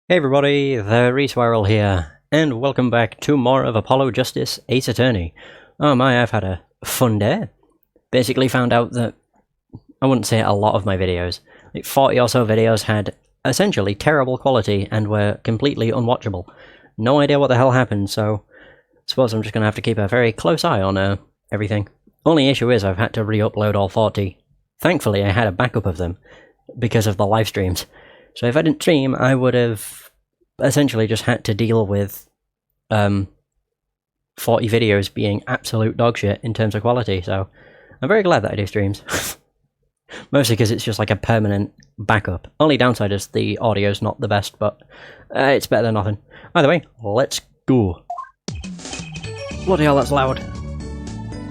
Hey everybody, the Reswirl here, and welcome back to more of Apollo Justice Ace Attorney. Oh my, I've had a fun day. Basically found out that, I wouldn't say a lot of my videos, like 40 or so videos had essentially terrible quality and were completely unwatchable. No idea what the hell happened, so I suppose I'm just going to have to keep a very close eye on everything. Only issue is I've had to re-upload all 40. Thankfully I had a backup of them, because of the live streams. So if I didn't stream, I would have essentially just had to deal with 40 videos being absolute dog shit in terms of quality, so I'm very glad that I do streams. Mostly because it's just like a permanent backup. Only downside is the audio's not the best, but it's better than nothing. Either way, let's go. Bloody hell, that's loud.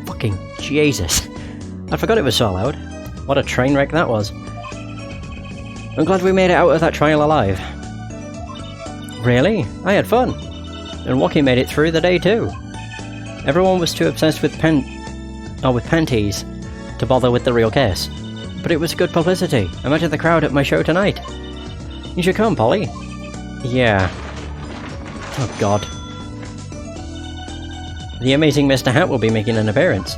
Fucking Jesus. I forgot it was so loud. What a train wreck that was. I'm glad we made it out of that trial alive. Really? I had fun. And Wocky made it through the day too. Everyone was too obsessed with panties to bother with the real case. But it was good publicity. Imagine the crowd at my show tonight. You should come, Polly. Yeah. Oh god. The amazing Mr. Hat will be making an appearance.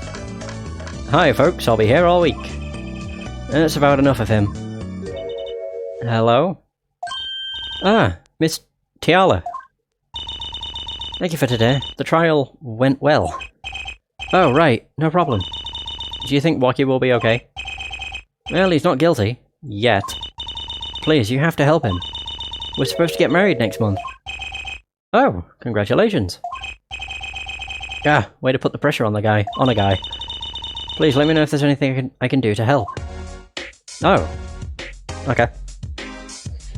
Hi folks, I'll be here all week. And that's about enough of him. Hello? Ah, Miss Tiala. Thank you for today. The trial went well. Oh, right. No problem. Do you think Wocky will be okay? Well, he's not guilty. Yet. Please, you have to help him. We're supposed to get married next month. Oh, congratulations. Ah, way to put the pressure on a guy. Please let me know if there's anything I can do to help. Oh. Okay.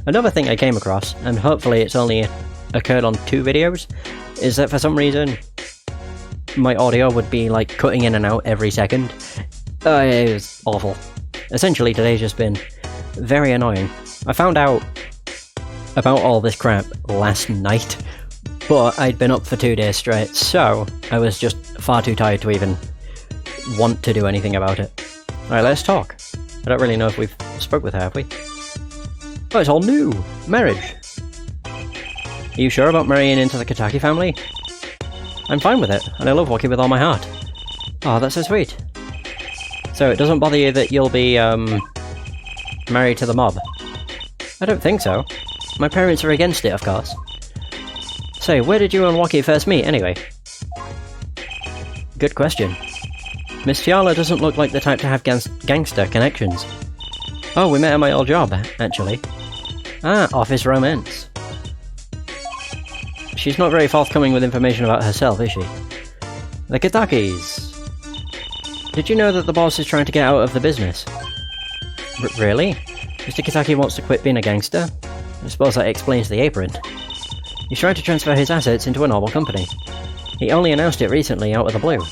Another thing I came across, and hopefully it's only occurred on 2 videos, is that for some reason my audio would be like cutting in and out every second. It was awful. Essentially today's just been very annoying. I found out about all this crap last night, but I'd been up for 2 days straight, so I was just far too tired to even want to do anything about it. Alright, let's talk. I don't really know if we've spoke with her, have we? Oh, it's all new! Marriage! Are you sure about marrying into the Kitaki family? I'm fine with it, and I love Wocky with all my heart. Oh, that's so sweet. So it doesn't bother you that you'll be, married to the mob? I don't think so. My parents are against it, of course. Say, where did you and Wocky first meet, anyway? Good question. Miss Tiala doesn't look like the type to have gangster connections. Oh, we met at my old job, actually. Ah, office romance. She's not very forthcoming with information about herself, is she? The Kitakis. Did you know that the boss is trying to get out of the business? Really? Mr. Kitaki wants to quit being a gangster? I suppose that explains the apron. He's trying to transfer his assets into a normal company. He only announced it recently out of the blue.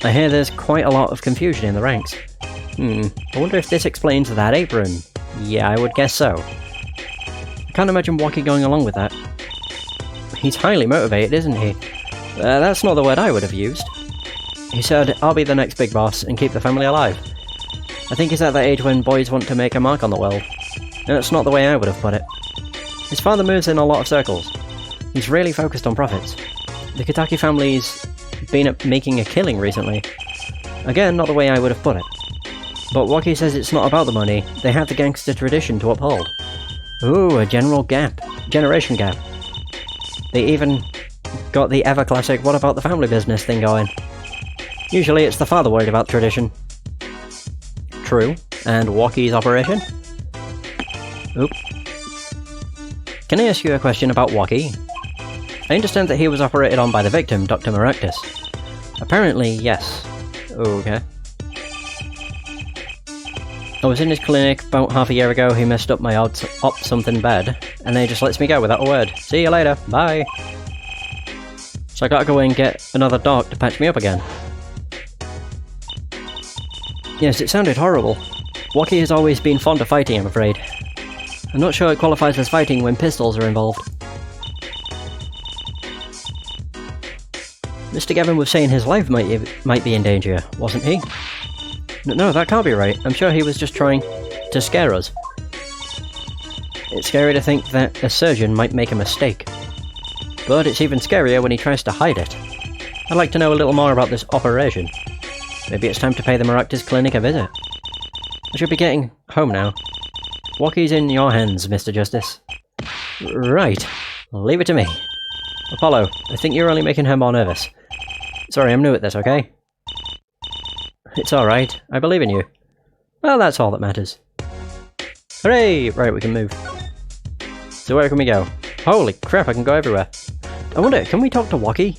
I hear there's quite a lot of confusion in the ranks. I wonder if this explains that apron. Yeah, I would guess so. I can't imagine Wocky going along with that. He's highly motivated, isn't he? That's not the word I would have used. He said, I'll be the next big boss and keep the family alive. I think he's at that age when boys want to make a mark on the world. And that's not the way I would have put it. His father moves in a lot of circles. He's really focused on profits. The Kitaki family's been making a killing recently. Again, not the way I would have put it. But Wocky says it's not about the money, they have the gangster tradition to uphold. Ooh, a generation gap. They even got the ever classic what about the family business thing going. Usually it's the father worried about tradition. True. And Wocky's operation? Oop. Can I ask you a question about Wocky? I understand that he was operated on by the victim, Dr. Maractus. Apparently, yes. Okay. I was in his clinic about half a year ago. He messed up my op something bad, and then he just lets me go without a word. See you later, bye! So I gotta go and get another doc to patch me up again. Yes, it sounded horrible. Wocky has always been fond of fighting, I'm afraid. I'm not sure it qualifies as fighting when pistols are involved. Mr. Gavin was saying his life might be in danger, wasn't he? No, that can't be right. I'm sure he was just trying to scare us. It's scary to think that a surgeon might make a mistake. But it's even scarier when he tries to hide it. I'd like to know a little more about this operation. Maybe it's time to pay the Maractus Clinic a visit. I should be getting home now. Walkie's in your hands, Mr. Justice. Right. Leave it to me. Apollo, I think you're only making her more nervous. Sorry, I'm new at this, okay? It's alright. I believe in you. Well, that's all that matters. Hooray! Right, we can move. So where can we go? Holy crap, I can go everywhere. I wonder, can we talk to Walkie?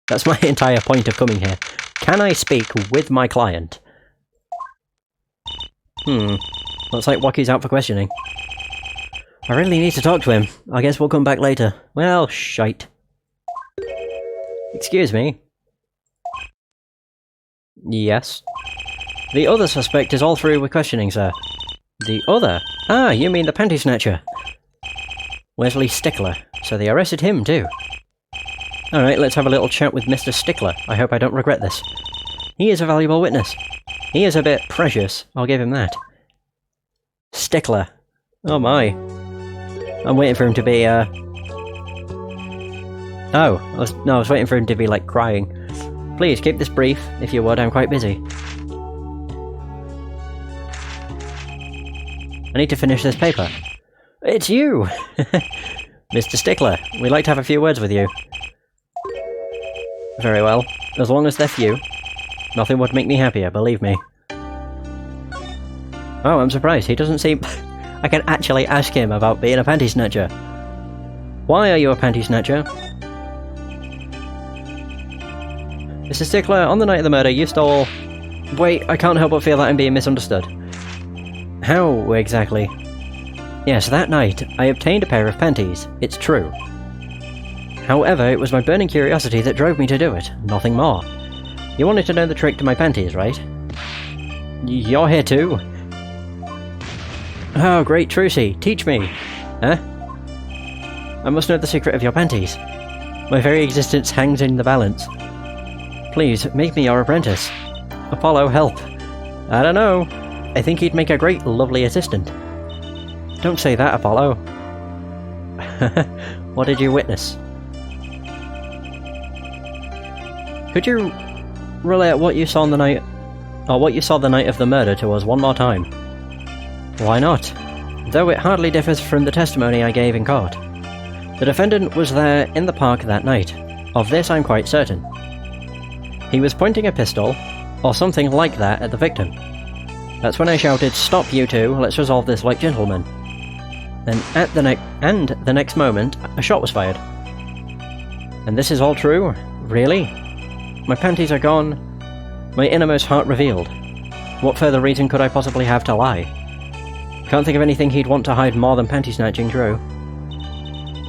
That's my entire point of coming here. Can I speak with my client? Looks like Walkie's out for questioning. I really need to talk to him. I guess we'll come back later. Well, shite. Excuse me? Yes? The other suspect is all through with questioning, sir. The other? Ah, you mean the panty snatcher. Wesley Stickler. So they arrested him too. Alright, let's have a little chat with Mr. Stickler. I hope I don't regret this. He is a valuable witness. He is a bit precious, I'll give him that. Stickler. Oh my. I'm waiting for him to be, I was waiting for him to be, like, crying. Please, keep this brief, if you would, I'm quite busy. I need to finish this paper. It's you! Mr. Stickler, we'd like to have a few words with you. Very well. As long as they're few. Nothing would make me happier, believe me. Oh, I'm surprised. He doesn't seem... I can actually ask him about being a panty snatcher. Why are you a panty snatcher? Mr. Stickler, on the night of the murder, you stole... Wait, I can't help but feel that I'm being misunderstood. How, exactly? Yes, that night, I obtained a pair of panties. It's true. However, it was my burning curiosity that drove me to do it, nothing more. You wanted to know the trick to my panties, right? You're here too? Oh, great Trucy, teach me! Huh? I must know the secret of your panties. My very existence hangs in the balance. Please, make me your apprentice. Apollo, help. I don't know. I think he'd make a great, lovely assistant. Don't say that, Apollo. What did you witness? Could you relate what you saw on the night, or what you saw the night of the murder to us one more time? Why not? Though it hardly differs from the testimony I gave in court. The defendant was there in the park that night. Of this I'm quite certain. He was pointing a pistol, or something like that, at the victim. That's when I shouted, "Stop, you two, let's resolve this like gentlemen." Then the next moment, a shot was fired. And this is all true? Really? My panties are gone. My innermost heart revealed. What further reason could I possibly have to lie? Can't think of anything he'd want to hide more than panty snatching, true.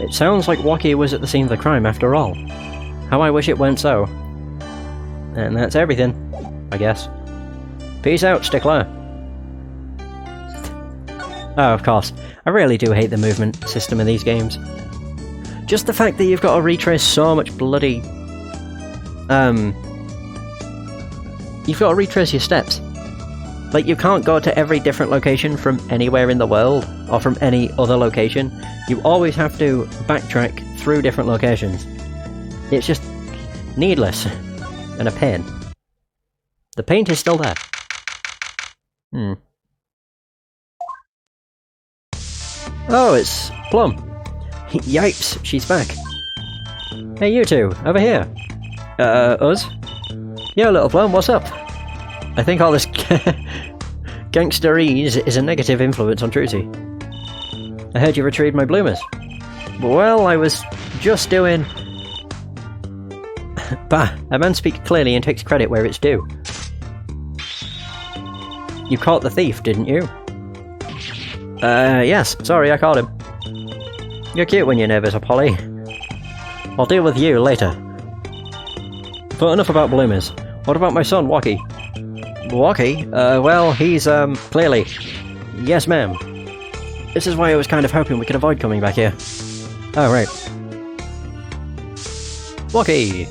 It sounds like Walkie was at the scene of the crime after all. How I wish it weren't so. And that's everything, I guess. Peace out, Stickler. Oh, of course. I really do hate the movement system in these games. Just the fact that you've got to retrace so much bloody... You've got to retrace your steps. Like, you can't go to every different location from anywhere in the world, or from any other location. You always have to backtrack through different locations. It's just needless, and a pain. The paint is still there. Oh, it's Plum. Yipes, she's back. Hey, you two, over here. Us? Yo, little Plum, what's up? I think all this gangsterese is a negative influence on Trucy. I heard you retrieved my bloomers. Well, I was just doing... Bah, a man speaks clearly and takes credit where it's due. You caught the thief, didn't you? Yes, sorry, I caught him. You're cute when you're nervous, Polly. I'll deal with you later. But enough about bloomers. What about my son, Walkie? Walkie? Well, he's, clearly... Yes, ma'am. This is why I was kind of hoping we could avoid coming back here. Oh, right. Walkie!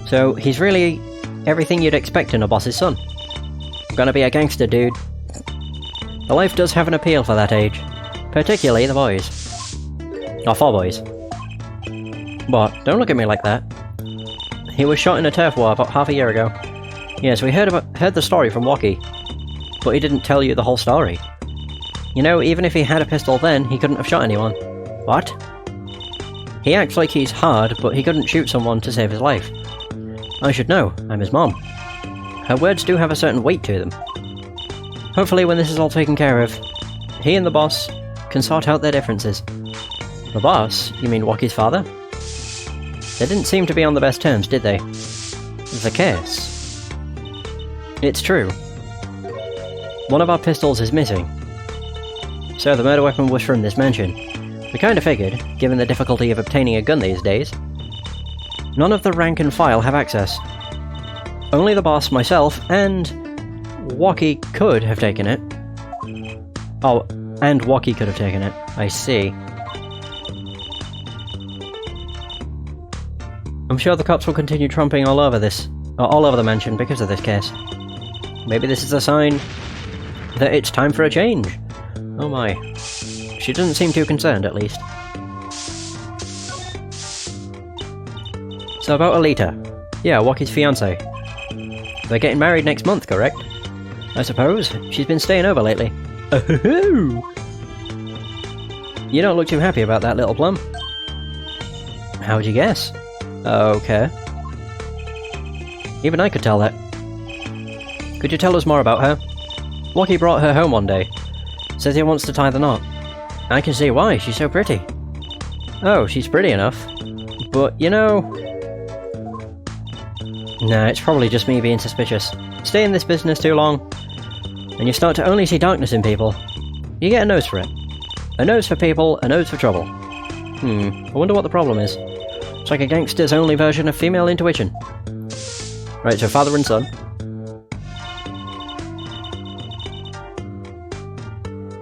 So, he's really everything you'd expect in a boss's son. I'm gonna be a gangster, dude. The life does have an appeal for that age. Particularly the boys. Or for boys. What? Don't look at me like that. He was shot in a turf war about half a year ago. Yes, we heard the story from Wocky. But he didn't tell you the whole story. You know, even if he had a pistol then, he couldn't have shot anyone. What? He acts like he's hard, but he couldn't shoot someone to save his life. I should know. I'm his mom. Her words do have a certain weight to them. Hopefully when this is all taken care of, he and the boss can sort out their differences. The boss? You mean Wocky's father? They didn't seem to be on the best terms, did they? The case. It's true. One of our pistols is missing. So the murder weapon was from this mansion. We kinda figured, given the difficulty of obtaining a gun these days. None of the rank and file have access. Only the boss, myself, and Wocky could have taken it. Oh, and Wocky could have taken it. I see. I'm sure the cops will continue tromping all over the mansion because of this case. Maybe this is a sign that it's time for a change. Oh my. She doesn't seem too concerned, at least. So about Alita. Yeah, Wocky's fiancé. They're getting married next month, correct? I suppose. She's been staying over lately. Oh-ho-ho! You don't look too happy about that, little plum. How'd you guess? Okay. Even I could tell that. Could you tell us more about her? Wocky brought her home one day. Says he wants to tie the knot. I can see why, she's so pretty. Oh, she's pretty enough. But, you know... Nah, it's probably just me being suspicious. Stay in this business too long, and you start to only see darkness in people. You get a nose for it. A nose for people, a nose for trouble. I wonder what the problem is. It's like a gangster's only version of female intuition. Right, so father and son.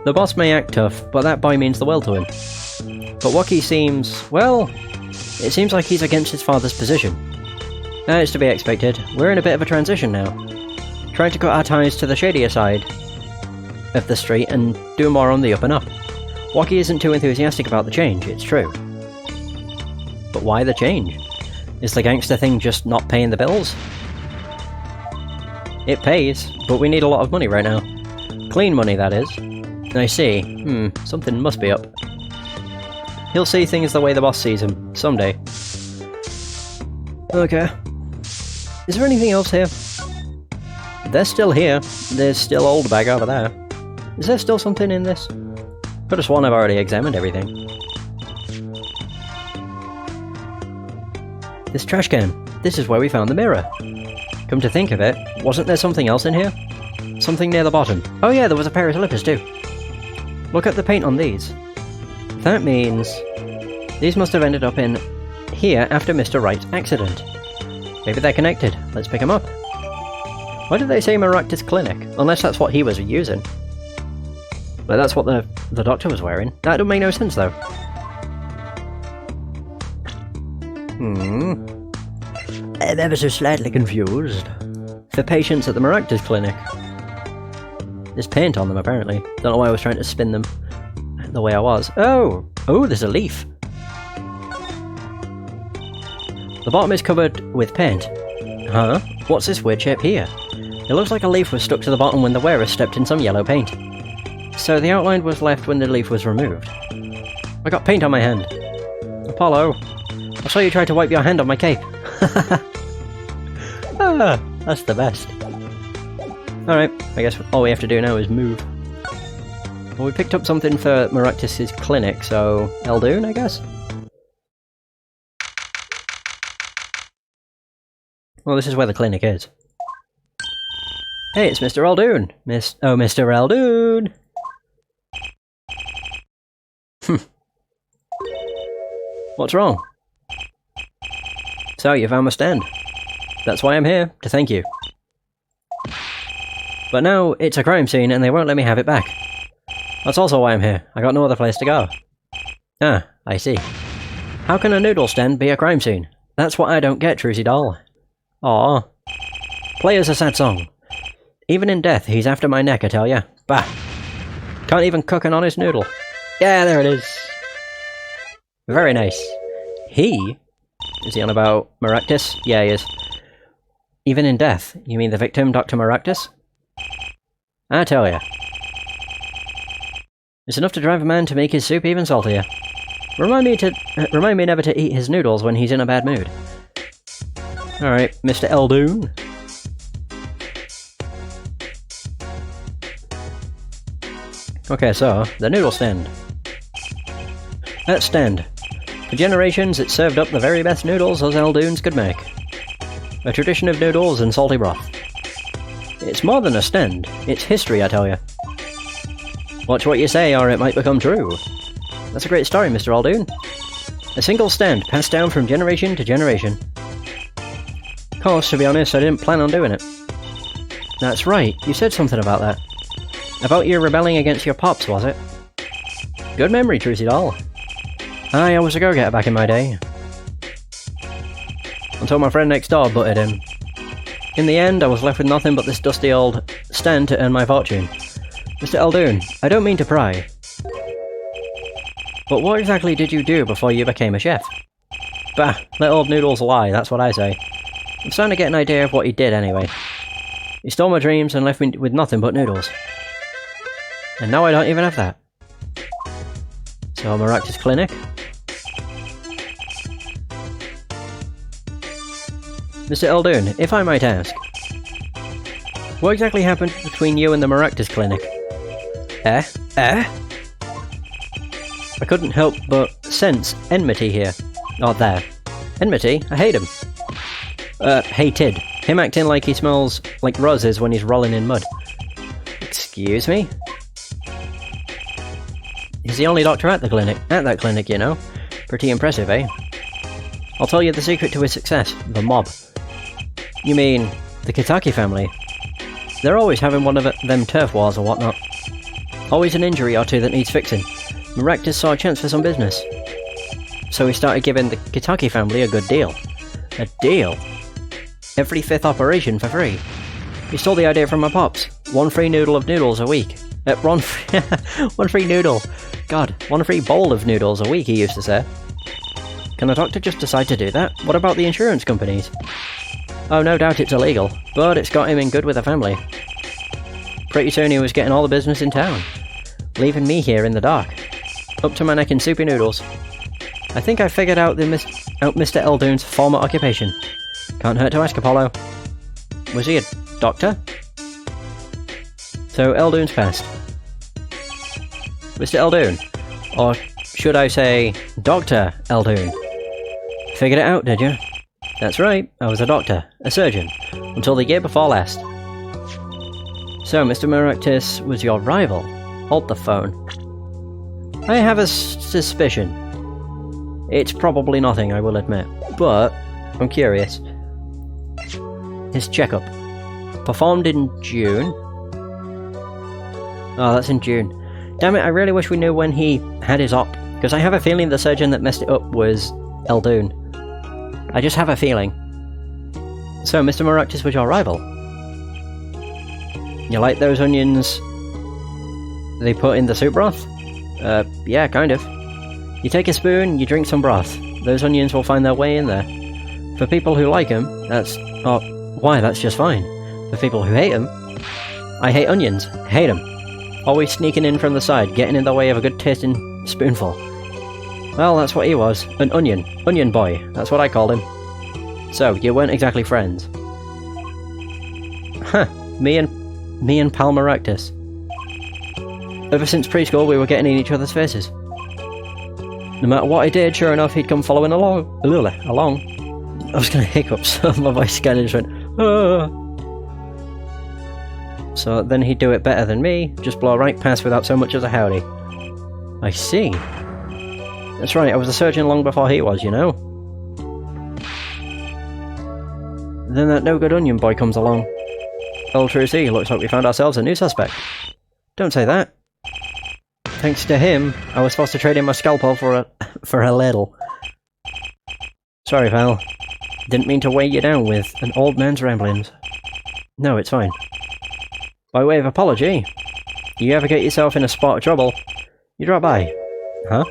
The boss may act tough, but that boy means the world to him. But Wocky seems... well... it seems like he's against his father's position. It's to be expected. We're in a bit of a transition now. Trying to cut our ties to the shadier side of the street and do more on the up and up. Wocky isn't too enthusiastic about the change, it's true. But why the change? Is the gangster thing just not paying the bills? It pays, but we need a lot of money right now. Clean money, that is. I see. Something must be up. He'll see things the way the boss sees them, someday. Okay. Is there anything else here? They're still here. There's still Old Bag over there. Is there still something in this? Could have sworn I've already examined everything. This trash can. This is where we found the mirror. Come to think of it, wasn't there something else in here? Something near the bottom. Oh yeah, there was a pair of slippers too. Look at the paint on these. That means... these must have ended up in here after Mr. Wright's accident. Maybe they're connected. Let's pick them up. Why did they say Maractus Clinic? Unless that's what he was using. But that's what the doctor was wearing. That don't make no sense though. I'm ever so slightly confused. For patients at the Maractus Clinic. There's paint on them apparently. Don't know why I was trying to spin them the way I was. Oh! Oh, there's a leaf. The bottom is covered with paint. Huh? What's this weird shape here? It looks like a leaf was stuck to the bottom when the wearer stepped in some yellow paint. So the outline was left when the leaf was removed. I got paint on my hand. Apollo, I saw you try to wipe your hand on my cape. Ah, that's the best. Alright, I guess all we have to do now is move. Well, we picked up something for Maractus' clinic, so... Eldoon, I guess? Well, this is where the clinic is. Hey, it's Mr. Eldoon! Oh, Mr. Eldoon! What's wrong? So, you found my stand. That's why I'm here, to thank you. But now, it's a crime scene and they won't let me have it back. That's also why I'm here. I got no other place to go. Ah, I see. How can a noodle stand be a crime scene? That's what I don't get, Trucy doll. Aww. Play us a sad song. Even in death, he's after my neck, I tell ya. Bah! Can't even cook an honest noodle. Yeah, there it is. Very nice. He? Is he on about Maractus? Yeah, he is. Even in death? You mean the victim, Dr. Maractus? I tell ya. It's enough to drive a man to make his soup even saltier. Remind me never to eat his noodles when he's in a bad mood. Alright, Mr. Eldoon. Okay, so, the noodle stand. That stand. For generations, it served up the very best noodles those Eldoons could make. A tradition of noodles and salty broth. It's more than a stand, it's history, I tell you. Watch what you say, or it might become true. That's a great story, Mr. Eldoon. A single stand passed down from generation to generation. Of course, to be honest, I didn't plan on doing it. That's right, you said something about that. About you rebelling against your pops, was it? Good memory, Trucy doll. I was a go-getter back in my day. Until my friend next door butted in. In the end, I was left with nothing but this dusty old stand to earn my fortune. Mr. Eldoon, I don't mean to pry. But what exactly did you do before you became a chef? Bah, let old noodles lie, that's what I say. I'm starting to get an idea of what he did anyway. He stole my dreams and left me with nothing but noodles. And now I don't even have that. So, Maractus Clinic. Mr. Eldoon, if I might ask, what exactly happened between you and the Maractus Clinic? I couldn't help but sense enmity here. Oh, there. Enmity? I hate him. Hated. Him acting like he smells like roses when he's rolling in mud. Excuse me? He's the only doctor at that clinic, you know. Pretty impressive, eh? I'll tell you the secret to his success. The mob. You mean, the Kitaki family? They're always having one of them turf wars or whatnot. Always an injury or two that needs fixing. Maractus saw a chance for some business. So he started giving the Kitaki family a good deal. A deal? Every 5th operation for free. He stole the idea from my pops. One free noodle of noodles a week. One free noodle. God, one free bowl of noodles a week, he used to say. Can a doctor just decide to do that? What about the insurance companies? Oh, no doubt it's illegal, but it's got him in good with the family. Pretty soon he was getting all the business in town, leaving me here in the dark, up to my neck in soupy noodles. I think I figured out Mr. Eldoon's former occupation. Can't hurt to ask, Apollo. Was he a doctor? So Eldoon's passed. Mr. Eldoon, or should I say, Dr. Eldoon. Figured it out, did you? That's right, I was a doctor, a surgeon, until the year before last. So, Mr. Maractus was your rival. Hold the phone. I have a suspicion. It's probably nothing, I will admit, but I'm curious. His checkup. Performed in June? Oh, that's in June. Damn it, I really wish we knew when he had his op, because I have a feeling the surgeon that messed it up was Eldoon. I just have a feeling. So, Mr. Maractus was your rival? You like those onions they put in the soup broth? Yeah, kind of. You take a spoon, you drink some broth. Those onions will find their way in there. For people who like them, that's... oh, why, that's just fine. For people who hate them... I hate onions. Hate them. Always sneaking in from the side, getting in the way of a good tasting spoonful. Well, that's what he was. An onion. Onion boy. That's what I called him. So, you weren't exactly friends. Huh. Me and Pal Maractus. Ever since preschool, we were getting in each other's faces. No matter what I did, sure enough, he'd come following along. I was gonna hiccup, so my voice kind of just went, ah. So then he'd do it better than me, just blow right past without so much as a howdy. I see. That's right, I was a surgeon long before he was, you know. Then that no-good onion boy comes along. Old Trucy, looks like we found ourselves a new suspect. Don't say that. Thanks to him, I was forced to trade in my scalpel for a ladle. Sorry, pal. Didn't mean to weigh you down with an old man's ramblings. No, it's fine. By way of apology, you ever get yourself in a spot of trouble, you drop by. Huh?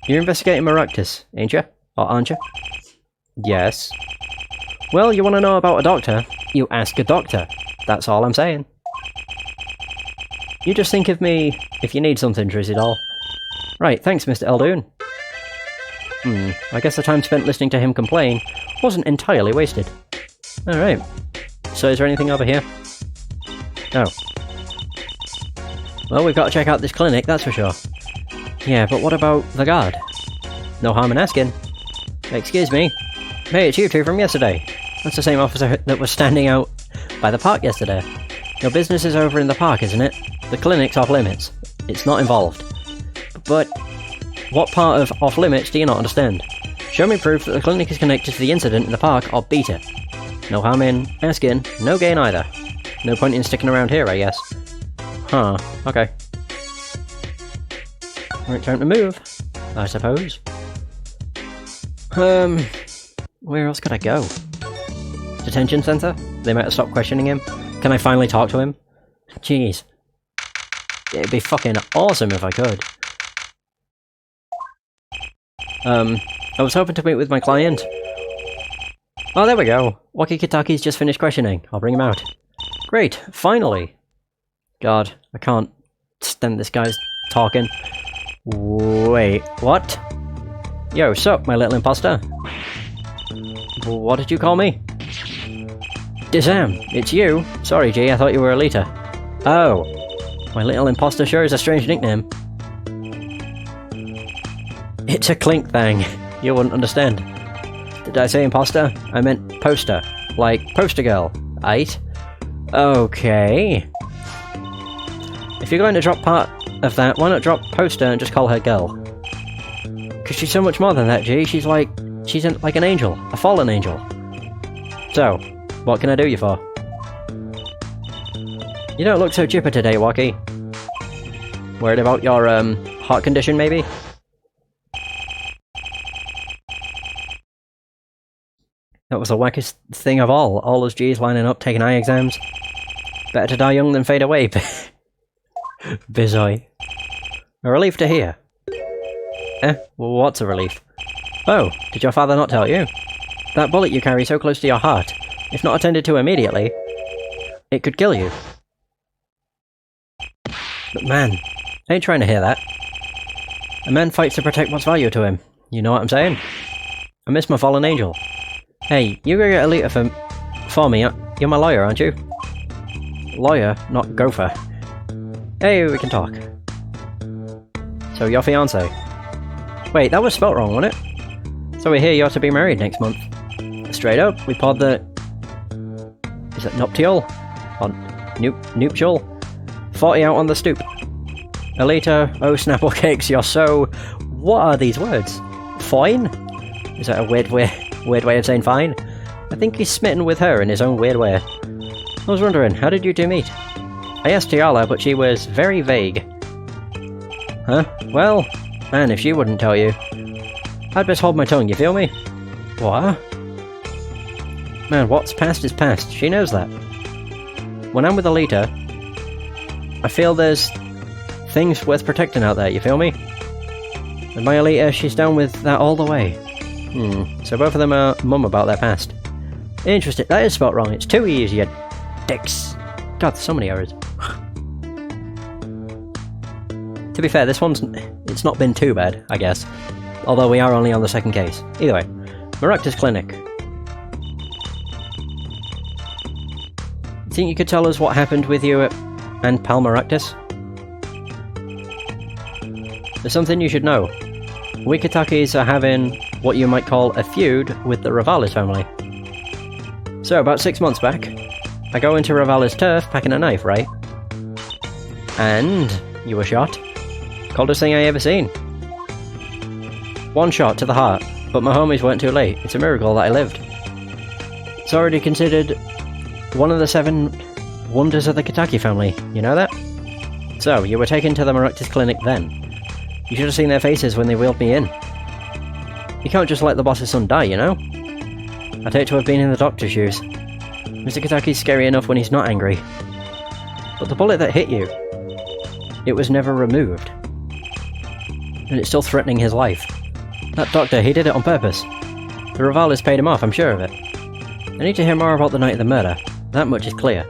You're investigating Maractus, ain't you? Or aren't you? Yes. Well, you want to know about a doctor? You ask a doctor. That's all I'm saying. You just think of me if you need something, Drizzy doll. Right, thanks, Mr. Eldoon. I guess the time spent listening to him complain wasn't entirely wasted. Alright. So is there anything over here? No. Well, we've got to check out this clinic, that's for sure. Yeah, but what about the guard? No harm in asking. Excuse me. Hey, it's you two from yesterday. That's the same officer that was standing out by the park yesterday. Your business is over in the park, isn't it? The clinic's off limits. It's not involved. But what part of off limits do you not understand? Show me proof that the clinic is connected to the incident in the park, or beat it. No harm in asking, no gain either. No point in sticking around here, I guess. Huh, okay. Right, time to move, I suppose. Where else could I go? Detention center? They might have stopped questioning him. Can I finally talk to him? Jeez. It'd be fucking awesome if I could. I was hoping to meet with my client. Oh, there we go. Wakikitaki's just finished questioning. I'll bring him out. Great, finally! God, I can't stand this guy's talking. Wait, what? Yo, sup, my little imposter? What did you call me? Dizam, it's you? Sorry, G, I thought you were Alita. Oh, my little imposter sure is a strange nickname. It's a clink thing. You wouldn't understand. Did I say imposter? I meant poster. Like poster girl. Aight? Okay. If you're going to drop part of that, why not drop poster and just call her girl? Because she's so much more than that, G. She's like an angel. A fallen angel. So, what can I do you for? You don't look so chipper today, Waki. Worried about your, heart condition, maybe? That was the wackest thing of all those G's lining up taking eye exams. Better to die young than fade away, Bizoy. A relief to hear. Well, what's a relief? Oh, did your father not tell you? That bullet you carry so close to your heart, if not attended to immediately, it could kill you. But man, I ain't trying to hear that. A man fights to protect what's valuable to him. You know what I'm saying? I miss my fallen angel. Hey, you go get Alita for me. You're my lawyer, aren't you? Lawyer, not gopher. Hey, we can talk. So, your fiancé. Wait, that was spelt wrong, wasn't it? So we hear you're to be married next month. Straight up, we poured the... Is it nuptial? Or nuptial? 40 out on the stoop. Alita, oh Snapple Cakes, you're so... What are these words? Fine? Is that a weird way of saying fine? I think he's smitten with her in his own weird way. I was wondering, how did you two meet? I asked Tiala, but she was very vague. Huh? Well, man, if she wouldn't tell you, I'd best hold my tongue, you feel me? What? Man, what's past is past. She knows that. When I'm with Alita, I feel there's things worth protecting out there, you feel me? And my Alita, she's down with that all the way. So both of them are mum about their past. Interesting. That is spelt wrong. It's 2 E's, you dicks. God, there's so many errors. To be fair, this one's... It's not been too bad, I guess. Although we are only on the second case. Either way. Maractus Clinic. Think you could tell us what happened with you and Pal Maractus? There's something you should know. Wikitakis are having what you might call a feud with the Ravalis family. So, about 6 months back, I go into Ravalis turf packing a knife, right? And you were shot. Coldest thing I ever seen. 1 shot to the heart, but my homies weren't too late. It's a miracle that I lived. It's already considered one of the 7 wonders of the Kitaki family, you know that? So, you were taken to the Maractus Clinic then. You should have seen their faces when they wheeled me in. You can't just let the boss's son die, you know? I'd hate to have been in the doctor's shoes. Mr. Kitaki's scary enough when he's not angry. But the bullet that hit you, it was never removed. And it's still threatening his life. That doctor, he did it on purpose. The Revali's paid him off, I'm sure of it. I need to hear more about the night of the murder. That much is clear.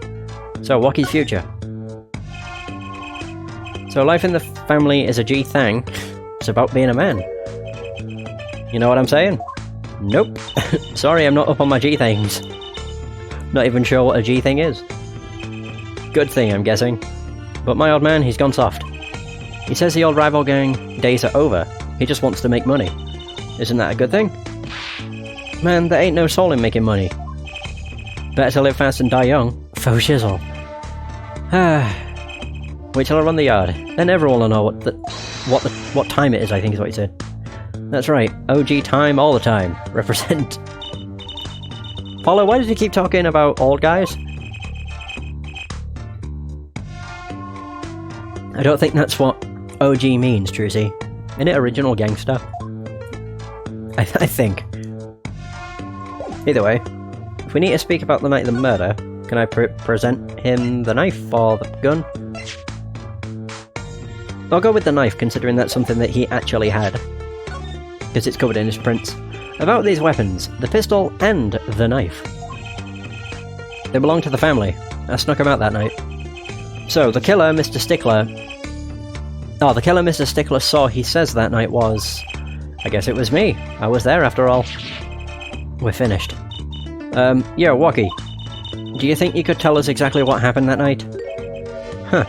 So, Woki's future. So, life in the family is a G thing. It's about being a man. You know what I'm saying? Nope. Sorry, I'm not up on my G things. Not even sure what a G thing is. Good thing, I'm guessing. But my old man, he's gone soft. He says the old rival gang days are over. He just wants to make money. Isn't that a good thing? Man, there ain't no soul in making money. Better to live fast and die young. Faux shizzle. Wait till I run the yard. Then everyone will know what time it is, I think is what he said. That's right. OG time all the time. Represent. Paulo, why does he keep talking about old guys? I don't think that's what OG means, Trucy. Isn't it original gangster? I think. Either way, if we need to speak about the night of the murder, can I present him the knife or the gun? I'll go with the knife, considering that's something that he actually had. Because it's covered in his prints. About these weapons, the pistol and the knife. They belong to the family. I snuck them out that night. So, the killer, Mr. Stickler... Oh, the killer Mr. Stickler saw he says that night was... I guess it was me. I was there after all. We're finished. Yo, Woki. Do you think you could tell us exactly what happened that night? Huh.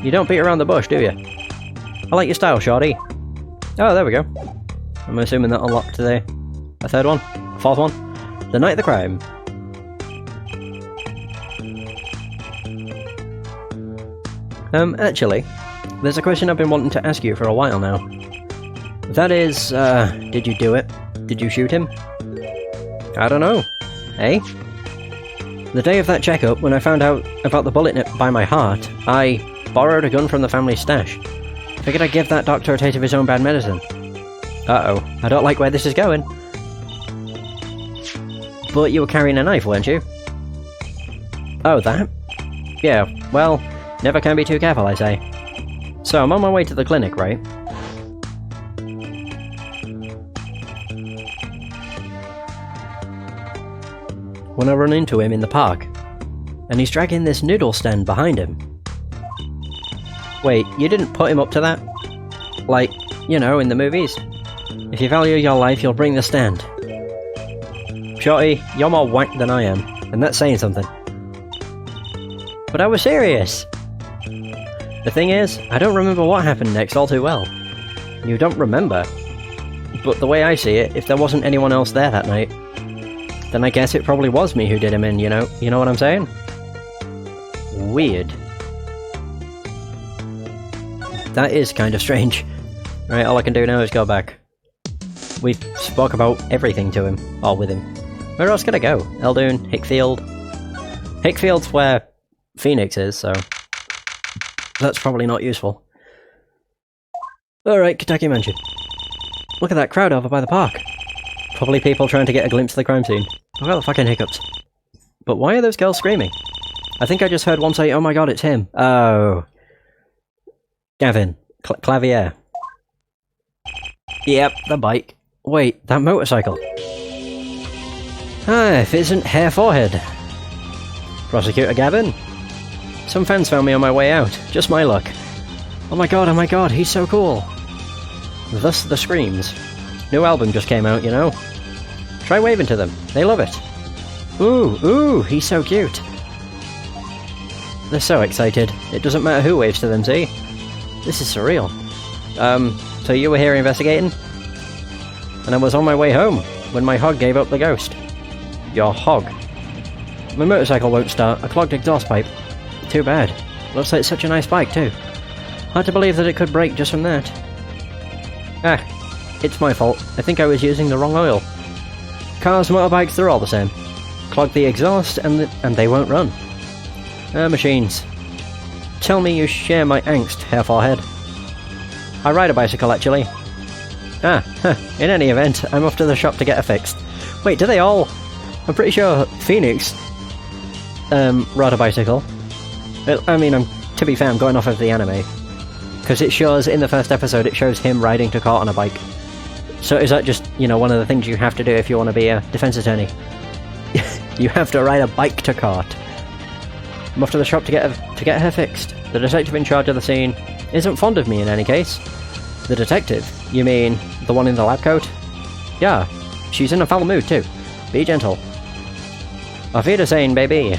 You don't beat around the bush, do you? I like your style, shorty. Oh, there we go. I'm assuming that unlocked a third one? A fourth one? The night of the crime. Actually, there's a question I've been wanting to ask you for a while now. That is, did you do it? Did you shoot him? I don't know. Eh? The day of that checkup, when I found out about the bullet nip by my heart, I borrowed a gun from the family stash. Figured I'd give that doctor a taste of his own bad medicine. Uh-oh, I don't like where this is going. But you were carrying a knife, weren't you? Oh, that? Yeah, well, never can be too careful, I say. So, I'm on my way to the clinic, right? When I run into him in the park, and he's dragging this noodle stand behind him. Wait, you didn't put him up to that? Like, you know, in the movies? If you value your life, you'll bring the stand. Shorty, you're more whack than I am, and that's saying something. But I was serious! The thing is, I don't remember what happened next all too well. You don't remember? But the way I see it, if there wasn't anyone else there that night, then I guess it probably was me who did him in, you know? You know what I'm saying? Weird. That is kind of strange. Right, all I can do now is go back. We spoke about everything to him, or with him. Where else could I go? Eldoon, Hickfield. Hickfield's where Phoenix is, so that's probably not useful. Alright, Kentucky Mansion. Look at that crowd over by the park. Probably people trying to get a glimpse of the crime scene. I've got the fucking hiccups. But why are those girls screaming? I think I just heard one say, oh my god, it's him. Oh. Gavin. Clavier. Yep, the bike. Wait, that motorcycle. Ah, if it isn't Hair Forehead. Prosecutor Gavin? Some fans found me on my way out. Just my luck. Oh my god, he's so cool. Thus the screams. New album just came out, you know. Try waving to them. They love it. Ooh, he's so cute. They're so excited. It doesn't matter who waves to them, see? This is surreal. So you were here investigating? And I was on my way home, when my hog gave up the ghost. Your hog? My motorcycle won't start. A clogged exhaust pipe. Too bad. Looks like such a nice bike, too. Hard to believe that it could break just from that. Ah, it's my fault. I think I was using the wrong oil. Cars, motorbikes, they're all the same. Clog the exhaust and they won't run. Machines. Tell me you share my angst, Hair Forehead. I ride a bicycle, actually. In any event, I'm off to the shop to get her fixed. Wait, do they all? I'm pretty sure Phoenix rode a bicycle. Well, I mean, to be fair, I'm going off of the anime. Because it shows, in the first episode, it shows him riding to court on a bike. So is that just, you know, one of the things you have to do if you want to be a defense attorney? You have to ride a bike to court. I'm off to the shop to get her fixed. The detective in charge of the scene isn't fond of me in any case. The detective? You mean the one in the lab coat? Yeah, she's in a foul mood too. Be gentle. Auf Wiedersehen, baby.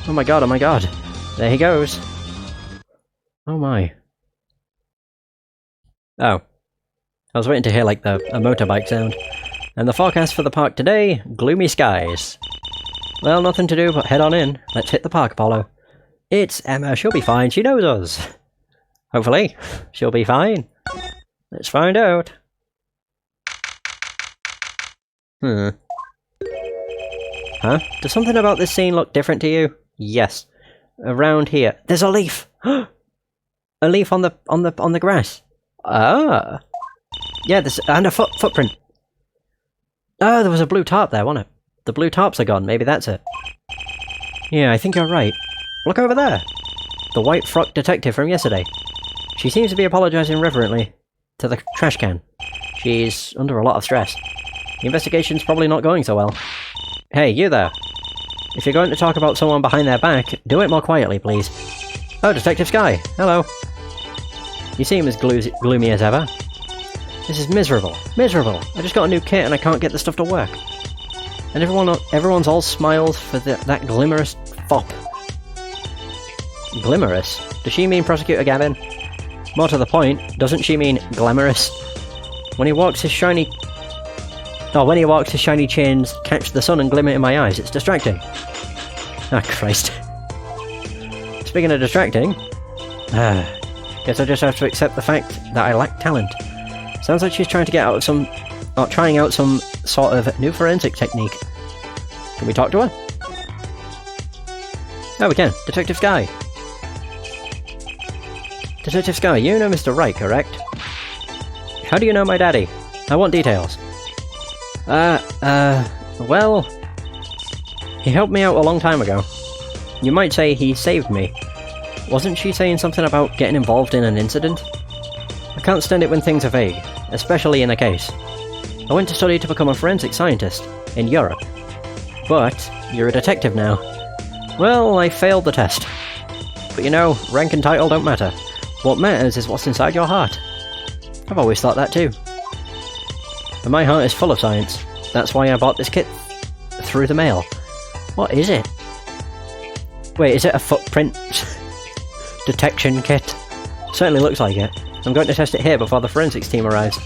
Oh my god, oh my god. There he goes. Oh my. Oh. I was waiting to hear like a motorbike sound. And the forecast for the park today, gloomy skies. Well, nothing to do but head on in. Let's hit the park, Apollo. It's Emma, she'll be fine, she knows us. Hopefully, she'll be fine. Let's find out. Huh? Does something about this scene look different to you? Yes. Around here. There's a leaf! A leaf on the grass. Ah. Yeah, and a footprint. Oh, there was a blue tarp there, wasn't it? The blue tarps are gone, maybe that's it. Yeah, I think you're right. Look over there! The white frock detective from yesterday. She seems to be apologising reverently to the trash can. She's under a lot of stress. The investigation's probably not going so well. Hey, you there! If you're going to talk about someone behind their back, do it more quietly, please. Oh, Detective Sky! Hello! You seem as gloomy as ever. This is miserable. Miserable! I just got a new kit and I can't get the stuff to work. And everyone's all smiles for that glimmerous fop. Glimmerous? Does she mean Prosecutor Gavin? More to the point, doesn't she mean glamorous? When he walks his shiny chains catch the sun and glimmer in my eyes, it's distracting. Ah, Christ. Speaking of distracting, guess I just have to accept the fact that I lack talent. Sounds like she's trying out some sort of new forensic technique. Can we talk to her? Oh, we can. Detective Sky. Detective Sky, you know Mr. Wright, correct? How do you know my daddy? I want details. Well... He helped me out a long time ago. You might say he saved me. Wasn't she saying something about getting involved in an incident? I can't stand it when things are vague, especially in a case. I went to study to become a forensic scientist, in Europe. But, you're a detective now. Well, I failed the test. But you know, rank and title don't matter. What matters is what's inside your heart. I've always thought that too. And my heart is full of science. That's why I bought this kit through the mail. What is it? Wait, is it a footprint detection kit? Certainly looks like it. I'm going to test it here before the forensics team arrives.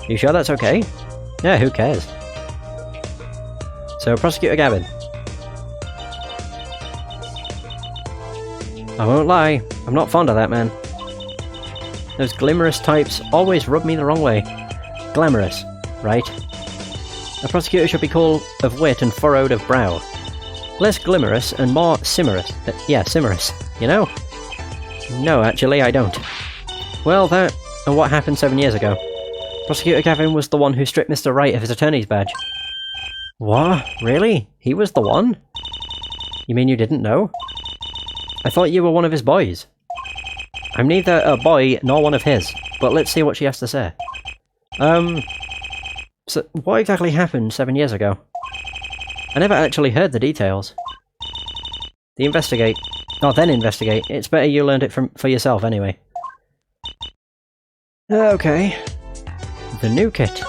You sure that's okay? Yeah, who cares? So, Prosecutor Gavin. I won't lie, I'm not fond of that man. Those glamorous types always rub me the wrong way. Glamorous, right? A prosecutor should be cool of wit and furrowed of brow. Less glimmerous and more simmerous. Yeah, simmerous, you know? No, actually, I don't. Well, that, and what happened 7 years ago. Prosecutor Gavin was the one who stripped Mr. Wright of his attorney's badge. What? Really? He was the one? You mean you didn't know? I thought you were one of his boys. I'm neither a boy nor one of his, but let's see what she has to say. So what exactly happened 7 years ago? I never actually heard the details. Then investigate. It's better you learned it for yourself anyway. Okay. The new kit.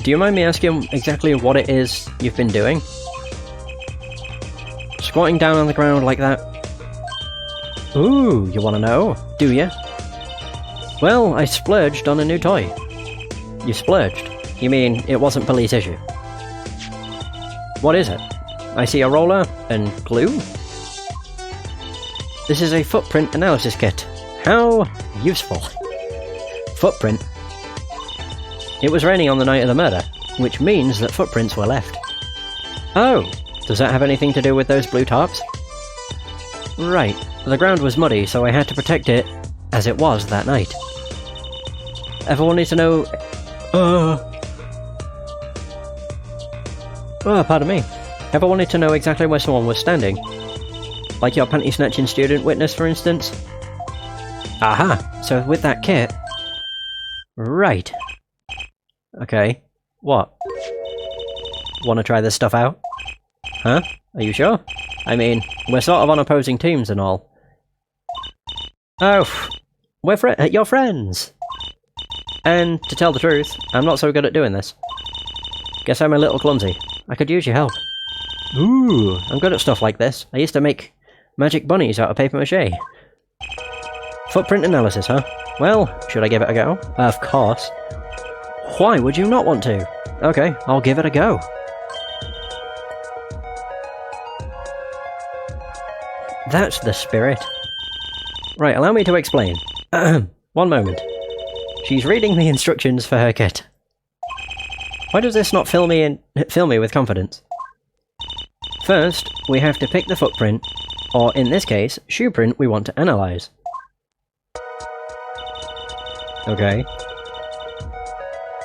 Do you mind me asking exactly what it is you've been doing? Squatting down on the ground like that. Ooh, you wanna know? Do ya? Well, I splurged on a new toy. You splurged? You mean it wasn't police issue? What is it? I see a roller and glue? This is a footprint analysis kit. How useful. Footprint? It was raining on the night of the murder, which means that footprints were left. Oh, does that have anything to do with those blue tarps? Right, the ground was muddy, so I had to protect it as it was that night. Ever wanted to know... Oh, pardon me. Ever wanted to know exactly where someone was standing? Like your panty-snatching student witness, for instance? Aha! So with that kit... Right. Okay. What? Wanna try this stuff out? Huh? Are you sure? I mean, we're sort of on opposing teams and all. Oh, we're you're friends! And, to tell the truth, I'm not so good at doing this. Guess I'm a little clumsy. I could use your help. Ooh, I'm good at stuff like this. I used to make magic bunnies out of paper mache. Footprint analysis, huh? Well, should I give it a go? Of course. Why would you not want to? Okay, I'll give it a go. That's the spirit. Right, allow me to explain. One moment. She's reading the instructions for her kit. Why does this not fill me with confidence? First, we have to pick the footprint, or in this case, shoe print we want to analyze. Okay.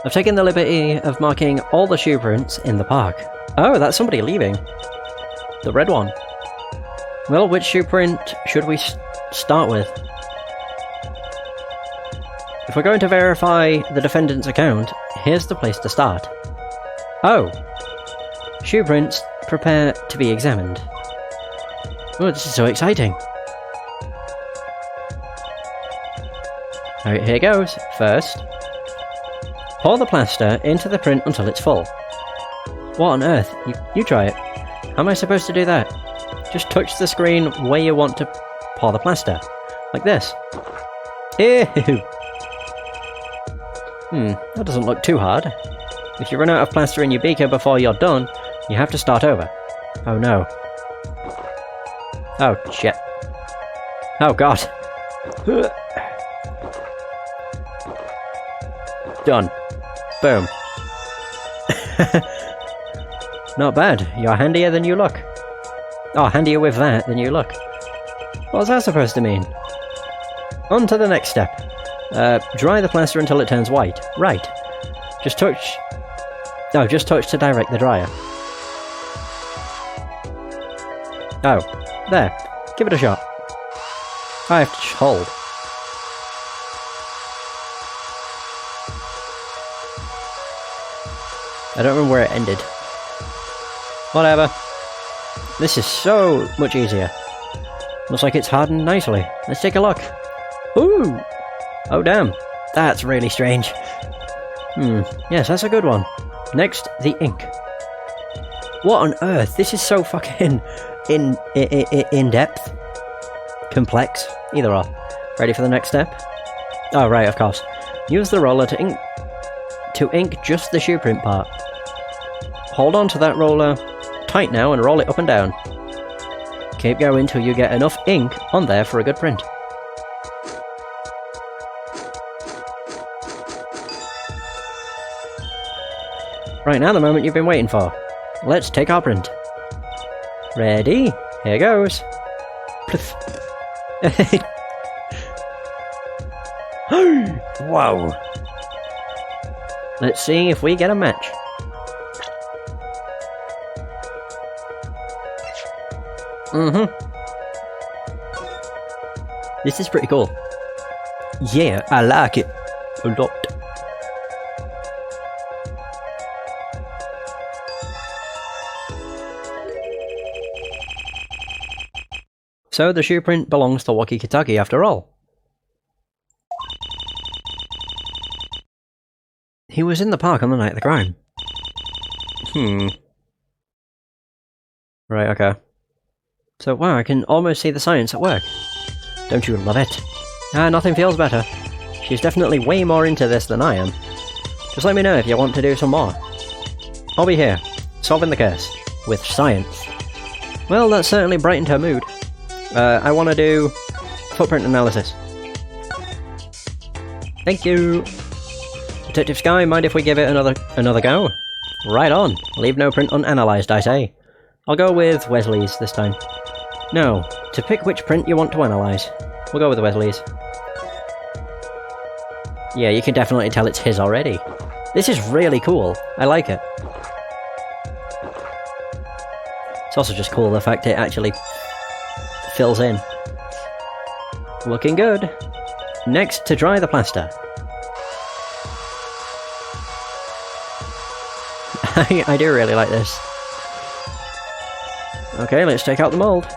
I've taken the liberty of marking all the shoe prints in the park. Oh, that's somebody leaving. The red one. Well, which shoe print should we start with? If we're going to verify the defendant's account, here's the place to start. Oh! Shoe prints prepare to be examined. Oh, this is so exciting! Alright, here goes. First, pour the plaster into the print until it's full. What on earth? You try it. How am I supposed to do that? Just touch the screen where you want to pour the plaster. Like this. Ew! That doesn't look too hard. If you run out of plaster in your beaker before you're done, you have to start over. Oh no. Oh shit. Oh god. Done. Boom. Not bad. You're handier than you look. Oh, handier with that than you look. What's that supposed to mean? On to the next step. Dry the plaster until it turns white. Right. Just touch... Oh, just touch to direct the dryer. Oh. There. Give it a shot. I have to hold. I don't remember where it ended. Whatever. This is so much easier. Looks like it's hardened nicely. Let's take a look. Ooh! Oh damn. That's really strange. Yes, that's a good one. Next, the ink. What on earth? This is so fucking in-depth. Complex. Either or. Ready for the next step? Oh right, of course. Use the roller to ink just the shoe print part. Hold on to that roller tight now and roll it up and down. Keep going till you get enough ink on there for a good print. Right, now the moment you've been waiting for. Let's take our print. Ready? Here goes. Whoa. Let's see if we get a match. This is pretty cool. Yeah, I like it a lot. So the shoe print belongs to Woki Kitagi after all. He was in the park on the night of the crime. Right, okay. So, wow, I can almost see the science at work. Don't you love it? Nothing feels better. She's definitely way more into this than I am. Just let me know if you want to do some more. I'll be here, solving the case, with science. Well, that certainly brightened her mood. I want to do footprint analysis. Thank you! Detective Sky, mind if we give it another go? Right on. Leave no print unanalyzed, I say. I'll go with Wesley's this time. No, to pick which print you want to analyze. We'll go with Wesley's. Yeah, you can definitely tell it's his already. This is really cool. I like it. also just cool the fact it actually fills in. Looking good. Next, to dry the plaster. I do really like this. Okay, let's take out the mould.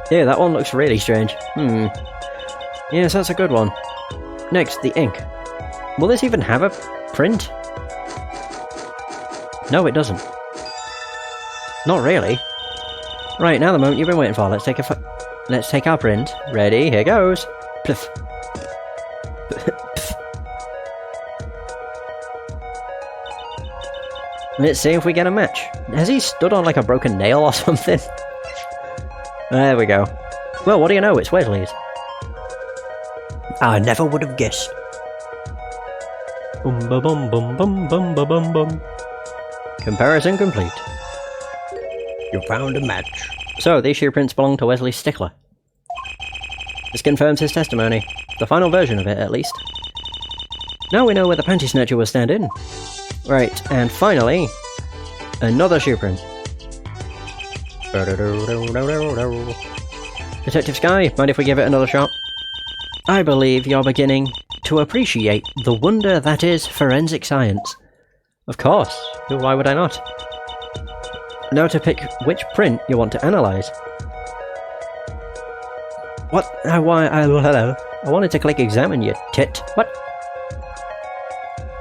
Yeah, that one looks really strange. Yes, that's a good one. Next, the ink. Will this even have a print? No, it doesn't. Not really. Right, now the moment you've been waiting for. Let's take our print. Ready, here goes. Pliff. Let's see if we get a match. Has he stood on like a broken nail or something? There we go. Well, what do you know? It's Wesley's. I never would have guessed. Bum ba bum bum bum bum ba bum bum. Comparison complete. You found a match. So, these shoe prints belong to Wesley Stickler. This confirms his testimony. The final version of it, at least. Now we know where the panty snatcher will stand in. Right, and finally, another shoe print. Detective Sky, mind if we give it another shot? I believe you're beginning to appreciate the wonder that is forensic science. Of course, why would I not? Now to pick which print you want to analyse. What? Hello. I wanted to click examine, you tit. What?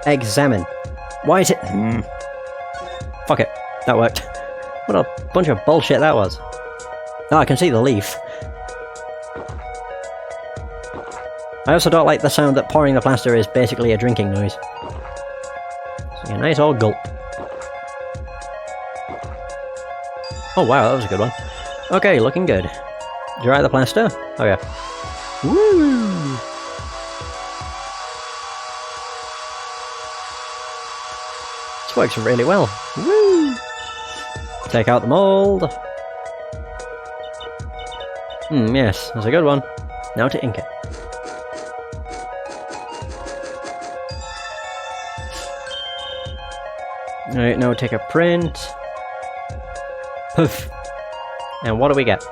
Examine. Why is it? Fuck it. That worked. What a bunch of bullshit that was. Oh, I can see the leaf. I also don't like the sound that pouring the plaster is basically a drinking noise. So a nice old gulp. Oh wow, that was a good one. Okay, looking good. Dry the plaster? Oh yeah. Woo! This works really well. Woo! Take out the mould. Yes, that's a good one. Now to ink it. Alright, now take a print. Poof! And what do we get?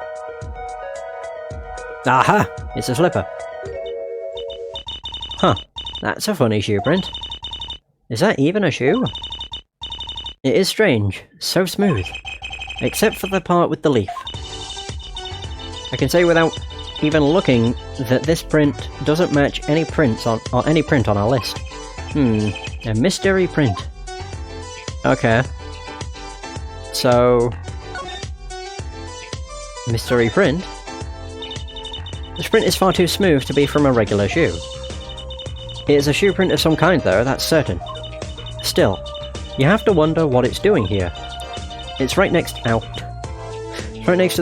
Aha! It's a slipper. Huh. That's a funny shoe print. Is that even a shoe? It is strange. So smooth. Except for the part with the leaf. I can say without even looking that this print doesn't match any prints on any print on our list. A mystery print. Okay. So mystery print? This print is far too smooth to be from a regular shoe. It is a shoe print of some kind though, that's certain. Still, you have to wonder what it's doing here. It's right next to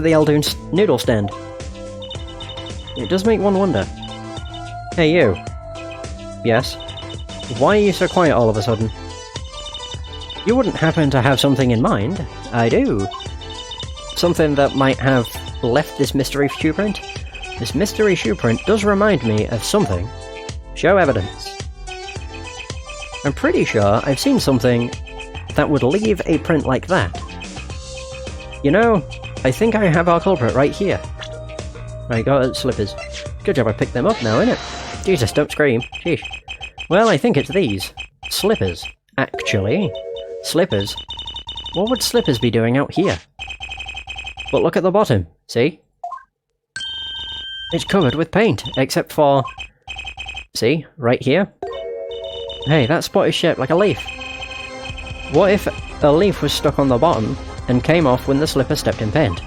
the Eldoon noodle stand. It does make one wonder. Hey you. Yes? Why are you so quiet all of a sudden? You wouldn't happen to have something in mind? I do. Something that might have left this mystery shoe print? This mystery shoe print does remind me of something. Show evidence. I'm pretty sure I've seen something that would leave a print like that. You know, I think I have our culprit right here. Right, got slippers. Good job I picked them up now, innit? Jesus, don't scream. Sheesh. Well, I think it's these. Slippers. Actually. Slippers? What would slippers be doing out here? But look at the bottom, see? It's covered with paint, except for... See, right here? Hey, that spot is shaped like a leaf. What if a leaf was stuck on the bottom and came off when the slipper stepped in paint?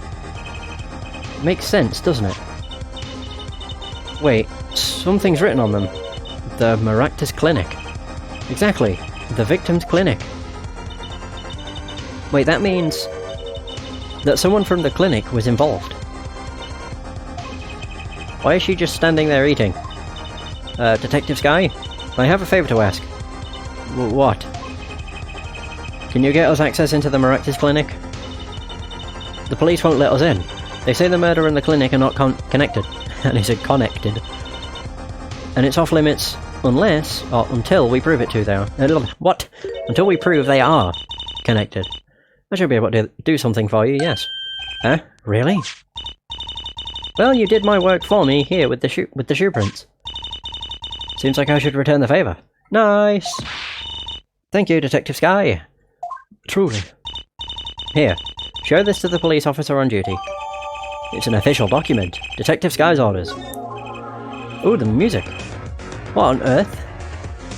Makes sense, doesn't it? Wait, something's written on them. The Maractus Clinic. Exactly, the victim's clinic. Wait, that means that someone from the clinic was involved. Why is she just standing there eating? Detective Sky? I have a favour to ask. What? Can you get us access into the Maractus Clinic? The police won't let us in. They say the murder and the clinic are not connected. And he said connected. And it's off limits unless, or until we prove it to them. What? Until we prove they are connected. I should be able to do something for you, yes. Huh? Really? Well, you did my work for me here with the shoe prints. Seems like I should return the favour. Nice! Thank you, Detective Sky. Truly. Here, show this to the police officer on duty. It's an official document. Detective Sky's orders. Ooh, the music. What on earth?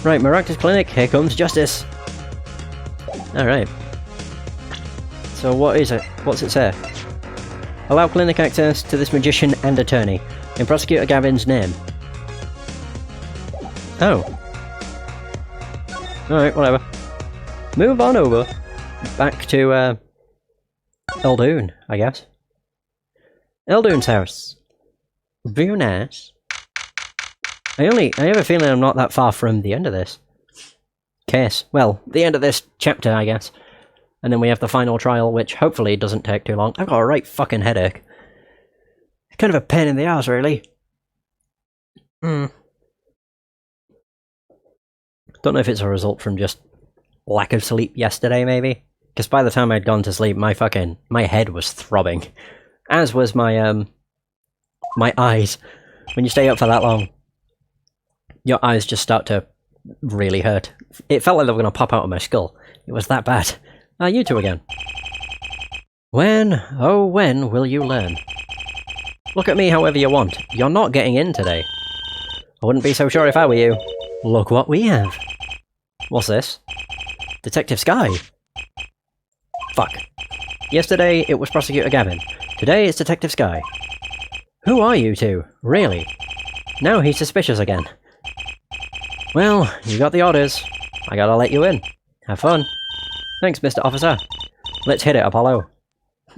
Right, Maractus Clinic, here comes justice. Alright. So what is it? What's it say? Allow clinic access to this magician and attorney, in Prosecutor Gavin's name. Oh. Alright, whatever. Move on over. Back to, Eldoon, I guess. Eldoon's house. Very nice. I have a feeling I'm not that far from the end of this case. Well, the end of this chapter, I guess. And then we have the final trial, which hopefully doesn't take too long. I've got a right fucking headache. It's kind of a pain in the ass, really. Don't know if it's a result from just lack of sleep yesterday, maybe? Because by the time I'd gone to sleep, my head was throbbing. As was my eyes. When you stay up for that long, your eyes just start to really hurt. It felt like they were going to pop out of my skull. It was that bad. You two again. When, oh when, will you learn? Look at me however you want. You're not getting in today. I wouldn't be so sure if I were you. Look what we have. What's this? Detective Sky. Fuck. Yesterday it was Prosecutor Gavin. Today it's Detective Sky. Who are you two? Really? Now he's suspicious again. Well, you got the orders. I gotta let you in. Have fun. Thanks, Mr. Officer. Let's hit it, Apollo.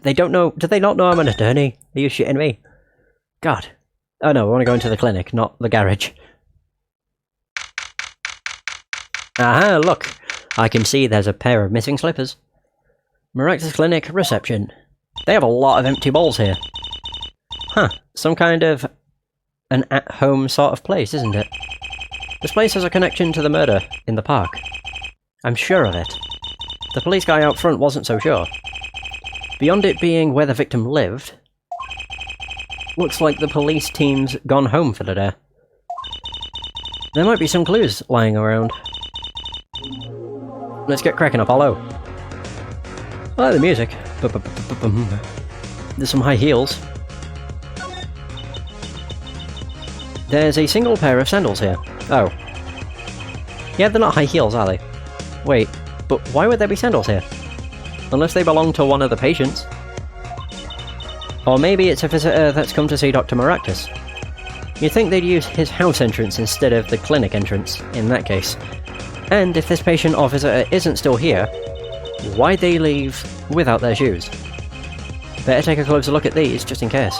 They don't know— do they not know I'm an attorney? Are you shitting me? God. Oh no, we want to go into the clinic, not the garage. Aha, look! I can see there's a pair of missing slippers. Maractus Clinic reception. They have a lot of empty bowls here. Huh, some kind of an at-home sort of place, isn't it? This place has a connection to the murder in the park. I'm sure of it. The police guy out front wasn't so sure. Beyond it being where the victim lived, looks like the police team's gone home for the day. There might be some clues lying around. Let's get cracking, Apollo. I like the music. There's some high heels. There's a single pair of sandals here. Oh. Yeah, they're not high heels, are they? Wait, but why would there be sandals here? Unless they belong to one of the patients. Or maybe it's a visitor that's come to see Dr. Maractus. You'd think they'd use his house entrance instead of the clinic entrance, in that case. And if this patient or visitor isn't still here, why'd they leave without their shoes? Better take a closer look at these, just in case.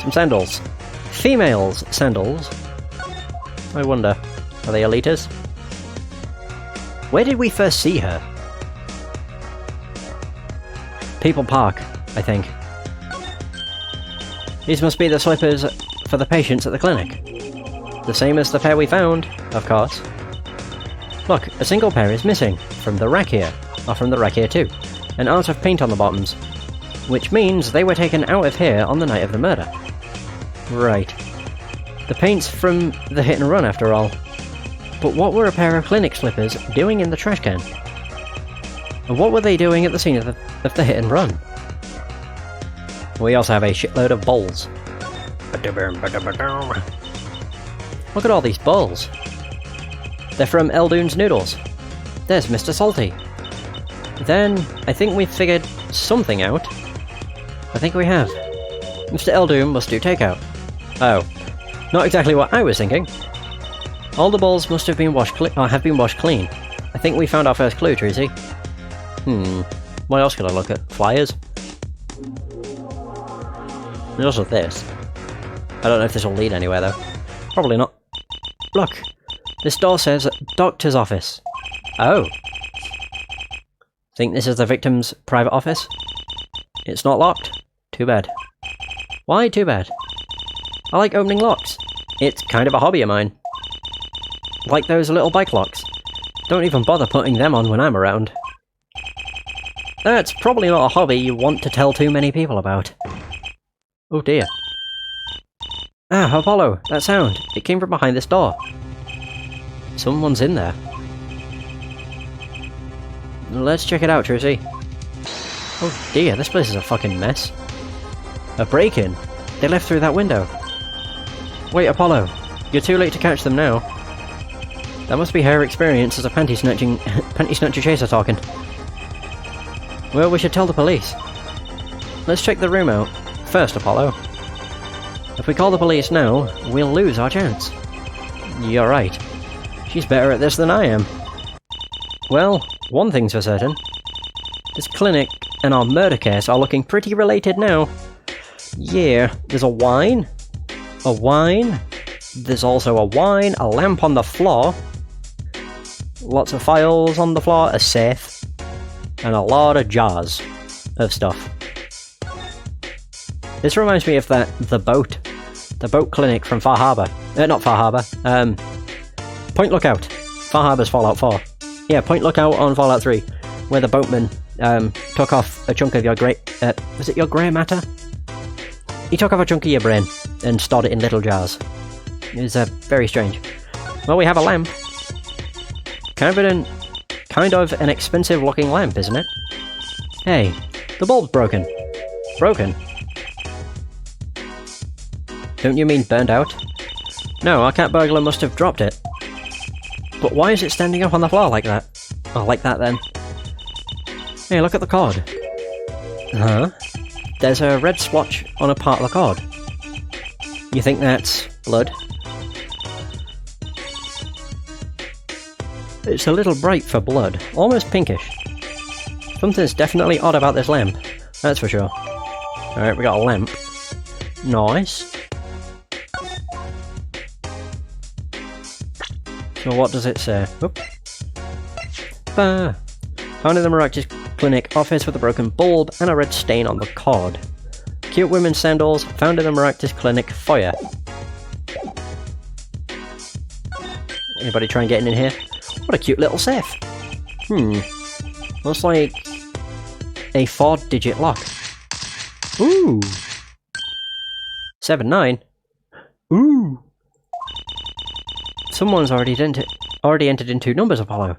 Some sandals. Females' sandals. I wonder, are they Alita's? Where did we first see her? People Park, I think. These must be the slippers for the patients at the clinic. The same as the pair we found, of course. Look, a single pair is missing from the rack here, or from the rack here too, and out of paint on the bottoms, which means they were taken out of here on the night of the murder. Right. The paint's from the hit and run after all. But what were a pair of clinic slippers doing in the trash can? And what were they doing at the scene of the hit and run? We also have a shitload of bowls. Look at all these bowls. They're from Eldoon's Noodles. There's Mr. Salty. Then, I think we've figured something out. I think we have. Mr. Eldoon must do takeout. Oh. Not exactly what I was thinking. All the bowls must have been washed clean. I think we found our first clue, Tracy. What else could I look at? Flyers? There's also this. I don't know if this will lead anywhere though. Probably not. Look! This door says Doctor's Office. Oh. Think this is the victim's private office? It's not locked. Too bad. Why too bad? I like opening locks. It's kind of a hobby of mine. Like those little bike locks. Don't even bother putting them on when I'm around. That's probably not a hobby you want to tell too many people about. Oh dear. Ah, Apollo, that sound. It came from behind this door. Someone's in there. Let's check it out, Trissy. Oh dear, this place is a fucking mess. A break-in? They left through that window. Wait, Apollo. You're too late to catch them now. That must be her experience as a panty snatcher chaser talking. Well, we should tell the police. Let's check the room out. First, Apollo. If we call the police now, we'll lose our chance. You're right. She's better at this than I am. Well, one thing's for certain. This clinic and our murder case are looking pretty related now. Yeah, there's a wine. A wine. There's also a wine, a lamp on the floor. Lots of files on the floor, a safe. And a lot of jars of stuff. This reminds me of the boat clinic from Far Harbor. Not Far Harbor. Point Lookout. Far Harbor's Fallout 4. Yeah, Point Lookout on Fallout 3, where the boatman took off a chunk of your grey... was it your grey matter? He took off a chunk of your brain and stored it in little jars. It was very strange. Well, we have a lamp. Kind of an expensive looking lamp, isn't it? Hey, the bulb's broken. Broken? Don't you mean burned out? No, our cat burglar must have dropped it. But why is it standing up on the floor like that? Oh, like that then. Hey, look at the cord. Huh? There's a red splotch on a part of the cord. You think that's blood? It's a little bright for blood, almost pinkish. Something's definitely odd about this lamp, that's for sure. Alright, we got a lamp. Nice. So what does it say? Oop. Found in the Maractus Clinic office with a broken bulb and a red stain on the cord. Cute women's sandals found in the Maractus Clinic foyer. Anybody try and get in here? What a cute little safe. Looks like a 4-digit lock. Ooh. 79. Ooh. Someone's already entered in 2 numbers, Apollo.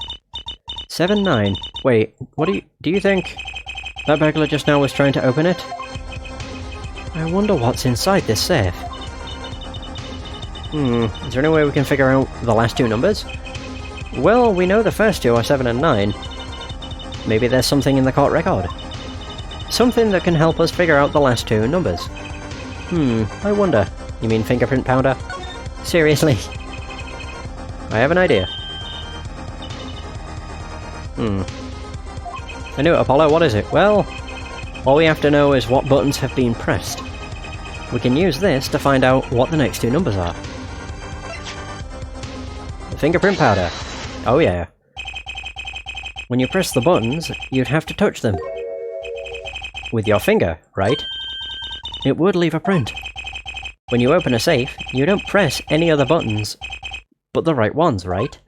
79. Wait, what do you think that burglar just now was trying to open it? I wonder what's inside this safe. Is there any way we can figure out the last 2 numbers? Well, we know the first 2 are 7 and 9. Maybe there's something in the court record. Something that can help us figure out the last 2 numbers. I wonder. You mean fingerprint powder? Seriously? I have an idea. I knew it, Apollo. What is it? Well, all we have to know is what buttons have been pressed. We can use this to find out what the next 2 numbers are. The fingerprint powder. Oh yeah. When you press the buttons, you'd have to touch them. With your finger, right? It would leave a print. When you open a safe, you don't press any other buttons, but the right ones, right?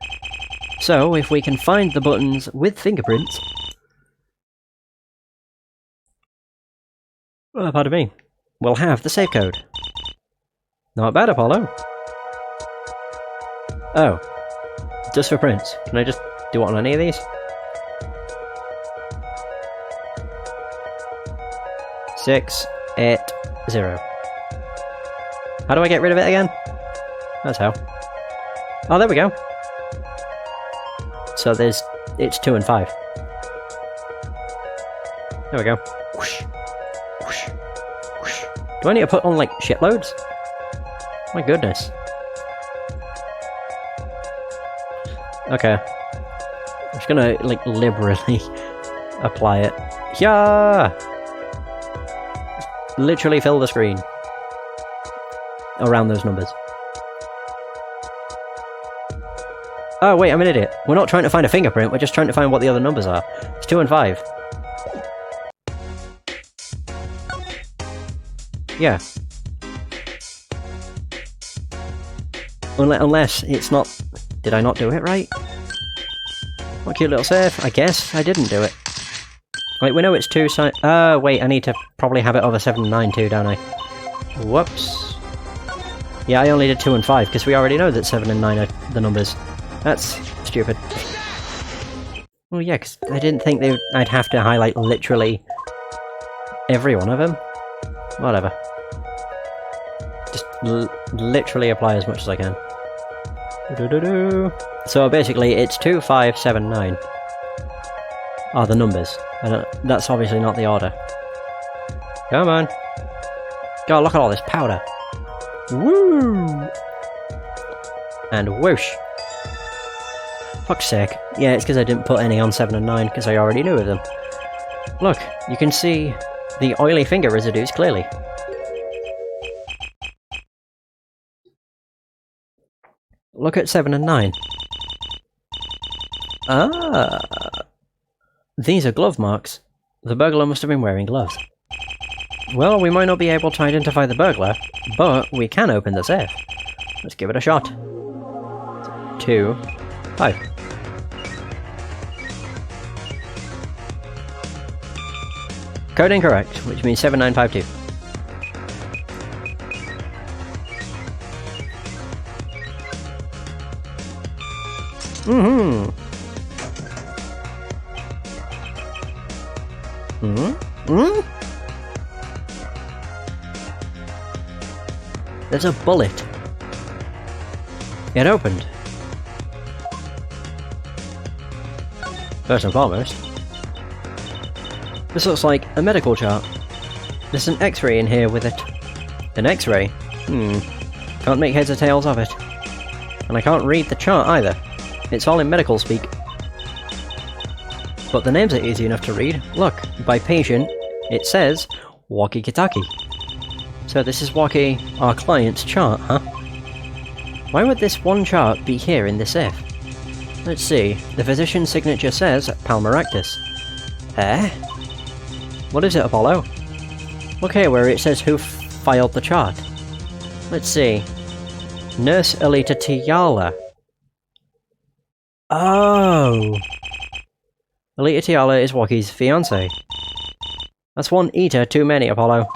So, if we can find the buttons with fingerprints... pardon me. We'll have the safe code. Not bad, Apollo. Oh. Just for prints. Can I just do it on any of these? 6, 8, 0. How do I get rid of it again? That's how. Oh, there we go. So it's 2 and 5. There we go. Whoosh. Whoosh. Whoosh. Do I need to put on, like, shitloads? My goodness. Okay. I'm just gonna, like, liberally apply it. Yeah! Literally fill the screen around those numbers. Oh, wait, I'm an idiot. We're not trying to find a fingerprint, we're just trying to find what the other numbers are. It's 2 and 5. Yeah. Unless it's not... Did I not do it right? What a cute little safe. I guess I didn't do it. Wait, we know it's 2 wait, I need to probably have it over 7 and 9 too, don't I? Whoops. Yeah, I only did 2 and 5, because we already know that 7 and 9 are the numbers. That's stupid. Well, yeah, because I didn't think I'd have to highlight literally every one of them. Whatever. Just literally apply as much as I can. So basically, it's 2, 5, 7, 9 are the numbers. That's obviously not the order. Come on. God, look at all this powder. Woo! And whoosh. Fuck's sake. Yeah, it's because I didn't put any on 7 and 9, because I already knew of them. Look, you can see the oily finger residues clearly. Look at 7 and 9. Ah! These are glove marks. The burglar must have been wearing gloves. Well, we might not be able to identify the burglar, but we can open the safe. Let's give it a shot. 2, 5. Code incorrect, which means 7952. Mm-hmm. There's a bullet. It opened. First and foremost, this looks like a medical chart. There's an X-ray in here with it. An X-ray? Can't make heads or tails of it. And I can't read the chart either. It's all in medical speak. But the names are easy enough to read. Look, by patient, it says Waki Kitaki. So this is Waki, our client's chart, huh? Why would this one chart be here in this safe? Let's see, the physician's signature says Palmaractus. Eh? What is it, Apollo? Look here where it says who filed the chart. Let's see. Nurse Alita Tiala. Oh! Alita Tiala is Waki's fiancée. That's one eater too many, Apollo.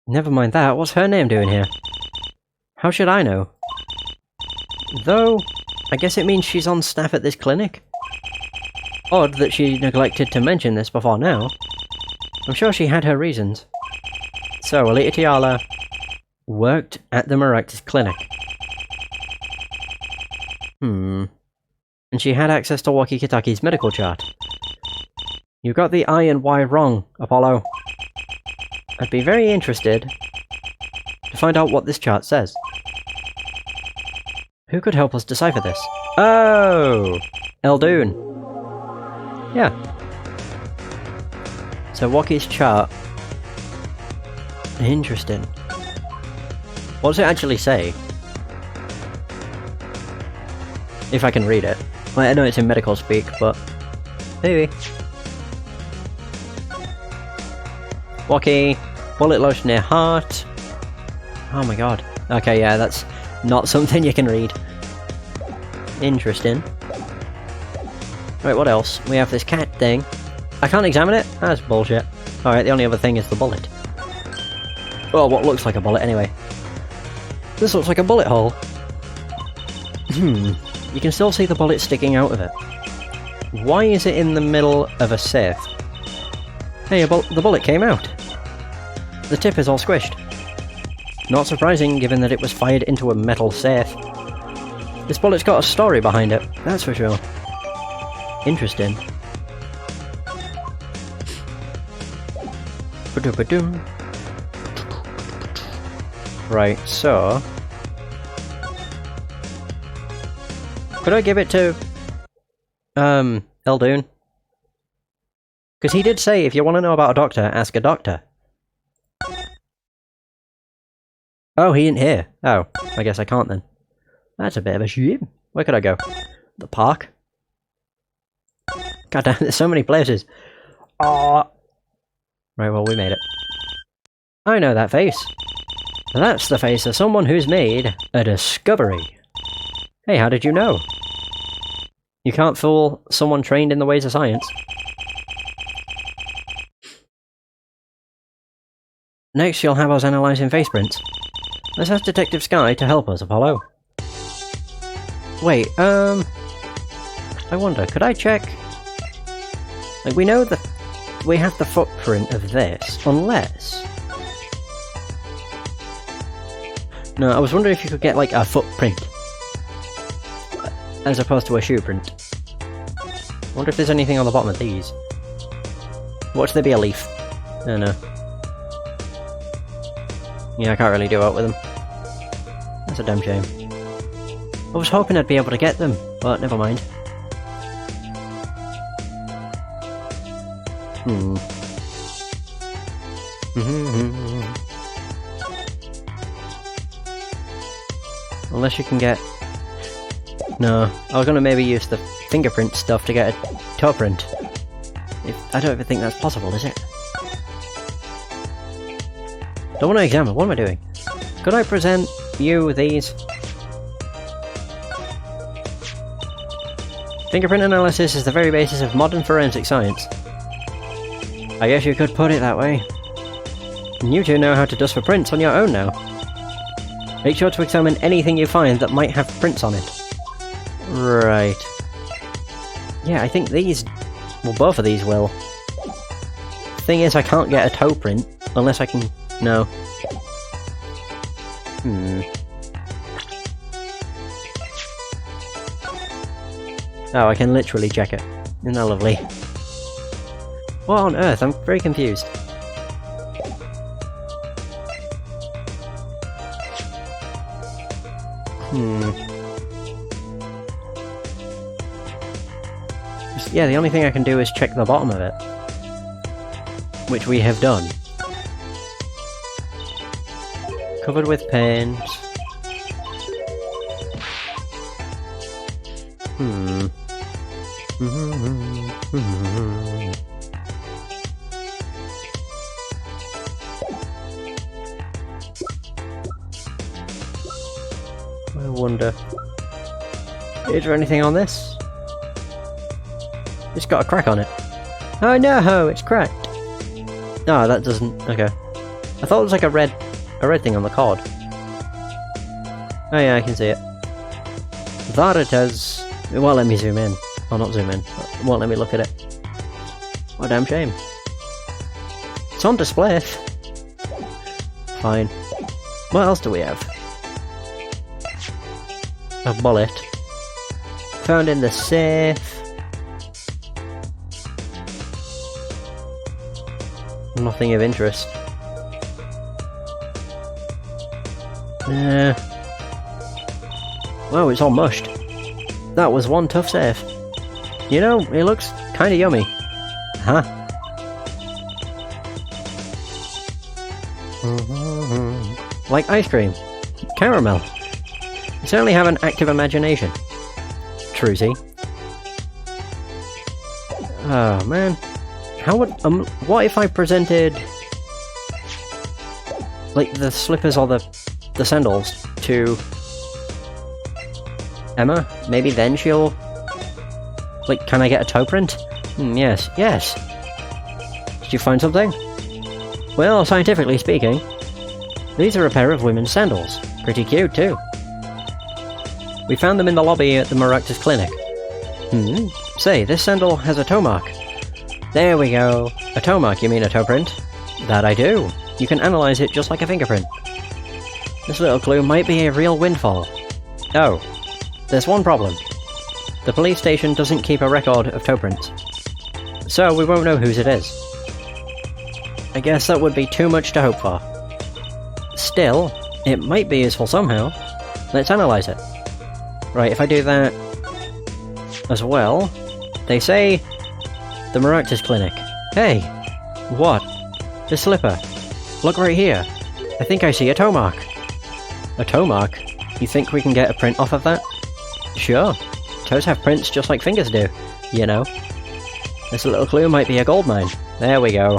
Never mind that, what's her name doing here? How should I know? Though, I guess it means she's on staff at this clinic. Odd that she neglected to mention this before now. I'm sure she had her reasons. So, Alita Tiala worked at the Maractus clinic. And she had access to Waki Kitaki's medical chart. You got the I and Y wrong, Apollo. I'd be very interested to find out what this chart says. Who could help us decipher this? Oh! Eldoon. Yeah. So Waki's chart. Interesting. What does it actually say? If I can read it. Well, I know it's in medical speak, but maybe. Waki, bullet lodged near heart. Oh my god. Okay, yeah, that's not something you can read. Interesting. Right, what else? We have this cat thing. I can't examine it? That's bullshit. Alright, the only other thing is the bullet. Well, what looks like a bullet anyway. This looks like a bullet hole. You can still see the bullet sticking out of it. Why is it in the middle of a safe? Hey, the bullet came out. The tip is all squished. Not surprising, given that it was fired into a metal safe. This bullet's got a story behind it, that's for sure. Interesting. Right, so... could I give it to... Eldoon? Because he did say, if you want to know about a doctor, ask a doctor. Oh, he ain't here. Oh, I guess I can't then. That's a bit of a shame. Where could I go? The park? God damn, there's so many places. Oh. Right, well, we made it. I know that face. That's the face of someone who's made a discovery. Hey, how did you know? You can't fool someone trained in the ways of science. Next, you'll have us analysing face prints. Let's ask Detective Sky to help us, Apollo. Wait, I wonder, could I check? Like, we know that we have the footprint of this, unless... No, I was wondering if you could get, like, a footprint. As opposed to a shoe print. I wonder if there's anything on the bottom of these. Watch there be a leaf. Oh no. Yeah, I can't really do out with them. That's a damn shame. I was hoping I'd be able to get them, but never mind. Unless you can get... No, I was gonna maybe use the fingerprint stuff to get a toe print. I don't even think that's possible, is it? Don't want to examine, what am I doing? Could I present you these? Fingerprint analysis is the very basis of modern forensic science. I guess you could put it that way. And you two know how to dust for prints on your own now. Make sure to examine anything you find that might have prints on it. Right. Yeah, I think these... Well, both of these will. Thing is, I can't get a toe print unless I can... No. Oh, I can literally check it. Isn't that lovely? What on earth? I'm very confused. Yeah, the only thing I can do is check the bottom of it. Which we have done. Covered with paint. I wonder... Is there anything on this? It's got a crack on it. Oh no, it's cracked. No, that doesn't... Okay. I thought it was like a red thing on the cord. Oh yeah, I can see it. That it is... It won't let me zoom in. Oh, not zoom in. It won't let me look at it. What a damn shame. It's on display. Fine. What else do we have? A bullet. Found in the safe. Nothing of interest. Wow, it's all mushed. That was one tough safe. You know, it looks kinda yummy. Huh? Like ice cream. Caramel. You certainly have an active imagination. Truzy. Oh man. How would... what if I presented... like the slippers or the sandals to... Emma? Maybe then she'll... Like, can I get a toe print? Yes. Yes! Did you find something? Well, scientifically speaking, these are a pair of women's sandals. Pretty cute, too. We found them in the lobby at the Maractus Clinic. Say, this sandal has a toe mark. There we go. A toe mark, you mean a toe print? That I do. You can analyze it just like a fingerprint. This little clue might be a real windfall. Oh. There's one problem. The police station doesn't keep a record of toe prints. So we won't know whose it is. I guess that would be too much to hope for. Still, it might be useful somehow. Let's analyze it. Right, if I do that as well, they say the Maractus Clinic. Hey! What? The slipper. Look right here. I think I see a toe mark. A toe mark? You think we can get a print off of that? Sure. Toes have prints just like fingers do, you know. This little clue might be a gold mine. There we go.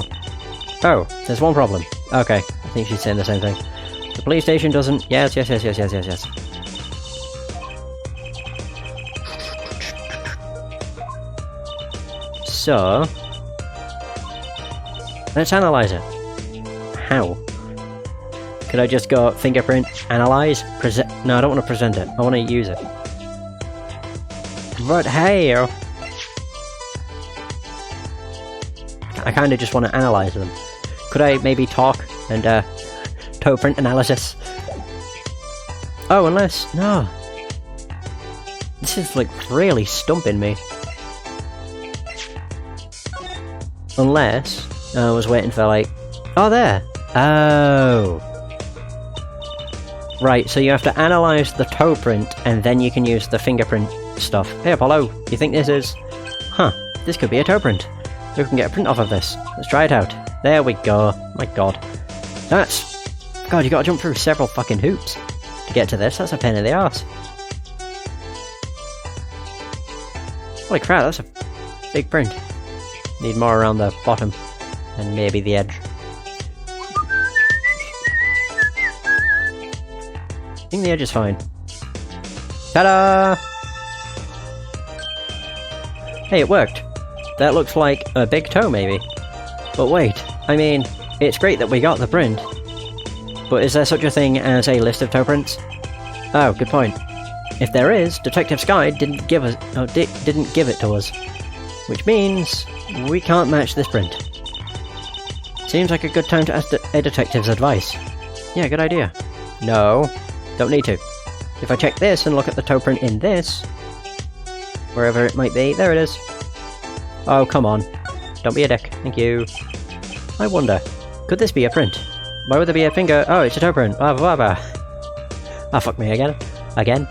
Oh, there's one problem. Okay, I think she's saying the same thing. The police station doesn't... Yes. So... let's analyze it. How? Could I just go fingerprint, analyze, present? No, I don't want to present it. I want to use it. But hey, I kind of just want to analyze them. Could I maybe talk and toe print analysis? Oh, unless no. This is like really stumping me. Unless I was waiting for like, oh there. Oh. Right, so you have to analyze the toe print and then you can use the fingerprint stuff. Hey Apollo, you think this is... Huh, this could be a toe print. Who can get a print off of this? Let's try it out. There we go. My god. That's... God, you gotta jump through several fucking hoops to get to this. That's a pain in the arse. Holy crap, that's a big print. Need more around the bottom and maybe the edge. I think the edge is fine. Ta-da! Hey, it worked. That looks like a big toe, maybe. But wait, I mean, it's great that we got the print. But is there such a thing as a list of toe prints? Oh, good point. If there is, Detective Sky didn't give it to us. Which means we can't match this print. Seems like a good time to ask a detective's advice. Yeah, good idea. No. Don't need to. If I check this and look at the toe print in this, wherever it might be, there it is. Oh, come on. Don't be a dick. Thank you. I wonder, could this be a print? Why would there be a finger? Oh, it's a toe print. Blah, blah, blah, blah. Ah, fuck me again. Again.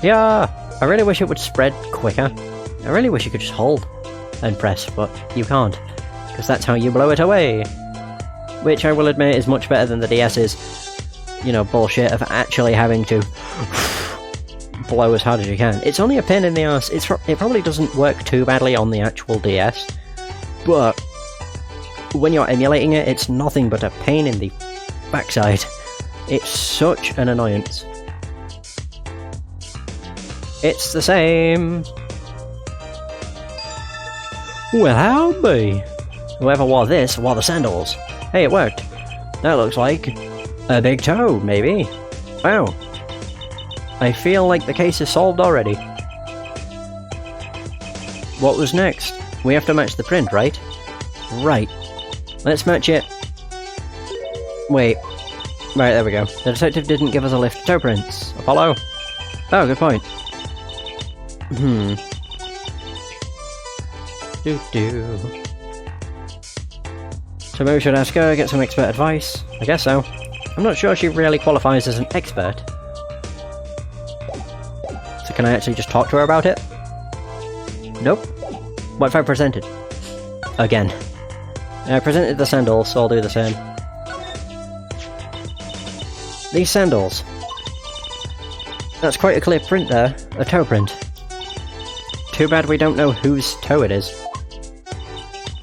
Yeah! I really wish it would spread quicker. I really wish you could just hold and press, but you can't. Because that's how you blow it away. Which I will admit is much better than the DS's, you know, bullshit of actually having to blow as hard as you can. It's only a pain in the ass. It probably doesn't work too badly on the actual DS, but when you're emulating it, it's nothing but a pain in the backside. It's such an annoyance. It's the same. Well, howdy. Whoever wore this wore the sandals. Hey, it worked. That looks like a big toe, maybe. Wow. I feel like the case is solved already. What was next? We have to match the print, right? Right. Let's match it. Wait. Right, there we go. The detective didn't give us a list of toe prints. Apollo? Oh, good point. So maybe we should ask her, get some expert advice. I guess so. I'm not sure she really qualifies as an expert. So can I actually just talk to her about it? Nope. What if I presented? Again. I presented the sandals, so I'll do the same. These sandals. That's quite a clear print there. A toe print. Too bad we don't know whose toe it is.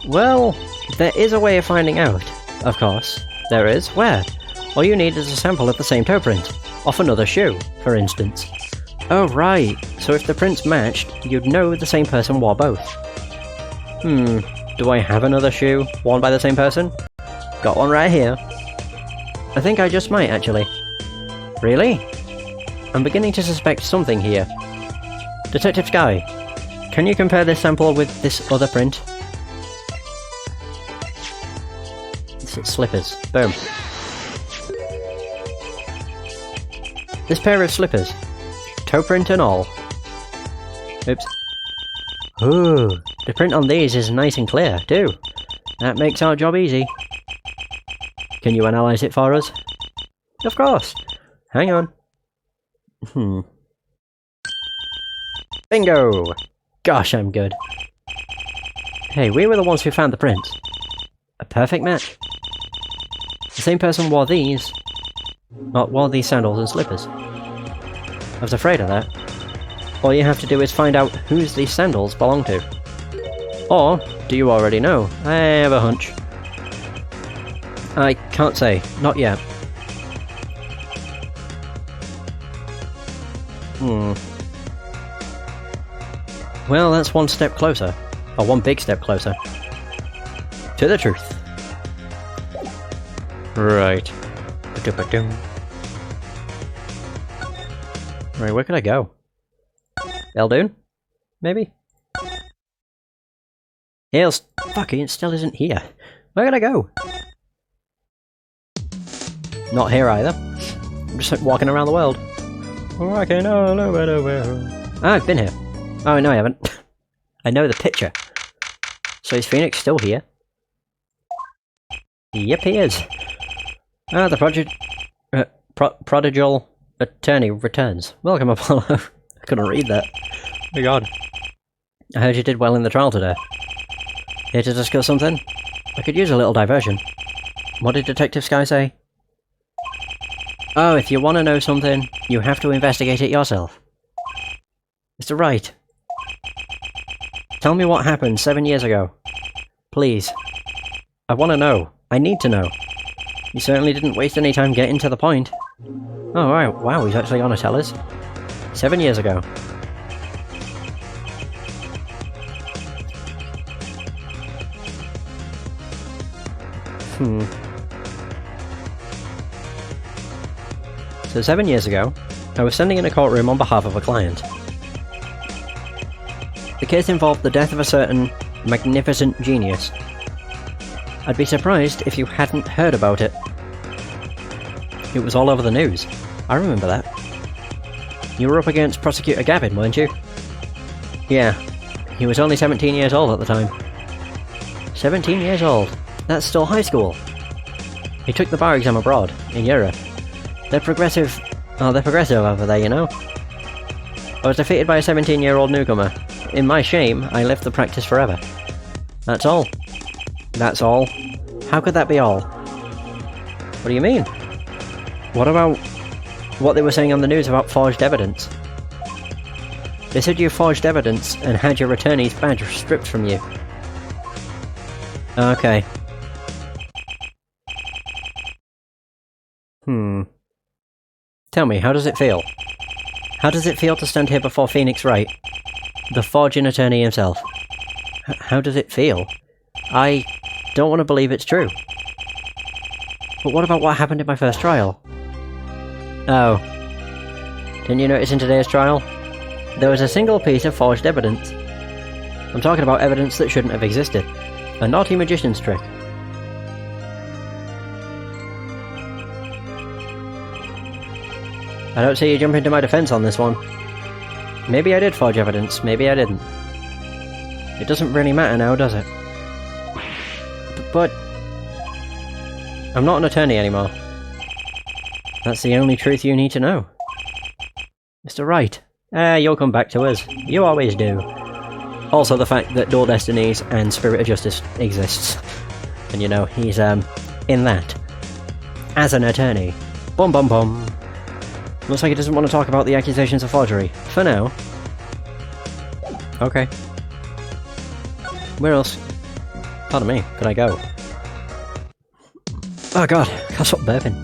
Well, there is a way of finding out. Of course. There is. Where? All you need is a sample of the same toe print. Off another shoe, for instance. Oh right, so if the prints matched, you'd know the same person wore both. Do I have another shoe worn by the same person? Got one right here. I think I just might, actually. Really? I'm beginning to suspect something here. Detective Sky, can you compare this sample with this other print? It's slippers. Boom. This pair of slippers. Toe print and all. Oops. Ooh, the print on these is nice and clear, too. That makes our job easy. Can you analyze it for us? Of course. Hang on. Bingo! Gosh, I'm good. Hey, we were the ones who found the print. A perfect match. The same person wore these. Wore these sandals and slippers. I was afraid of that. All you have to do is find out whose these sandals belong to. Or, do you already know? I have a hunch. I can't say. Not yet. Well, that's one step closer. Or one big step closer. To the truth. Right. Right, where could I go? Eldoon? Maybe? Hales, fuck, it still isn't here. Where could I go? Not here either. I'm just like walking around the world. Walking all over the world. Ah, I've been here. Oh, no I haven't. I know the picture. So is Phoenix still here? Yep, he is. Ah, the prodigal attorney returns. Welcome, Apollo. I couldn't read that. Oh my god. I heard you did well in the trial today. Here to discuss something? I could use a little diversion. What did Detective Sky say? Oh, if you want to know something, you have to investigate it yourself. Mr. Wright. Tell me what happened 7 years ago. Please. I want to know. I need to know. You certainly didn't waste any time getting to the point. Oh, wow, he's actually gonna tell us. 7 years ago. So 7 years ago, I was standing in a courtroom on behalf of a client. The case involved the death of a certain magnificent genius. I'd be surprised if you hadn't heard about it. It was all over the news. I remember that. You were up against Prosecutor Gavin, weren't you? Yeah. He was only 17 years old at the time. 17 years old? That's still high school. He took the bar exam abroad, in Europe. They're progressive... Oh, they're progressive over there, you know? I was defeated by a 17-year-old newcomer. In my shame, I left the practice forever. That's all. That's all? How could that be all? What do you mean? What about what they were saying on the news about forged evidence? They said you forged evidence and had your attorney's badge stripped from you. Okay. Tell me, how does it feel? How does it feel to stand here before Phoenix Wright, the forging attorney himself? How does it feel? I don't want to believe it's true. But what about what happened in my first trial? Oh. Didn't you notice in today's trial? There was a single piece of forged evidence. I'm talking about evidence that shouldn't have existed. A naughty magician's trick. I don't see you jumping to my defense on this one. Maybe I did forge evidence, maybe I didn't. It doesn't really matter now, does it? But... I'm not an attorney anymore. That's the only truth you need to know. Mr. Wright. You'll come back to us. You always do. Also the fact that Dual Destinies and Spirit of Justice exists. And you know, he's, in that. As an attorney. Bum bum bum. Looks like he doesn't want to talk about the accusations of forgery. For now. Okay. Where else? Pardon me, could I go? Oh god, can't stop burping.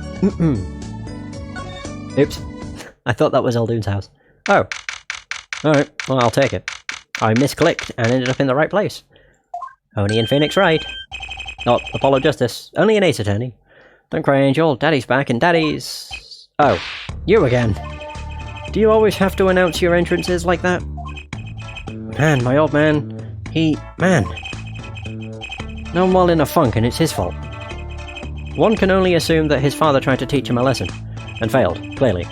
Oops. I thought that was Eldoon's house. Oh. Alright, well I'll take it. I misclicked and ended up in the right place. Only in Phoenix Wright. Not Apollo Justice. Only an ace attorney. Don't cry, Angel. Daddy's back and Daddy's... Oh. You again. Do you always have to announce your entrances like that? Man, my old man... Man. Now I'm all in a funk and it's his fault. One can only assume that his father tried to teach him a lesson. And failed, clearly.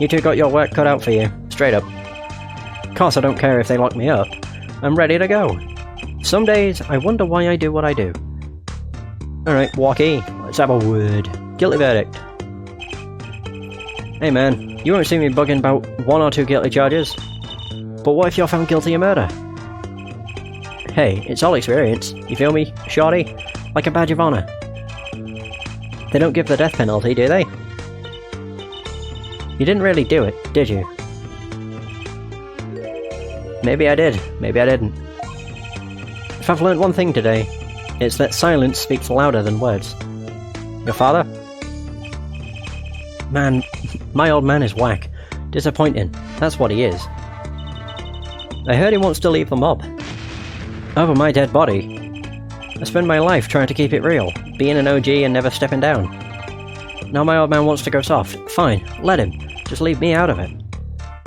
You two got your work cut out for you. Straight up. Of course I don't care if they lock me up. I'm ready to go. Some days, I wonder why I do what I do. Alright, Walkie. Let's have a word. Guilty verdict. Hey man, you won't see me bugging about 1 or 2 guilty charges. But what if you're found guilty of murder? Hey, it's all experience. You feel me, shorty? Like a badge of honour. They don't give the death penalty, do they? You didn't really do it, did you? Maybe I did, maybe I didn't. If I've learned one thing today, it's that silence speaks louder than words. Your father? Man, my old man is whack. Disappointing, that's what he is. I heard he wants to leave the mob. Over my dead body. I spend my life trying to keep it real, being an OG and never stepping down. Now my old man wants to go soft. Fine, let him. Just leave me out of it.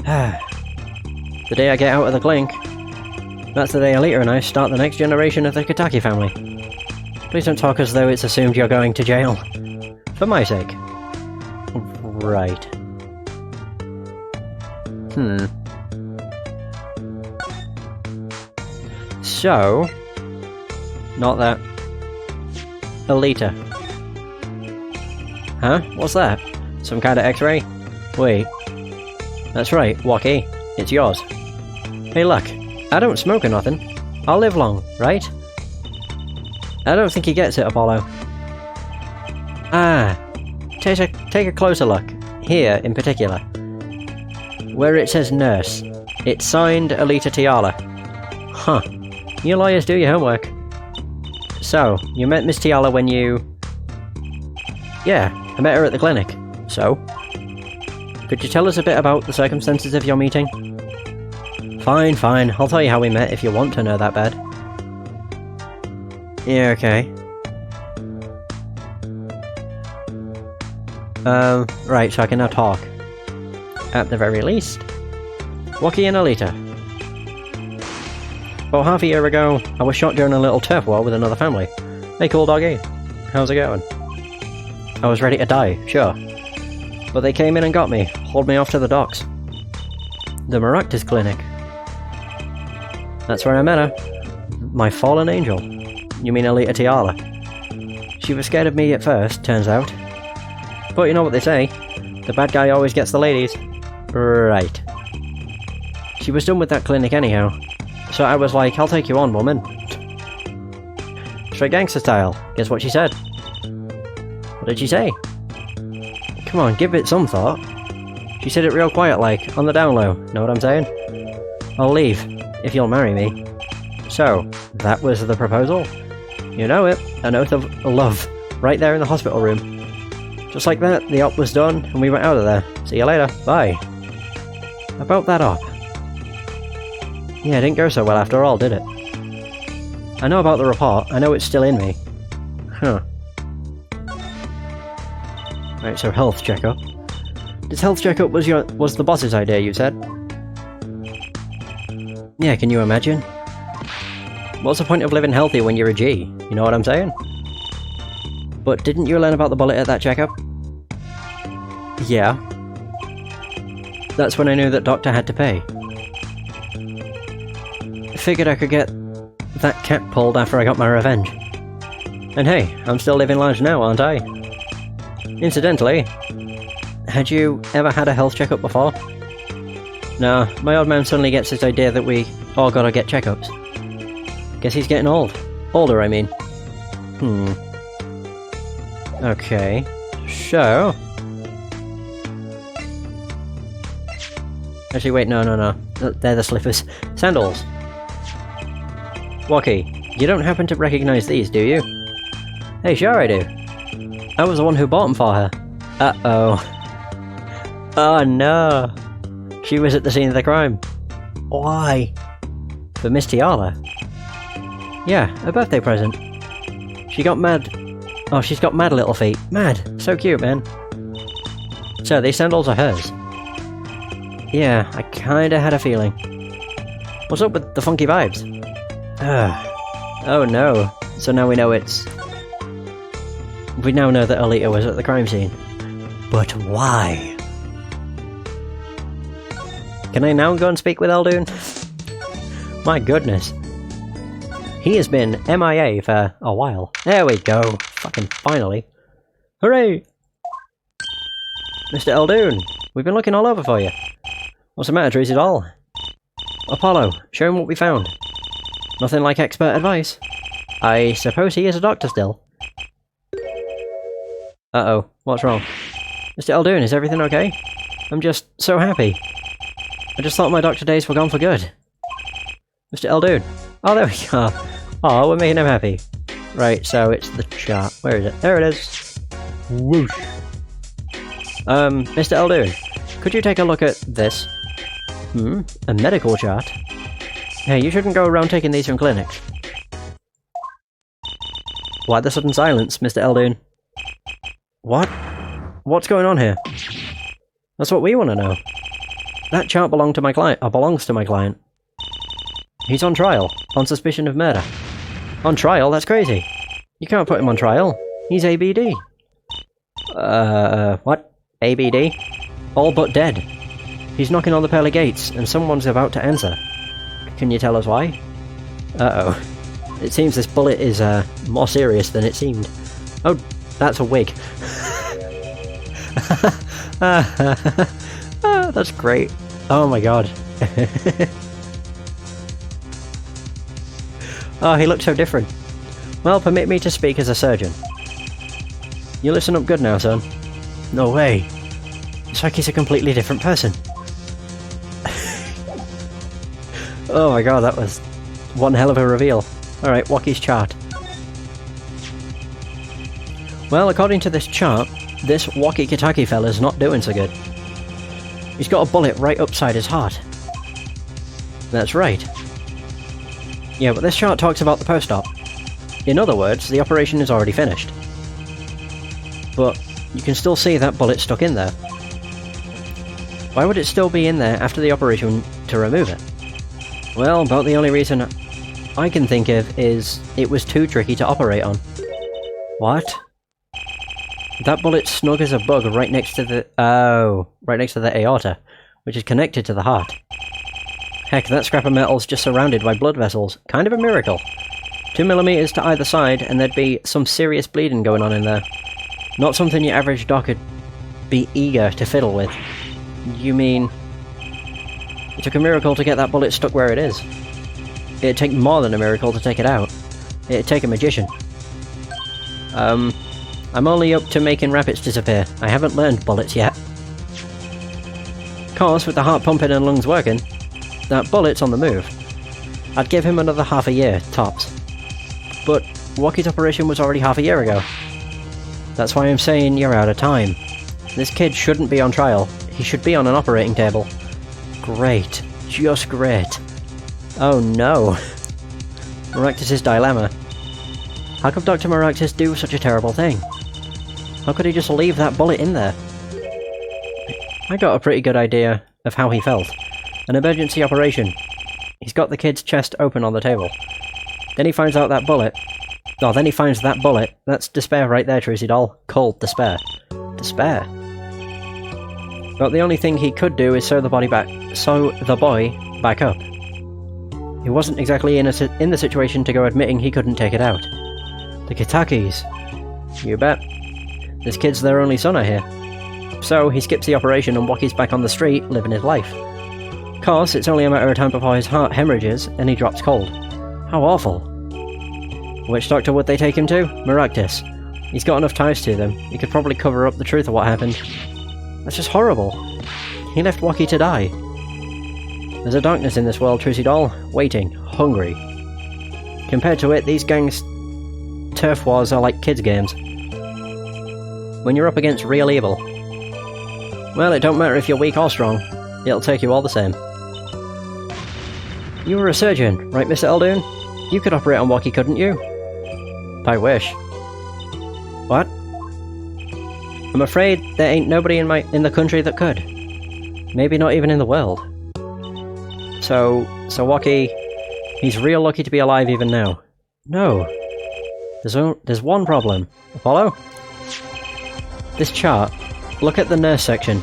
The day I get out of the clink, that's the day Alita and I start the next generation of the Kitaki family. Please don't talk as though it's assumed you're going to jail. For my sake. Right. So... Not that. Alita. Huh? What's that? Some kind of X-ray? Wait. That's right, Waki. It's yours. Hey look, I don't smoke or nothing. I'll live long, right? I don't think he gets it, Apollo. Ah. Take a closer look. Here, in particular. Where it says nurse. It's signed Alita Tiala. Huh. You lawyers do your homework. So, you met Miss Tiala when you... Yeah, I met her at the clinic. So? Could you tell us a bit about the circumstances of your meeting? Fine, fine. I'll tell you how we met if you want to know that bad. Yeah, okay. Right, so I can now talk. At the very least. Waki and Alita. About half a year ago, I was shot during a little turf war with another family. Hey, cool doggy. How's it going? I was ready to die, sure. But they came in and got me, hauled me off to the docks. The Maractus Clinic. That's where I met her. My fallen angel. You mean Alita Tiala? She was scared of me at first, turns out. But you know what they say, the bad guy always gets the ladies. Right. She was done with that clinic anyhow. So I was like, I'll take you on, woman. Straight gangster style. Guess what she said? What did she say? Come on, give it some thought. She said it real quiet like, on the down low, know what I'm saying? I'll leave, if you'll marry me. So, that was the proposal? You know it, an oath of love, right there in the hospital room. Just like that, the op was done, and we went out of there. See you later, bye. About that op. Yeah, it didn't go so well after all, did it? I know about the report, I know it's still in me. Huh. Right, so health checkup. This health checkup was the boss's idea, you said? Yeah, can you imagine? What's the point of living healthy when you're a G? You know what I'm saying? But didn't you learn about the bullet at that checkup? Yeah. That's when I knew that Doctor had to pay. I figured I could get that cat pulled after I got my revenge. And hey, I'm still living large now, aren't I? Incidentally, had you ever had a health checkup before? No, my old man suddenly gets this idea that we all gotta get checkups. Guess he's getting old. Older, I mean. Okay. So... Actually, wait, no. They're the slippers. Sandals! Waki, you don't happen to recognize these, do you? Hey, sure I do. I was the one who bought them for her. Uh-oh. Oh no! She was at the scene of the crime. Why? For Miss Tiala. Yeah, a birthday present. She got mad. Oh, she's got mad little feet. Mad! So cute, man. So, these sandals are hers. Yeah, I kinda had a feeling. What's up with the funky vibes? Oh no. So now we know it's... We now know that Alita was at the crime scene. But why? Can I now go and speak with Eldoon? My goodness. He has been MIA for a while. There we go. Fucking finally. Hooray! Mr. Eldoon, we've been looking all over for you. What's the matter, Trees it all? Apollo, show him what we found. Nothing like expert advice. I suppose he is a doctor still. Uh-oh, what's wrong? Mr. Eldoon, is everything okay? I'm just so happy. I just thought my doctor days were gone for good. Mr. Eldoon. Oh, there we go. Oh, we're making him happy. Right, so it's the chart. Where is it? There it is. Whoosh. Mr. Eldoon, could you take a look at this? A medical chart? Hey, you shouldn't go around taking these from clinics. Why the sudden silence, Mr. Eldoon? What? What's going on here? That's what we want to know. That chart belongs to my client. He's on trial, on suspicion of murder. On trial? That's crazy. You can't put him on trial. He's ABD. What? ABD? All but dead. He's knocking on the pearly gates, and someone's about to answer. Can you tell us why? Uh-oh. It seems this bullet is, more serious than it seemed. Oh, that's a wig. That's great. Oh my god. Oh, he looks so different. Well, permit me to speak as a surgeon. You listen up good now, son. No way. It's like he's a completely different person. Oh my god, that was one hell of a reveal. Alright, Woki's chart. Well, according to this chart, this Woki Kitaki fella's not doing so good. He's got a bullet right upside his heart. That's right. Yeah, but this chart talks about the post-op. In other words, the operation is already finished. But you can still see that bullet stuck in there. Why would it still be in there after the operation to remove it? Well, about the only reason I can think of is it was too tricky to operate on. What? That bullet's snug as a bug right next to the... Oh, right next to the aorta, which is connected to the heart. Heck, that scrap of metal's just surrounded by blood vessels. Kind of a miracle. 2 millimeters to either side, and there'd be some serious bleeding going on in there. Not something your average doc would be eager to fiddle with. You mean... It took a miracle to get that bullet stuck where it is. It'd take more than a miracle to take it out. It'd take a magician. I'm only up to making rabbits disappear. I haven't learned bullets yet. Of course, with the heart pumping and lungs working, that bullet's on the move. I'd give him another half a year, tops. But Woki's operation was already half a year ago. That's why I'm saying you're out of time. This kid shouldn't be on trial. He should be on an operating table. Great. Just great. Oh no. Maractus' dilemma. How could Dr. Maractus do such a terrible thing? How could he just leave that bullet in there? I got a pretty good idea of how he felt. An emergency operation. He's got the kid's chest open on the table. Then he finds out that bullet. Oh, then he finds that bullet. That's despair right there, Trucy Doll. Cold despair. Despair. But the only thing he could do is sew the boy back up. He wasn't exactly in the situation to go admitting he couldn't take it out. The Kitakis. You bet. This kid's their only son, I hear. So, he skips the operation and Woki's back on the street, living his life. Of course, it's only a matter of time before his heart hemorrhages and he drops cold. How awful. Which doctor would they take him to? Maractus. He's got enough ties to them. He could probably cover up the truth of what happened. That's just horrible. He left Woki to die. There's a darkness in this world, Trucy Doll. Waiting. Hungry. Compared to it, these gangs' turf wars are like kids' games. When you're up against real evil. Well, it don't matter if you're weak or strong. It'll take you all the same. You were a surgeon, right, Mr. Eldoon? You could operate on Woki, couldn't you? I wish. What? I'm afraid there ain't nobody in the country that could. Maybe not even in the world. So Woki, he's real lucky to be alive even now. No. There's one problem. Apollo? This chart. Look at the nurse section.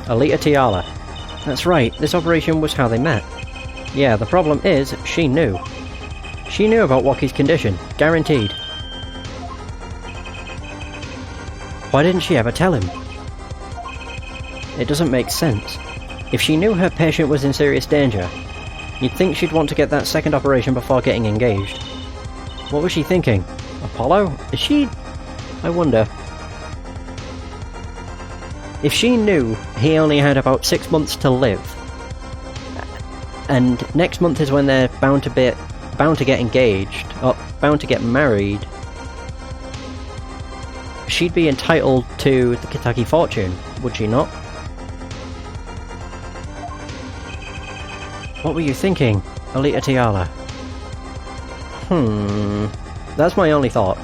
Alita Tiala. That's right, this operation was how they met. Yeah, the problem is, she knew. She knew about Woki's condition. Guaranteed. Why didn't she ever tell him? It doesn't make sense. If she knew her patient was in serious danger, you'd think she'd want to get that second operation before getting engaged. What was she thinking? Apollo? Is she... I wonder. If she knew he only had about 6 months to live, and next month is when they're bound to get engaged, or bound to get married, she'd be entitled to the Kitaki fortune, would she not? What were you thinking, Alita Tiala? That's my only thought.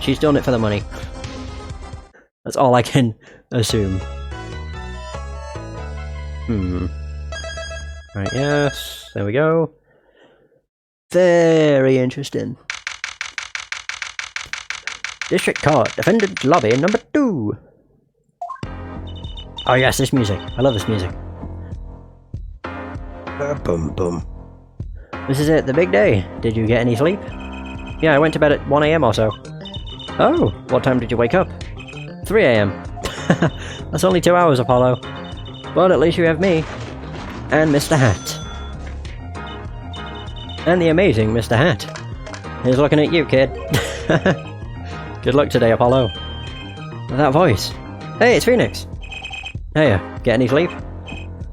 She's done it for the money. That's all I can assume. Right, yes. There we go. Very interesting. District Court, Defendant Lobby number 2. Oh yes, this music. I love this music. Boom, boom. This is it, the big day. Did you get any sleep? Yeah, I went to bed at 1 AM or so. Oh, what time did you wake up? 3 AM. That's only 2 hours, Apollo. But at least you have me. And Mr. Hat. And the amazing Mr. Hat. He's looking at you, kid. Good luck today, Apollo. That voice. Hey, it's Phoenix. Hey, get any sleep?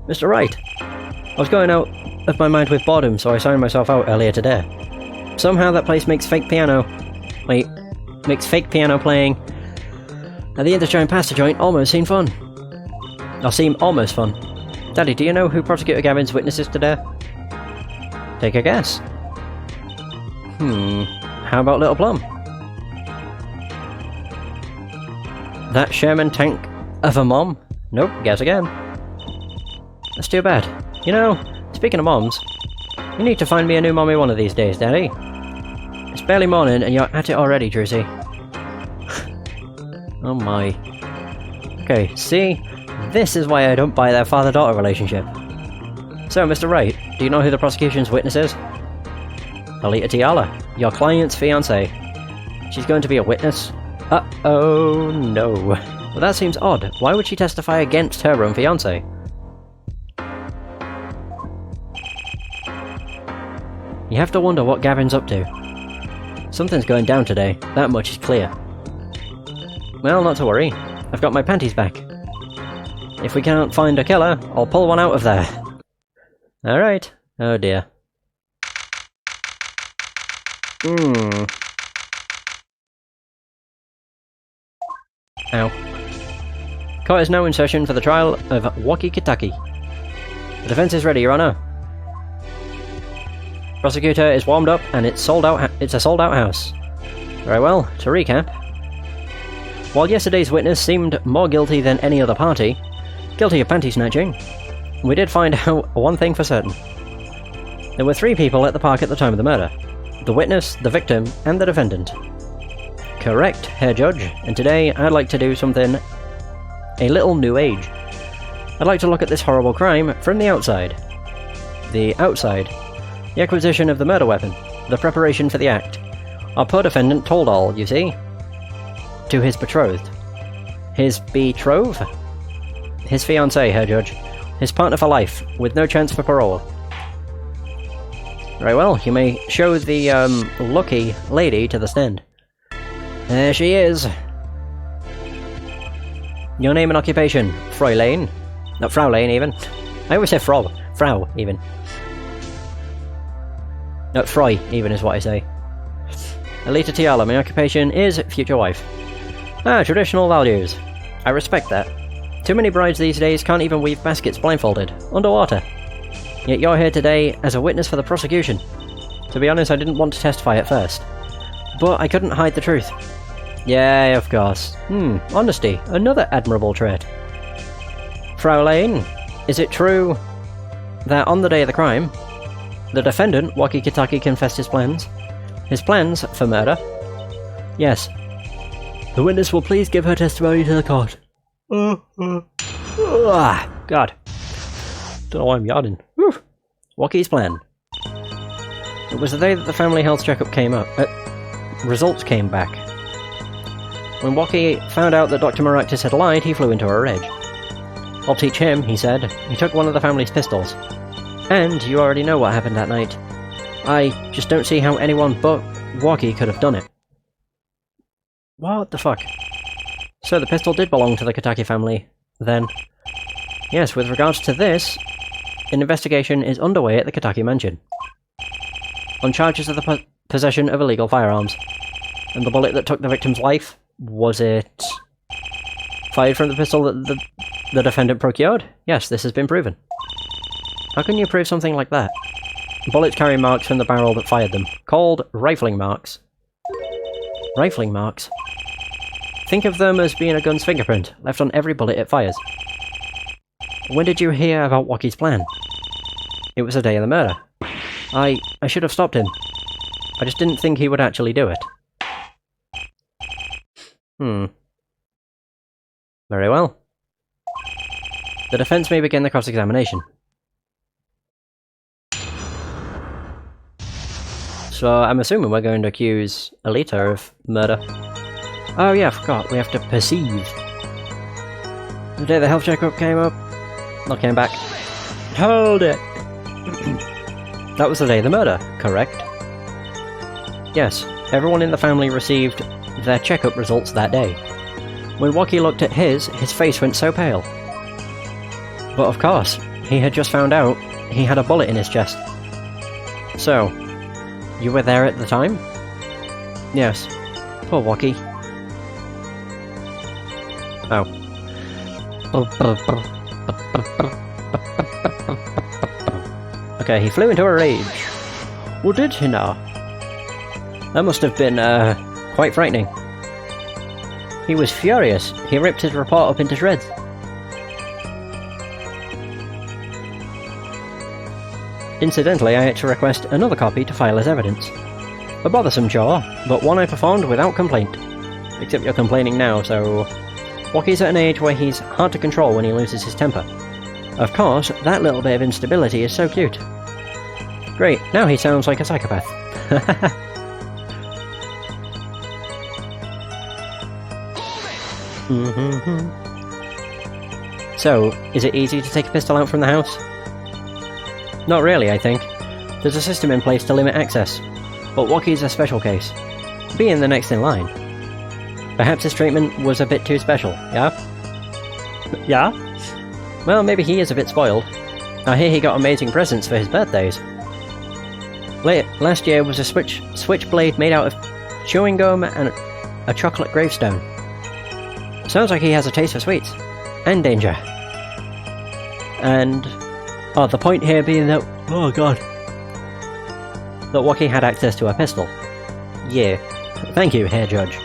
Mr. Wright. I was going out of my mind with boredom, so I signed myself out earlier today. Somehow that place makes fake piano... Wait. Makes fake piano playing at the Intergiant Pasta joint almost seem fun. Or seem almost fun. Daddy, do you know who Prosecutor Gavin's witness is today? Take a guess. How about Little Plum? That Sherman tank of a mom? Nope, guess again. That's too bad. You know, speaking of moms, you need to find me a new mommy one of these days, Daddy. It's barely morning and you're at it already, Druzy. Oh my. Okay, see? This is why I don't buy their father-daughter relationship. So, Mr. Wright, do you know who the prosecution's witness is? Alita Tiala, your client's fiancée. She's going to be a witness? Uh-oh, no. Well, that seems odd. Why would she testify against her own fiancé? You have to wonder what Gavin's up to. Something's going down today, that much is clear. Well, not to worry. I've got my panties back. If we can't find a killer, I'll pull one out of there. Alright. Oh dear. Ow. Court is now in session for the trial of Waki Kitaki. The defense is ready, Your Honor. Prosecutor is warmed up, and it's a sold-out house. Very well. To recap, while yesterday's witness seemed more guilty than any other party, guilty of panty snatching, we did find out one thing for certain. There were 3 people at the park at the time of the murder. The witness, the victim, and the defendant. Correct, Herr Judge, and today I'd like to do something a little new age. I'd like to look at this horrible crime from the outside. The outside. The acquisition of the murder weapon. The preparation for the act. Our poor defendant told all, you see. To his betrothed. His betrothed? His fiancée, Herr Judge. His partner for life, with no chance for parole. Very well, you may show the, lucky lady to the stand. There she is. Your name and occupation? Fräulein. Not Fraulein, even. I always say Frau. Frau, even. No, Fry, even is what I say. Alita Tiala, my occupation is future wife. Ah, traditional values. I respect that. Too many brides these days can't even weave baskets blindfolded, underwater. Yet you're here today as a witness for the prosecution. To be honest, I didn't want to testify at first. But I couldn't hide the truth. Yeah, of course. Honesty, another admirable trait. Fraulein, is it true that on the day of the crime, the defendant, Waki Kitaki, confessed his plans? His plans for murder? Yes. The witness will please give her testimony to the court. God. Don't know why I'm yawning. Waki's plan. It was the day that the family health checkup came up. Results came back. When Waki found out that Dr. Maractus had lied, he flew into a rage. I'll teach him, he said. He took one of the family's pistols. And you already know what happened that night. I just don't see how anyone but Waki could have done it. What the fuck? So the pistol did belong to the Kitaki family, then. Yes, with regards to this, an investigation is underway at the Kitaki mansion. On charges of the possession of illegal firearms. And the bullet that took the victim's life, was it fired from the pistol that the defendant procured? Yes, this has been proven. How can you prove something like that? Bullets carry marks from the barrel that fired them, called rifling marks. Rifling marks. Think of them as being a gun's fingerprint, left on every bullet it fires. When did you hear about Waki's plan? It was the day of the murder. I should have stopped him. I just didn't think he would actually do it. Very well. The defense may begin the cross-examination. So I'm assuming we're going to accuse Alita of murder. Oh yeah, I forgot. We have to perceive. The day the health checkup came up. Not came back. Hold it! That was the day of the murder, correct? Yes, everyone in the family received their checkup results that day. When Waki looked at his face went so pale. But of course, he had just found out he had a bullet in his chest. So, you were there at the time? Yes. Poor Waki. Oh. Okay, he flew into a rage. Well, did he now? That must have been, quite frightening. He was furious. He ripped his report up into shreds. Incidentally, I had to request another copy to file as evidence. A bothersome chore, but one I performed without complaint. Except you're complaining now, so... Waki's at an age where he's hard to control when he loses his temper. Of course, that little bit of instability is so cute. Great, now he sounds like a psychopath. So, is it easy to take a pistol out from the house? Not really, I think. There's a system in place to limit access, but Waki's a special case, being the next in line. Perhaps his treatment was a bit too special, yeah? Yeah? Well, maybe he is a bit spoiled. I hear he got amazing presents for his birthdays. Last year was a switchblade made out of chewing gum and a chocolate gravestone. Sounds like he has a taste for sweets. And danger. And... oh, the point here being that... oh god. That Waki had access to a pistol. Yeah. Thank you, Hair Judge.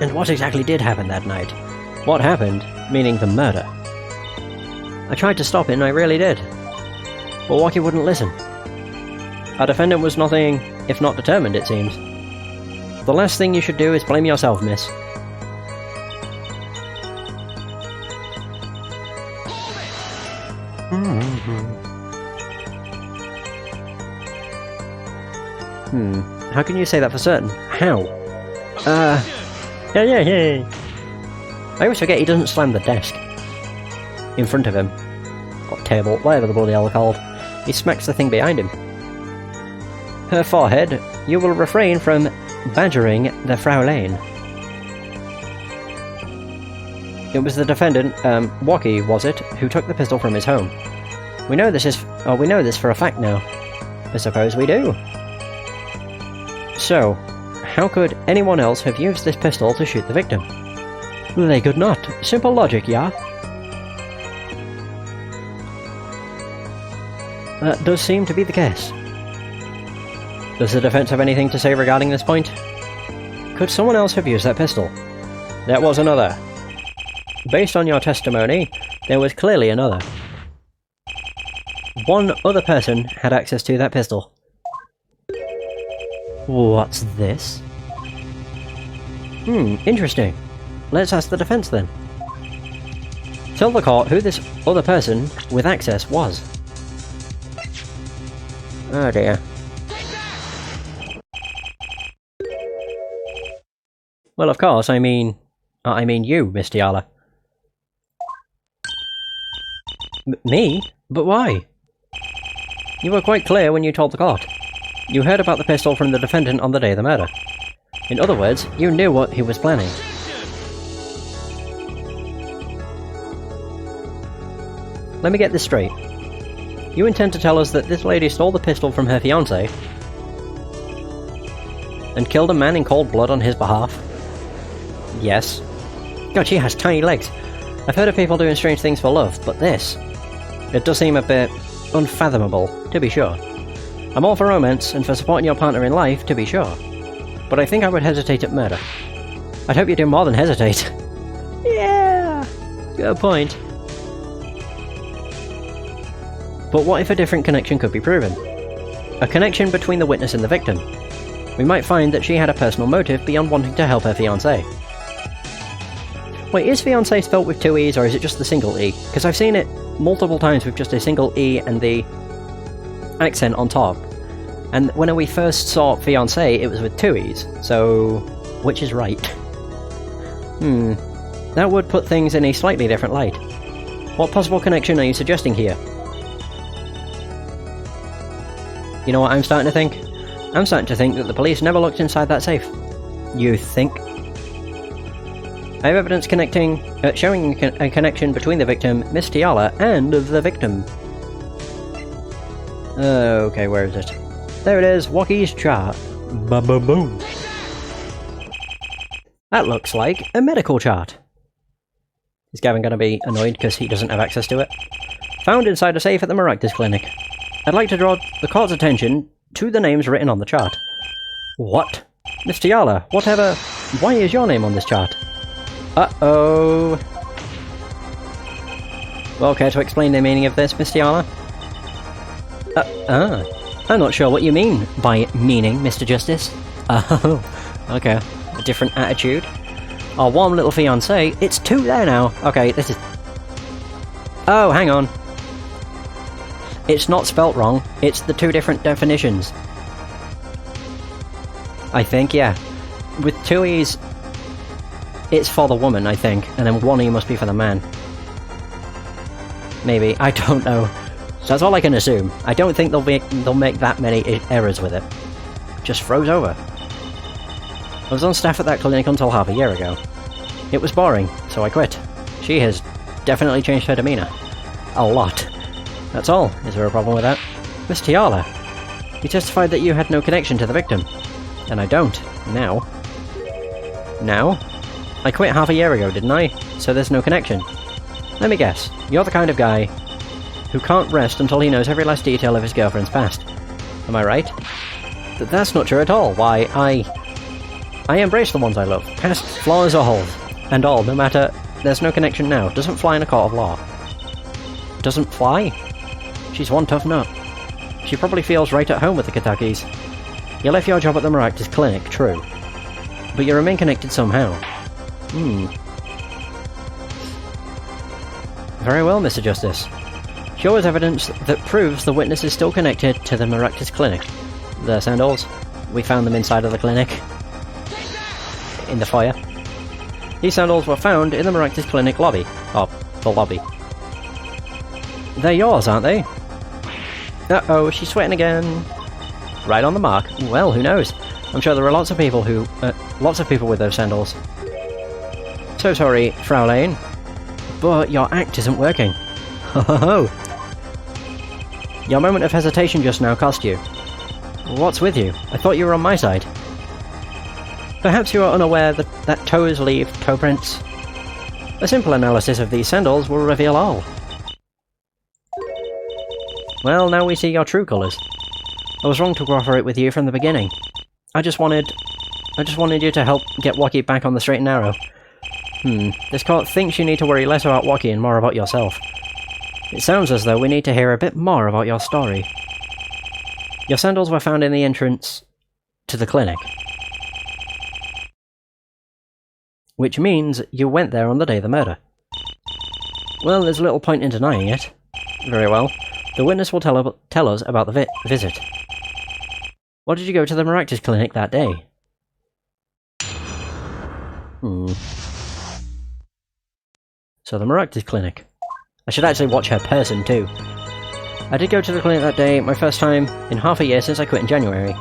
And what exactly did happen that night? What happened, meaning the murder. I tried to stop it, and I really did. But Waki wouldn't listen. Our defendant was nothing if not determined, it seems. The last thing you should do is blame yourself, miss. How can you say that for certain? How? Yeah. I always forget he doesn't slam the desk. In front of him. Or table, whatever the bloody hell they're called. He smacks the thing behind him. Her forehead, you will refrain from badgering the Frau Lane. It was the defendant, Waki, was it, who took the pistol from his home. We know this for a fact now. I suppose we do. So, how could anyone else have used this pistol to shoot the victim? They could not. Simple logic, yeah? That does seem to be the case. Does the defense have anything to say regarding this point? Could someone else have used that pistol? There was another. Based on your testimony, there was clearly another. One other person had access to that pistol. What's this? Interesting. Let's ask the defense then. Tell the court who this other person with access was. Oh dear. Well, of course, I mean you, Miss Diala. Me? But why? You were quite clear when you told the court. You heard about the pistol from the defendant on the day of the murder. In other words, you knew what he was planning. Let me get this straight. You intend to tell us that this lady stole the pistol from her fiancé and killed a man in cold blood on his behalf? Yes. God, she has tiny legs. I've heard of people doing strange things for love, but this... it does seem a bit unfathomable, to be sure. I'm all for romance and for supporting your partner in life, to be sure. But I think I would hesitate at murder. I'd hope you do more than hesitate. Yeah! Good point. But what if a different connection could be proven? A connection between the witness and the victim. We might find that she had a personal motive beyond wanting to help her fiancé. Wait, is fiancé spelt with two E's or is it just the single E? Because I've seen it multiple times with just a single E and the accent on top. And when we first saw fiancé, it was with two E's. So, which is right? That would put things in a slightly different light. What possible connection are you suggesting here? You know what I'm starting to think? I'm starting to think that the police never looked inside that safe. You think? I have evidence showing a connection between the victim, Miss Tiala, and the victim. Okay, where is it? There it is, Wocky's chart. Ba-ba-boom. That looks like a medical chart. Is Gavin going to be annoyed because he doesn't have access to it? Found inside a safe at the Maractus Clinic. I'd like to draw the court's attention to the names written on the chart. What? Miss Tiala, whatever... Why is your name on this chart? Uh-oh... Well, care to explain the meaning of this, Miss Tiala? I'm not sure what you mean by meaning, Mr. Justice. Oh, okay. A different attitude. Our warm little fiancé, it's two there now. Okay, this is... Oh, hang on. It's not spelt wrong, it's the two different definitions. I think, yeah. With two E's, it's for the woman, I think, and then one E must be for the man. Maybe, I don't know. So that's all I can assume. I don't think they'll make that many errors with it. Just froze over. I was on staff at that clinic until half a year ago. It was boring, so I quit. She has definitely changed her demeanour. A lot. That's all. Is there a problem with that? Miss Tiala, you testified that you had no connection to the victim. And I don't. Now. Now? I quit half a year ago, didn't I? So there's no connection. Let me guess. You're the kind of guy who can't rest until he knows every last detail of his girlfriend's past. Am I right? That's not true at all. Why, I embrace the ones I love. Past, flaws, or holes. And all, no matter... There's no connection now. Doesn't fly in a court of law. Doesn't fly? She's one tough nut. She probably feels right at home with the Katakis. You left your job at the Maractus Clinic, true. But you remain connected somehow. Very well, Mr. Justice. Show us evidence that proves the witness is still connected to the Maractus Clinic. The sandals. We found them inside of the clinic. In the foyer. These sandals were found in the Maractus Clinic lobby. Oh, the lobby. They're yours, aren't they? Uh-oh, she's sweating again. Right on the mark. Well, who knows? I'm sure there are lots of people with those sandals. So sorry, Fraulein, but your act isn't working. Ho ho ho! Your moment of hesitation just now cost you. What's with you? I thought you were on my side. Perhaps you are unaware that toes leave toe prints. A simple analysis of these sandals will reveal all. Well, now we see your true colours. I was wrong to cooperate with you from the beginning. I just wanted you to help get Wocky back on the straight and narrow. This court thinks you need to worry less about Wocky and more about yourself. It sounds as though we need to hear a bit more about your story. Your sandals were found in the entrance to the clinic. Which means you went there on the day of the murder. Well, there's little point in denying it. Very well. The witness will tell us about the visit. Why did you go to the Maractus Clinic that day? So the Maractus Clinic. I should actually watch her person too. I did go to the clinic that day, my first time in half a year since I quit in January.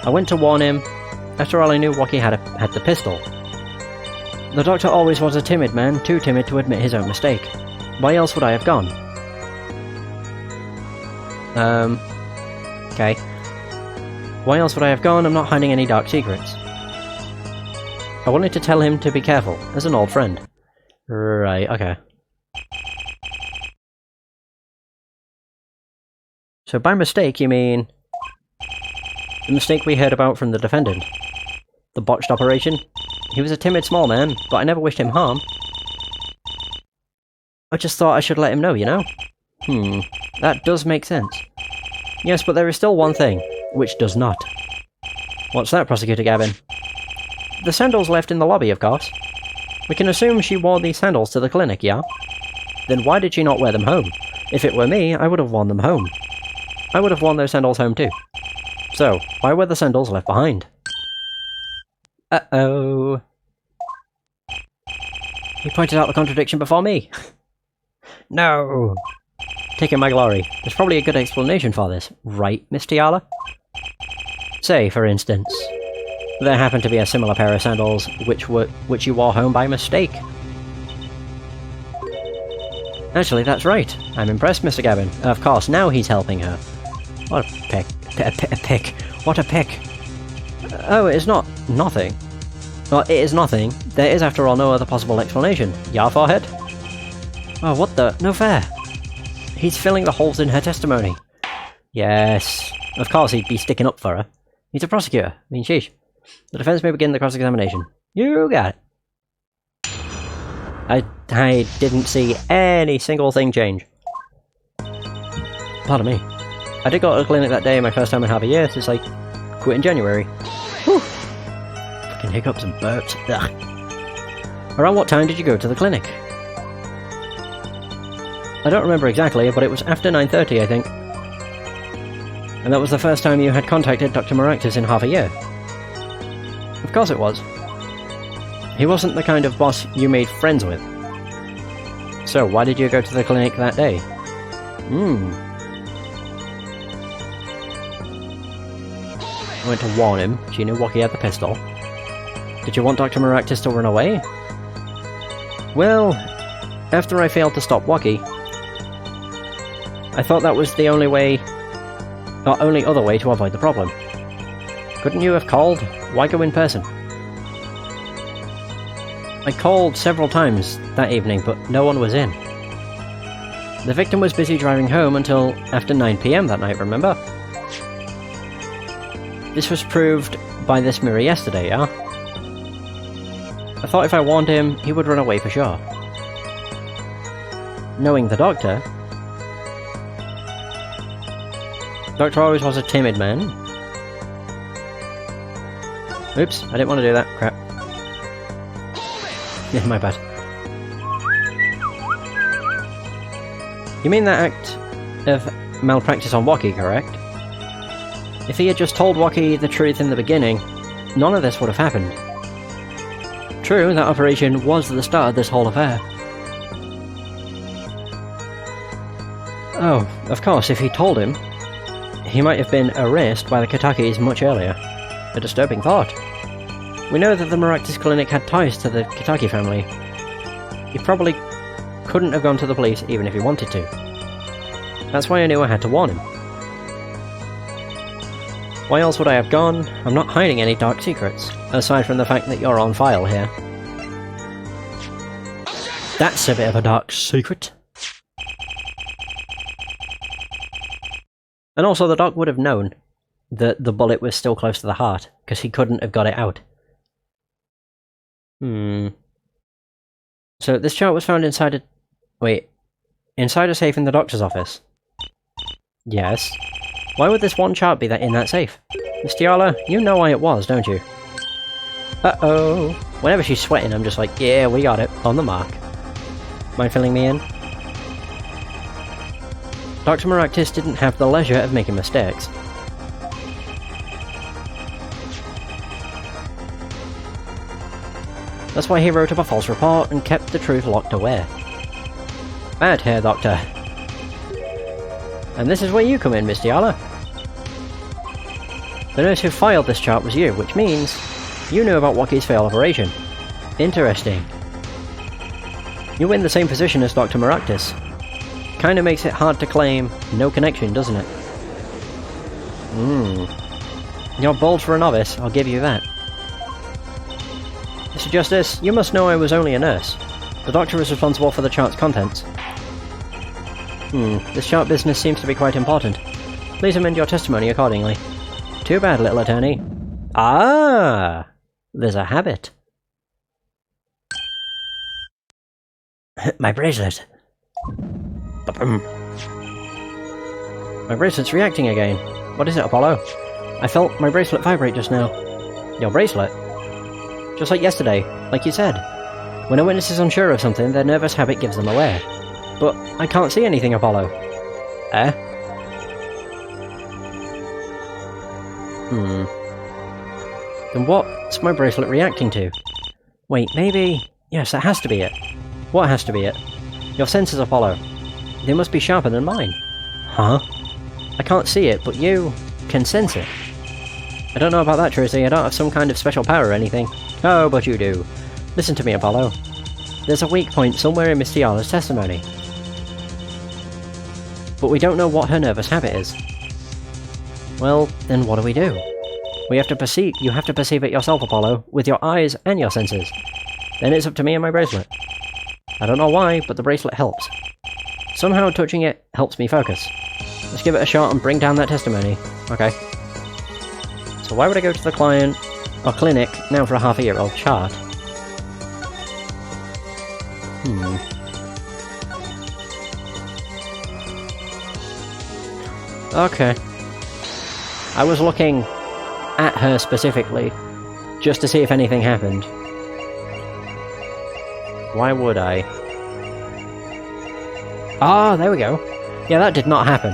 I went to warn him. After all, I knew Wocky had the pistol. The doctor always was a timid man, too timid to admit his own mistake. Why else would I have gone? Okay. Why else would I have gone? I'm not hiding any dark secrets. I wanted to tell him to be careful, as an old friend. Right, okay. So by mistake, you mean... the mistake we heard about from the defendant? The botched operation? He was a timid small man, but I never wished him harm. I just thought I should let him know, you know? That does make sense. Yes, but there is still one thing, which does not. What's that, Prosecutor Gavin? The sandals left in the lobby, of course. We can assume she wore these sandals to the clinic, yeah? Then why did she not wear them home? If it were me, I would have worn them home. I would have worn those sandals home too. So, why were the sandals left behind? Uh-oh. He pointed out the contradiction before me. No. Taking my glory. There's probably a good explanation for this, right, Miss Tiala? Say, for instance, there happened to be a similar pair of sandals which you wore home by mistake. Actually, that's right. I'm impressed, Mr. Gavin. Of course, now he's helping her. What a pick. A pick. What a pick. Oh, it is not nothing. Well, it is nothing. There is, after all, no other possible explanation. Your forehead? Oh, what the? No fair. He's filling the holes in her testimony. Yes. Of course he'd be sticking up for her. He's a prosecutor. I mean, sheesh. The defense may begin the cross-examination. You got it. I didn't see any single thing change. Pardon me. I did go to the clinic that day, my first time in half a year, since I quit in January. Whew. Fucking hiccups and burps. Ugh. Around what time did you go to the clinic? I don't remember exactly, but it was after 9:30, I think. And that was the first time you had contacted Dr. Maractus in half a year. Of course it was. He wasn't the kind of boss you made friends with. So, why did you go to the clinic that day? I went to warn him. She knew Waki had the pistol. Did you want Dr. Maractus to run away? Well, after I failed to stop Waki, I thought that was the only way, or only other way to avoid the problem. Couldn't you have called? Why go in person? I called several times that evening, but no one was in. The victim was busy driving home until after 9 PM that night, remember? This was proved by this mirror yesterday, yeah? I thought if I warned him, he would run away for sure. Knowing the doctor... Doctor always was a timid man. Oops, I didn't want to do that. Crap. Yeah, my bad. You mean that act of malpractice on Waki, correct? If he had just told Waki the truth in the beginning, none of this would have happened. True, that operation was the start of this whole affair. Oh, of course, if he told him, he might have been erased by the Kitakis much earlier. A disturbing thought. We know that the Maractus Clinic had ties to the Kitaki family. He probably couldn't have gone to the police even if he wanted to. That's why I knew I had to warn him. Why else would I have gone? I'm not hiding any dark secrets, aside from the fact that you're on file here. That's a bit of a dark secret. And also the doc would have known that the bullet was still close to the heart, because he couldn't have got it out. So this chart was found inside a... Wait. Inside a safe in the doctor's office? Yes. Why would this one chart be in that safe? Miss Tiala, you know why it was, don't you? Uh-oh. Whenever she's sweating, I'm just like, yeah, we got it. On the mark. Mind filling me in? Dr. Maractus didn't have the leisure of making mistakes. That's why he wrote up a false report and kept the truth locked away. Bad hair, Doctor. And this is where you come in, Miss Tiala. The nurse who filed this chart was you, which means you knew about Waki's failed operation. Interesting. You were in the same position as Dr. Maractus. Kinda makes it hard to claim no connection, doesn't it? You're bold for a novice, I'll give you that. Mr. Justice, you must know I was only a nurse. The doctor is responsible for the chart's contents. This chart business seems to be quite important. Please amend your testimony accordingly. Too bad, little attorney. Ah! There's a habit. My bracelet. My bracelet's reacting again. What is it, Apollo? I felt my bracelet vibrate just now. Your bracelet? Just like yesterday, like you said. When a witness is unsure of something, their nervous habit gives them away. But I can't see anything, Apollo. Eh? Then what's my bracelet reacting to? Wait, maybe... Yes, that has to be it. What has to be it? Your senses, Apollo. They must be sharper than mine. Huh? I can't see it, but you can sense it. I don't know about that, Tracy. I don't have some kind of special power or anything. Oh, but you do. Listen to me, Apollo. There's a weak point somewhere in Miss Tiala's testimony. But we don't know what her nervous habit is. Well, then what do we do? You have to perceive it yourself, Apollo, with your eyes and your senses. Then it's up to me and my bracelet. I don't know why, but the bracelet helps. Somehow touching it helps me focus. Let's give it a shot and bring down that testimony. Okay. So why would I go to the client, or clinic, now for a half-a-year-old chart? Okay. I was looking at her specifically, just to see if anything happened. Why would I? Ah, there we go. Yeah, that did not happen.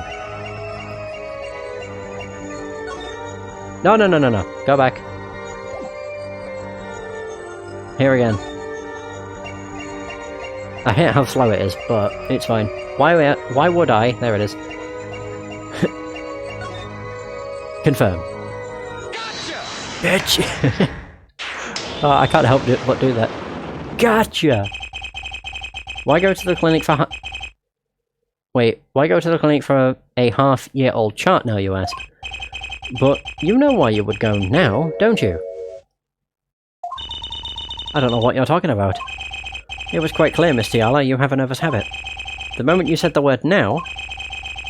No. Go back. Here again. I hate how slow it is, but it's fine. Why would I? There it is. Confirm. Gotcha! Bitch! Oh, I can't help but do that. Gotcha! Why go to the clinic for Wait, why go to the clinic for a half-year-old chart now, you ask? But you know why you would go now, don't you? I don't know what you're talking about. It was quite clear, Miss Tiala, you have a nervous habit. The moment you said the word now,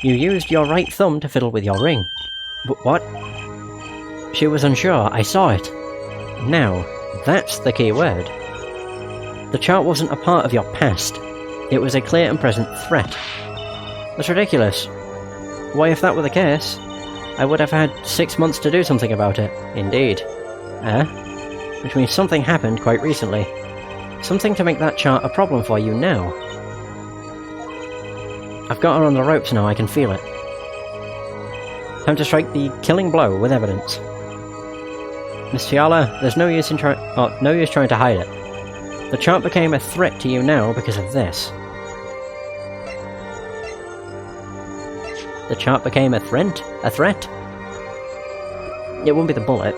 you used your right thumb to fiddle with your ring. What? She was unsure, I saw it. Now, that's the key word. The chart wasn't a part of your past. It was a clear and present threat. That's ridiculous. Why, if that were the case, I would have had 6 months to do something about it. Indeed. Which means something happened quite recently. Something to make that chart a problem for you now. I've got her on the ropes now, I can feel it. Time to strike the killing blow with evidence. Miss Tiala, there's no use trying to hide it. The chart became a threat to you now because of this. The chart became a threat? A threat? It won't be the bullet.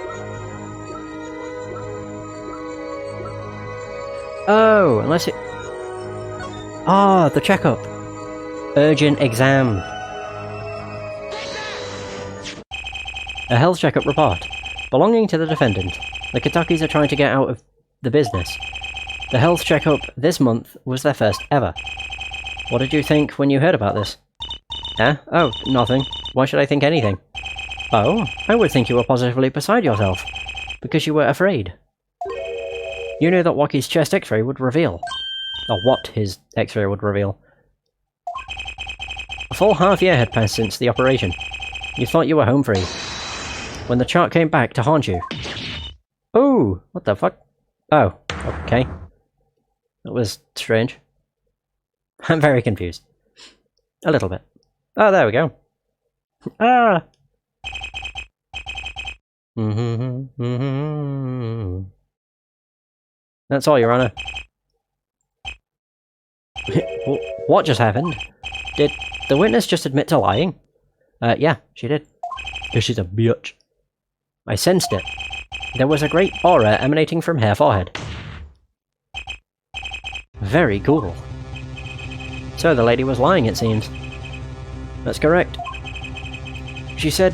Oh, unless it... Ah, the checkup. Urgent exam. A health checkup report. Belonging to the defendant. The Kitakis are trying to get out of the business. The health checkup this month was their first ever. What did you think when you heard about this? Oh, nothing. Why should I think anything? Oh, I would think you were positively beside yourself. Because you were afraid. You knew that Waki's chest x-ray would reveal. Or what his x-ray would reveal. A full half-year had passed since the operation. You thought you were home free. When the chart came back to haunt you. Oh, what the fuck? Oh, okay. That was strange. I'm very confused. A little bit. Oh, there we go. Ah! That's all, Your Honor. What just happened? Did the witness just admit to lying? Yeah, she did. Because she's a bitch. I sensed it. There was a great aura emanating from her forehead. Very cool. So the lady was lying, it seems. That's correct. She said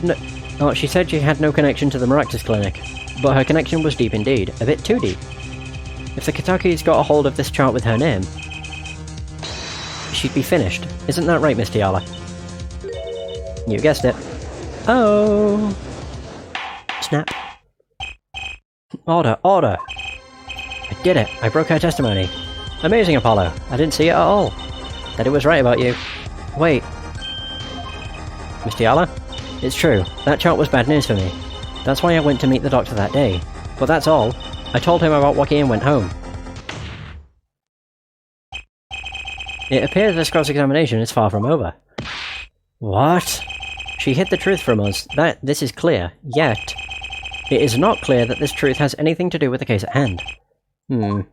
she said she had no connection to the Maractus Clinic, but her connection was deep indeed, a bit too deep. If the Kitaki's got a hold of this chart with her name, she'd be finished. Isn't that right, Miss Tiala? You guessed it. Oh! Snap. Order, order! I did it! I broke her testimony. Amazing, Apollo. I didn't see it at all. That it was right about you. Wait. Miss Tiala? It's true. That chart was bad news for me. That's why I went to meet the doctor that day. But that's all. I told him about Waki and went home. It appears this cross-examination is far from over. What? She hid the truth from us. This is clear. Yet, it is not clear that this truth has anything to do with the case at hand. Very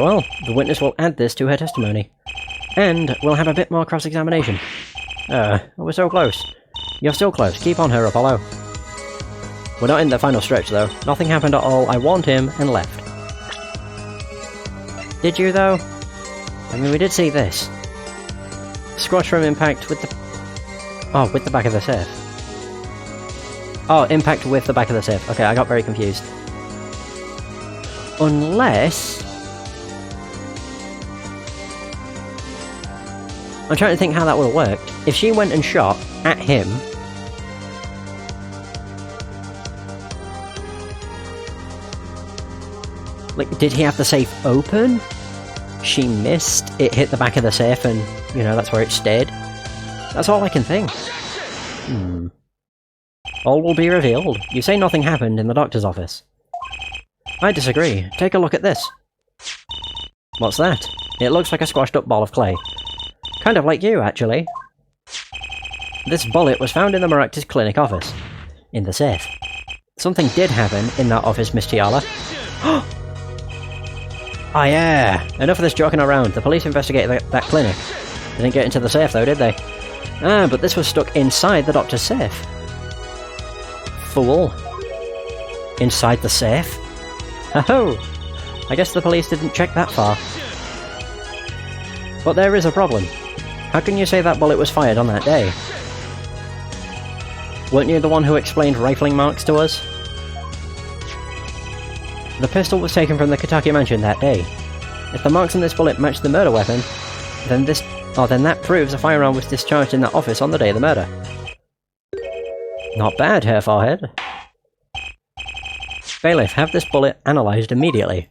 well. The witness will add this to her testimony. And we'll have a bit more cross-examination. We're so close. You're still close. Keep on her, Apollo. We're not in the final stretch, though. Nothing happened at all. I warned him and left. Did you, though? I mean, we did see this. Squash from impact with the... Oh, with the back of the safe. Oh, impact with the back of the safe. Okay, I got very confused. Unless... I'm trying to think how that would have worked. If she went and shot at him... Like, did he have the safe open? She missed, it hit the back of the safe and, you know, that's where it stayed. That's all I can think. All will be revealed. You say nothing happened in the doctor's office. I disagree. Take a look at this. What's that? It looks like a squashed up ball of clay. Kind of like you, actually. This bullet was found in the Maractus Clinic office. In the safe. Something did happen in that office, Miss Tiala. Oh yeah! Enough of this joking around. The police investigated that clinic. They didn't get into the safe though, did they? Ah, but this was stuck inside the doctor's safe. Fool. Inside the safe? Oh! I guess the police didn't check that far. But there is a problem. How can you say that bullet was fired on that day? Weren't you the one who explained rifling marks to us? The pistol was taken from the Kitaki mansion that day. If the marks on this bullet match the murder weapon, then that proves a firearm was discharged in that office on the day of the murder. Not bad, Herr Forehead. Bailiff, have this bullet analysed immediately.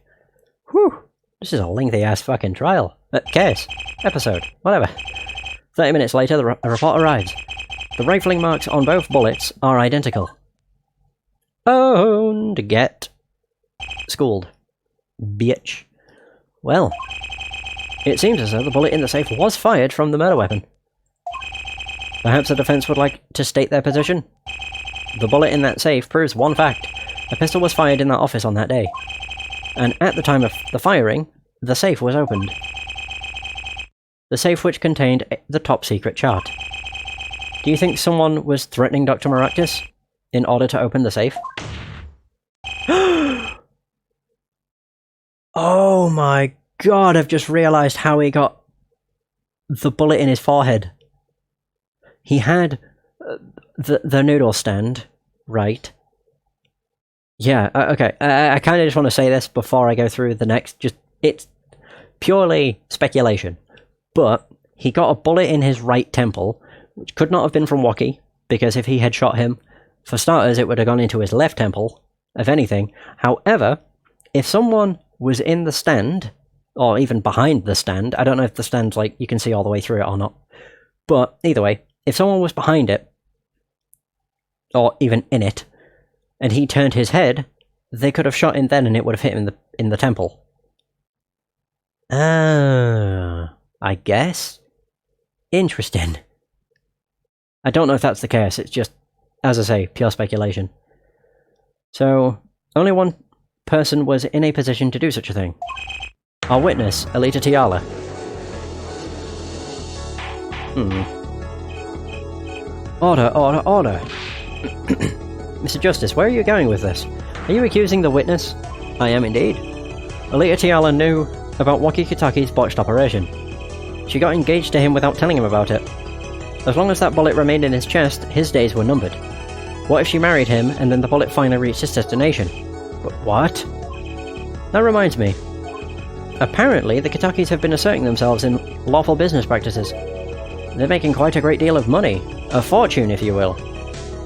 Whew, this is a lengthy-ass fucking trial. Case. Episode. Whatever. 30 minutes later, the report arrives. The rifling marks on both bullets are identical. Owned. Get schooled. Bitch. Well, it seems as though the bullet in the safe was fired from the murder weapon. Perhaps the defense would like to state their position? The bullet in that safe proves one fact. A pistol was fired in that office on that day. And at the time of the firing, the safe was opened. The safe which contained the top-secret chart. Do you think someone was threatening Dr. Maractus in order to open the safe? Oh my god, I've just realised how he got the bullet in his forehead. He had the noodle stand, right? Yeah, okay, I kind of just want to say this before I go through the next, it's purely speculation. But he got a bullet in his right temple, which could not have been from Waki, because if he had shot him, for starters, it would have gone into his left temple, if anything. However, if someone was in the stand, or even behind the stand, I don't know if the stand's like, you can see all the way through it or not, but either way, if someone was behind it, or even in it, and he turned his head, they could have shot him then and it would have hit him in the temple. I guess? Interesting. I don't know if that's the case, it's just, as I say, pure speculation. So, only one person was in a position to do such a thing. Our witness, Alita Tiala. Order, order, order! Mr. Justice, where are you going with this? Are you accusing the witness? I am indeed. Alita Tiala knew about Waki Kitaki's botched operation. She got engaged to him without telling him about it. As long as that bullet remained in his chest, his days were numbered. What if she married him and then the bullet finally reached its destination? But what? That reminds me. Apparently, the Kitakis have been asserting themselves in lawful business practices. They're making quite a great deal of money. A fortune, if you will.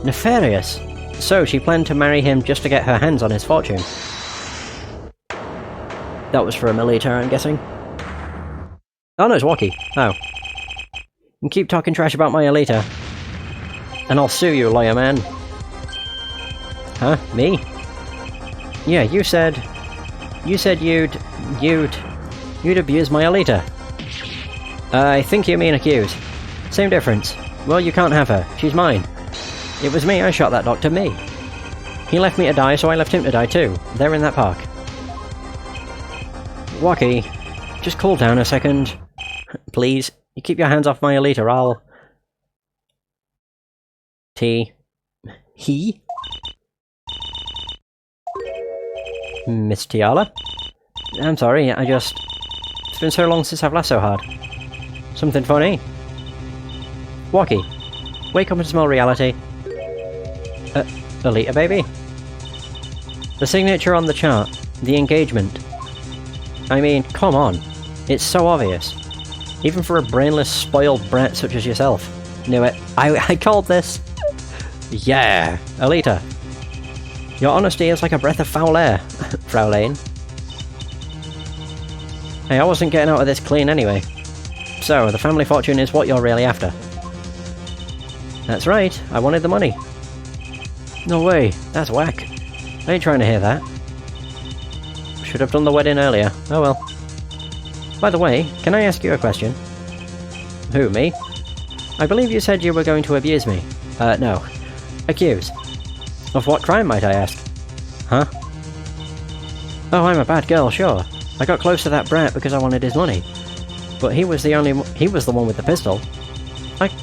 Nefarious. So she planned to marry him just to get her hands on his fortune. That was for a Melita, I'm guessing. Oh no, it's Walkie. Oh. And keep talking trash about my Alita. And I'll sue you, lawyer man. Huh? Me? Yeah, you said you'd abuse my Alita. I think you mean accuse. Same difference. Well, you can't have her. She's mine. It was me, I shot that doctor, me. He left me to die, so I left him to die too. They're in that park. Walkie, just cool down a second. Please. You keep your hands off my Alita, I'll... He? Miss Tiala? I'm sorry, it's been so long since I've laughed so hard. Something funny? Walkie, wake up and smell reality. Alita, baby? The signature on the chart. The engagement. I mean, come on. It's so obvious. Even for a brainless, spoiled brat such as yourself. Knew it. I called this. Yeah, Alita. Your honesty is like a breath of foul air, Frau Lane. Hey, I wasn't getting out of this clean anyway. So, the family fortune is what you're really after. That's right, I wanted the money. No way, that's whack. I ain't trying to hear that. Should have done the wedding earlier. Oh well. By the way, can I ask you a question? Who, me? I believe you said you were going to abuse me. No. Accuse. Of what crime, might I ask? Huh? Oh, I'm a bad girl, sure. I got close to that brat because I wanted his money. But he was the one with the pistol.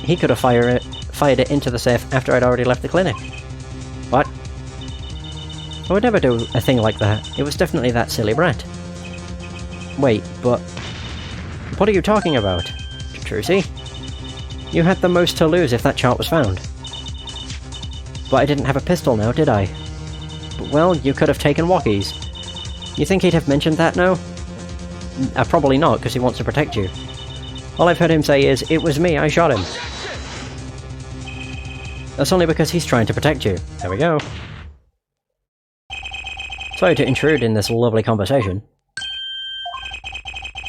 He could have fired it into the safe after I'd already left the clinic. What? I would never do a thing like that. It was definitely that silly brat. Wait, but... What are you talking about? Trucy? You had the most to lose if that chart was found. But I didn't have a pistol now, did I? But, well, you could have taken Walkie's. You think he'd have mentioned that now? Probably not, because he wants to protect you. All I've heard him say is, it was me, I shot him. That's only because he's trying to protect you. There we go. Sorry to intrude in this lovely conversation.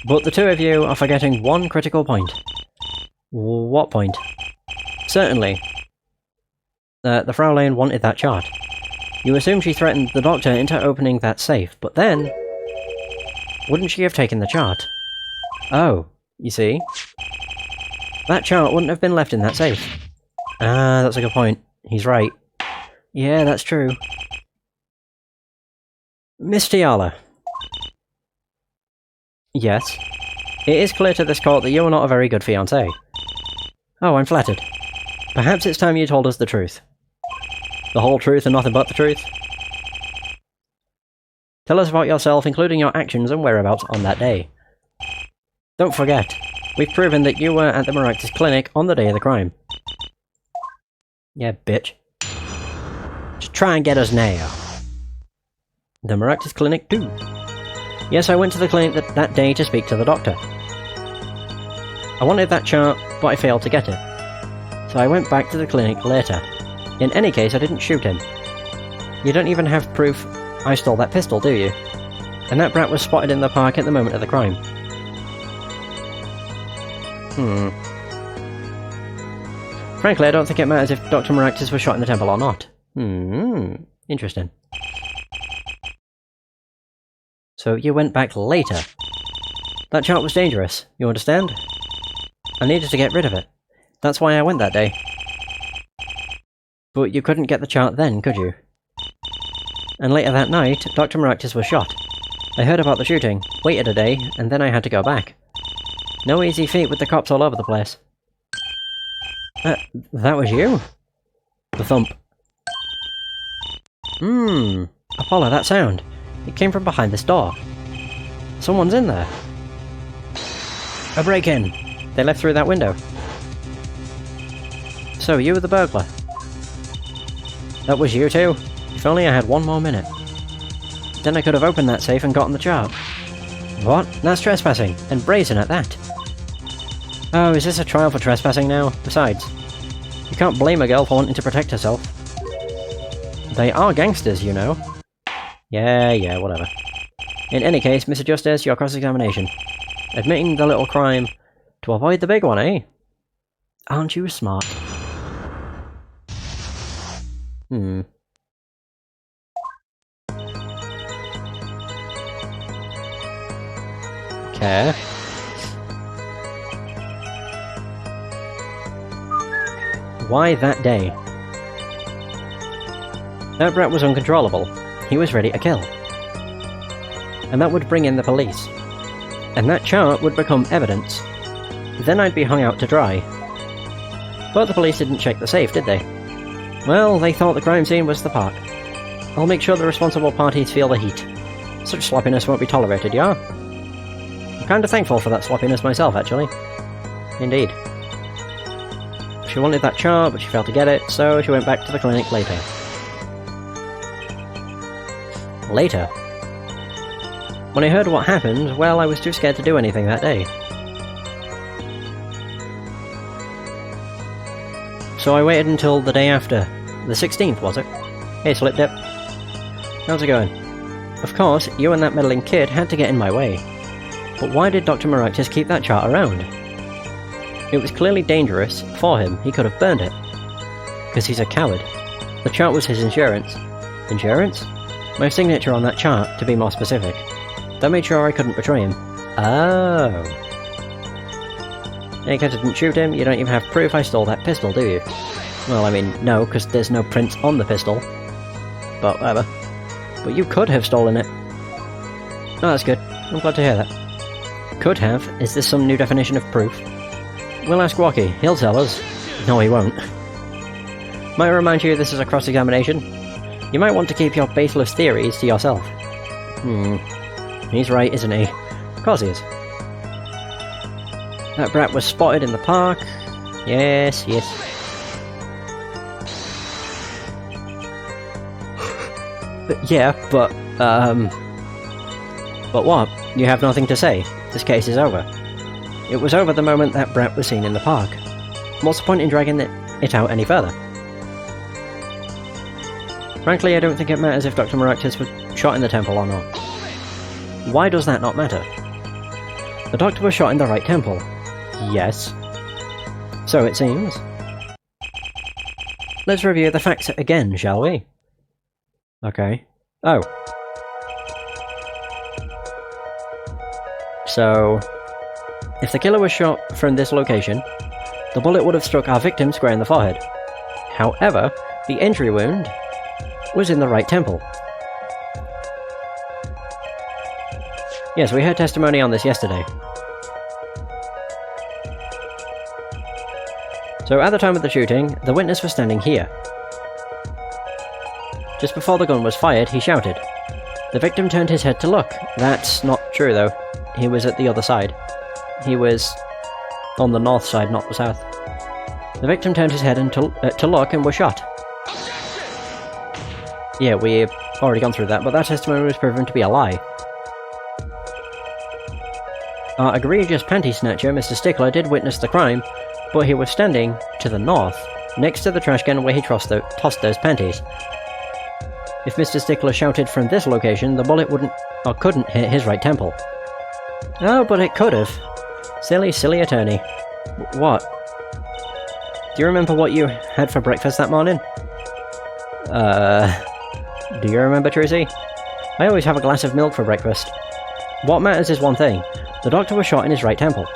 But the two of you are forgetting one critical point. What point? Certainly. The Frau Lane wanted that chart. You assume she threatened the doctor into opening that safe, but then... Wouldn't she have taken the chart? Oh, you see? That chart wouldn't have been left in that safe. Ah, that's a good point. He's right. Yeah, that's true. Miss Tiala. Yes? It is clear to this court that you are not a very good fiancé. Oh, I'm flattered. Perhaps it's time you told us the truth. The whole truth and nothing but the truth? Tell us about yourself, including your actions and whereabouts on that day. Don't forget, we've proven that you were at the Maractus Clinic on the day of the crime. Yeah, bitch. Just try and get us now. The Maractus Clinic too. Yes, I went to the clinic that day to speak to the doctor. I wanted that chart, but I failed to get it. So I went back to the clinic later. In any case, I didn't shoot him. You don't even have proof I stole that pistol, do you? And that brat was spotted in the park at the moment of the crime. Frankly, I don't think it matters if Dr. Maractus was shot in the temple or not. Interesting. So you went back later. That chart was dangerous, you understand? I needed to get rid of it. That's why I went that day. But you couldn't get the chart then, could you? And later that night, Dr. Maractus was shot. I heard about the shooting, waited a day, and then I had to go back. No easy feat with the cops all over the place. That was you? The thump. Apollo, that sound. It came from behind this door. Someone's in there. A break-in. They left through that window. So, you were the burglar. That was you too? If only I had one more minute. Then I could have opened that safe and gotten the chart. What? That's trespassing, and brazen at that. Oh, is this a trial for trespassing now? Besides, you can't blame a girl for wanting to protect herself. They are gangsters, you know. Yeah, whatever. In any case, Mr. Justice, your cross-examination. Admitting the little crime to avoid the big one, eh? Aren't you smart? Okay. Why that day? That brat was uncontrollable. He was ready to kill. And that would bring in the police. And that chart would become evidence. Then I'd be hung out to dry. But the police didn't check the safe, did they? Well, they thought the crime scene was the park. I'll make sure the responsible parties feel the heat. Such sloppiness won't be tolerated, yeah? I'm kinda thankful for that sloppiness myself, actually. Indeed. She wanted that chart, but she failed to get it, so she went back to the clinic later. Later? When I heard what happened, well, I was too scared to do anything that day. So I waited until the day after. The 16th, was it? Hey, Slip Dip. How's it going? Of course, you and that meddling kid had to get in my way. But why did Dr. Maractus keep that chart around? It was clearly dangerous for him. He could have burned it. Because he's a coward. The chart was his insurance. Insurance? My signature on that chart, to be more specific. That made sure I couldn't betray him. Oh. In case I didn't shoot him, you don't even have proof I stole that pistol, do you? Well, I mean, no, because there's no prints on the pistol. But whatever. But you could have stolen it. Oh, that's good. I'm glad to hear that. Could have? Is this some new definition of proof? We'll ask Wacky. He'll tell us. No, he won't. Might remind you this is a cross-examination. You might want to keep your baseless theories to yourself. He's right, isn't he? Of course he is. That brat was spotted in the park. Yes. But what? You have nothing to say. This case is over. It was over the moment that brat was seen in the park. What's the point in dragging it out any further? Frankly, I don't think it matters if Dr. Maractus was shot in the temple or not. Why does that not matter? The doctor was shot in the right temple. Yes. So it seems. Let's review the facts again, shall we? Okay. Oh. So, if the killer was shot from this location, the bullet would have struck our victim square in the forehead. However, the entry wound was in the right temple. Yes, we heard testimony on this yesterday. So at the time of the shooting, the witness was standing here. Just before the gun was fired, he shouted. The victim turned his head to look. That's not true though. He was at the other side. He was on the north side, not the south. The victim turned his head to look and was shot. Yeah, we've already gone through that, but that testimony was proven to be a lie. Our egregious panty snatcher, Mr. Stickler, did witness the crime, but he was standing to the north, next to the trash can where he tossed those panties. If Mr. Stickler shouted from this location, the bullet wouldn't or couldn't hit his right temple. Oh, but it could have. Silly attorney. What? Do you remember what you had for breakfast that morning? Do you remember, Trucy? I always have a glass of milk for breakfast. What matters is one thing. The doctor was shot in his right temple.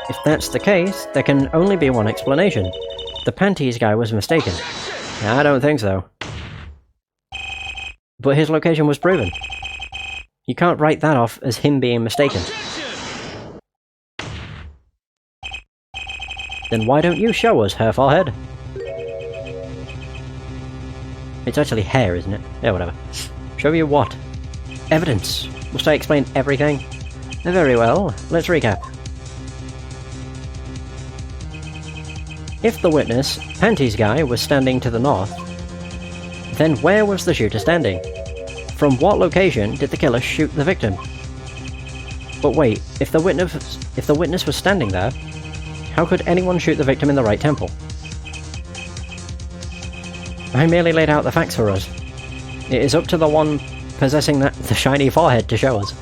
If that's the case, there can only be one explanation. The panties guy was mistaken. I don't think so. But his location was proven. You can't write that off as him being mistaken. Then why don't you show us her forehead? It's actually hair, isn't it? Yeah, whatever. Show you what? Evidence. Must I explain everything? Very well, let's recap. If the witness, Panties guy, was standing to the north, then where was the shooter standing? From what location did the killer shoot the victim? But wait, if the witness was standing there, how could anyone shoot the victim in the right temple? I merely laid out the facts for us. It is up to the one possessing the shiny forehead to show us.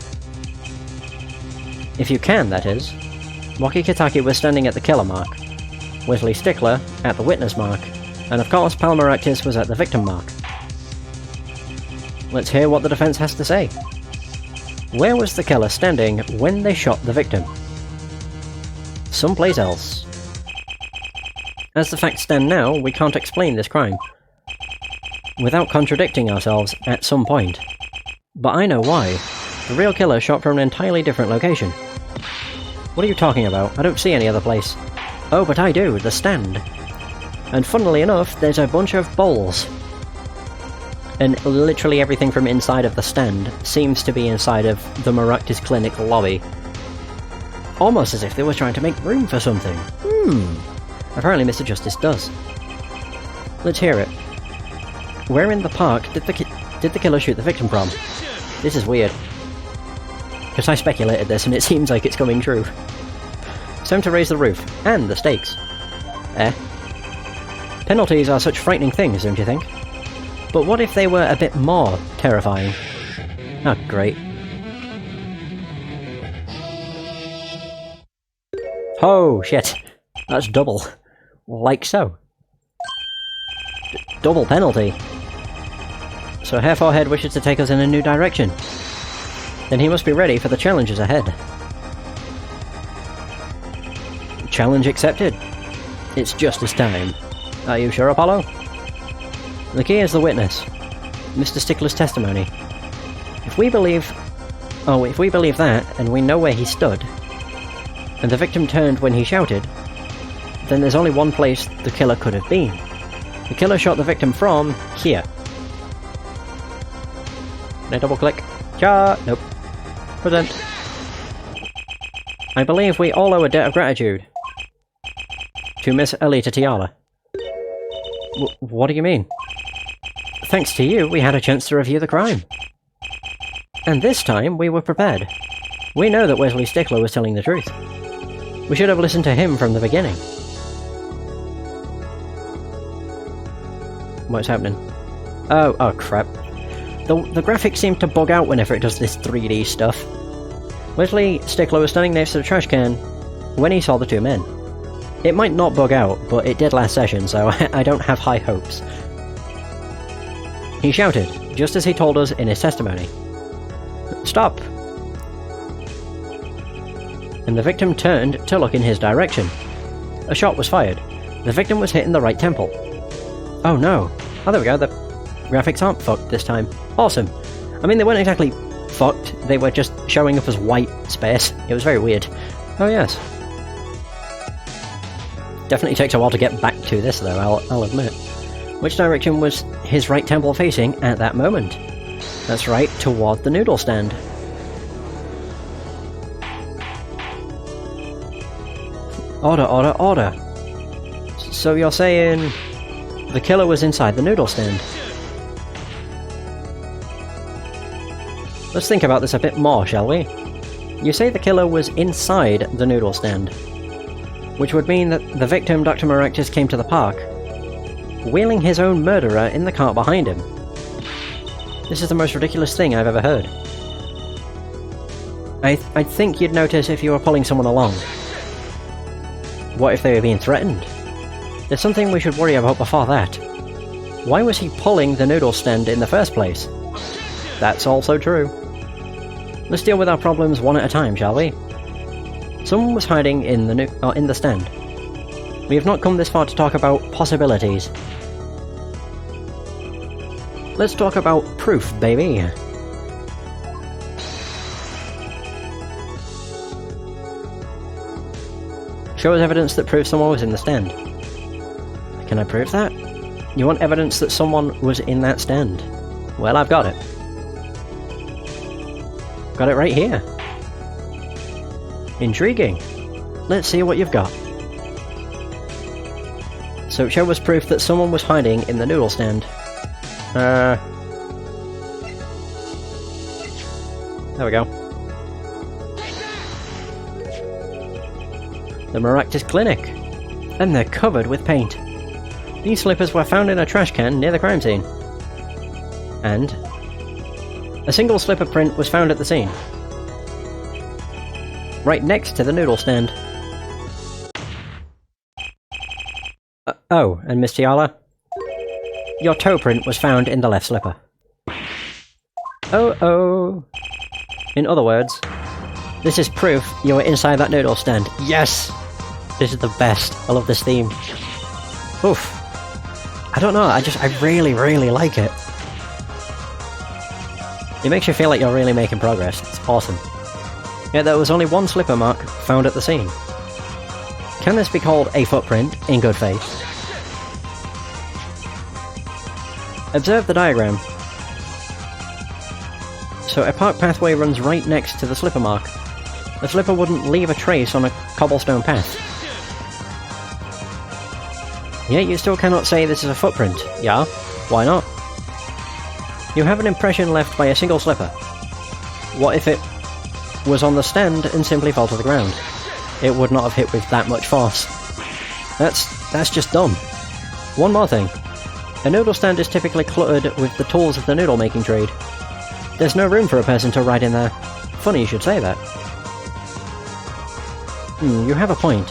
If you can, that is. Moki Kitaki was standing at the killer mark, Wesley Stickler at the witness mark, and of course Palmaractus was at the victim mark. Let's hear what the defense has to say. Where was the killer standing when they shot the victim? Someplace else. As the facts stand now, we can't explain this crime without contradicting ourselves at some point. But I know why. The real killer shot from an entirely different location. What are you talking about? I don't see any other place. Oh, but I do, the stand. And funnily enough, there's a bunch of bowls. And literally everything from inside of the stand seems to be inside of the Maractus Clinic lobby. Almost as if they were trying to make room for something. Apparently Mr. Justice does. Let's hear it. Where in the park did the killer shoot the victim from? This is weird. Because I speculated this and it seems like it's coming true. It's time to raise the roof. And the stakes. Penalties are such frightening things, don't you think? But what if they were a bit more terrifying? Oh, great. Oh, shit. That's double. Like so. Double penalty. So Hair Forehead wishes to take us in a new direction. Then he must be ready for the challenges ahead. Challenge accepted. It's justice time. Are you sure, Apollo? The key is the witness, Mr. Stickler's testimony. If we believe that, and we know where he stood, and the victim turned when he shouted, then there's only one place the killer could have been. The killer shot the victim from here. Can I double click? Nope. Present. I believe we all owe a debt of gratitude to Miss Alita Tiala. What do you mean? Thanks to you, we had a chance to review the crime. And this time, we were prepared. We know that Wesley Stickler was telling the truth. We should have listened to him from the beginning. What's happening? Oh crap. The graphics seem to bug out whenever it does this 3D stuff. Wesley Stickler was standing next to the trash can when he saw the two men. It might not bug out, but it did last session, so I don't have high hopes. He shouted, just as he told us in his testimony. Stop! And the victim turned to look in his direction. A shot was fired. The victim was hit in the right temple. Oh no. Oh, there we go, the graphics aren't fucked this time. Awesome. I mean, they weren't exactly fucked, they were just showing up as white space. It was very weird. Oh yes. Definitely takes a while to get back to this though, I'll admit. Which direction was his right temple facing at that moment? That's right, toward the noodle stand. Order, order, order. So you're saying the killer was inside the noodle stand? Let's think about this a bit more, shall we? You say the killer was inside the noodle stand, which would mean that the victim, Dr. Maractus, came to the park, wheeling his own murderer in the cart behind him. This is the most ridiculous thing I've ever heard. I'd think you'd notice if you were pulling someone along. What if they were being threatened? There's something we should worry about before that. Why was he pulling the noodle stand in the first place? That's also true. Let's deal with our problems one at a time, shall we? Someone was hiding in the stand. We have not come this far to talk about possibilities. Let's talk about proof, baby. Show us evidence that proves someone was in the stand. Can I prove that? You want evidence that someone was in that stand? Well, I've got it. Got it right here. Intriguing. Let's see what you've got. So show us proof that someone was hiding in the noodle stand. There we go. The Maractus Clinic. And they're covered with paint. These slippers were found in a trash can near the crime scene. And a single slipper print was found at the scene, right next to the noodle stand. Oh, and Miss Tiala, your toe print was found in the left slipper. Oh. In other words, this is proof you were inside that noodle stand. Yes! This is the best. I love this theme. Oof. I don't know, I really, really like it. It makes you feel like you're really making progress. It's awesome. Yet there was only one slipper mark found at the scene. Can this be called a footprint, in good faith? Observe the diagram. So a park pathway runs right next to the slipper mark. The slipper wouldn't leave a trace on a cobblestone path. Yet you still cannot say this is a footprint. Yeah? Why not? You have an impression left by a single slipper. What if it was on the stand and simply fell to the ground? It would not have hit with that much force. That's just dumb. One more thing. A noodle stand is typically cluttered with the tools of the noodle making trade. There's no room for a person to ride in there. Funny you should say that. You have a point.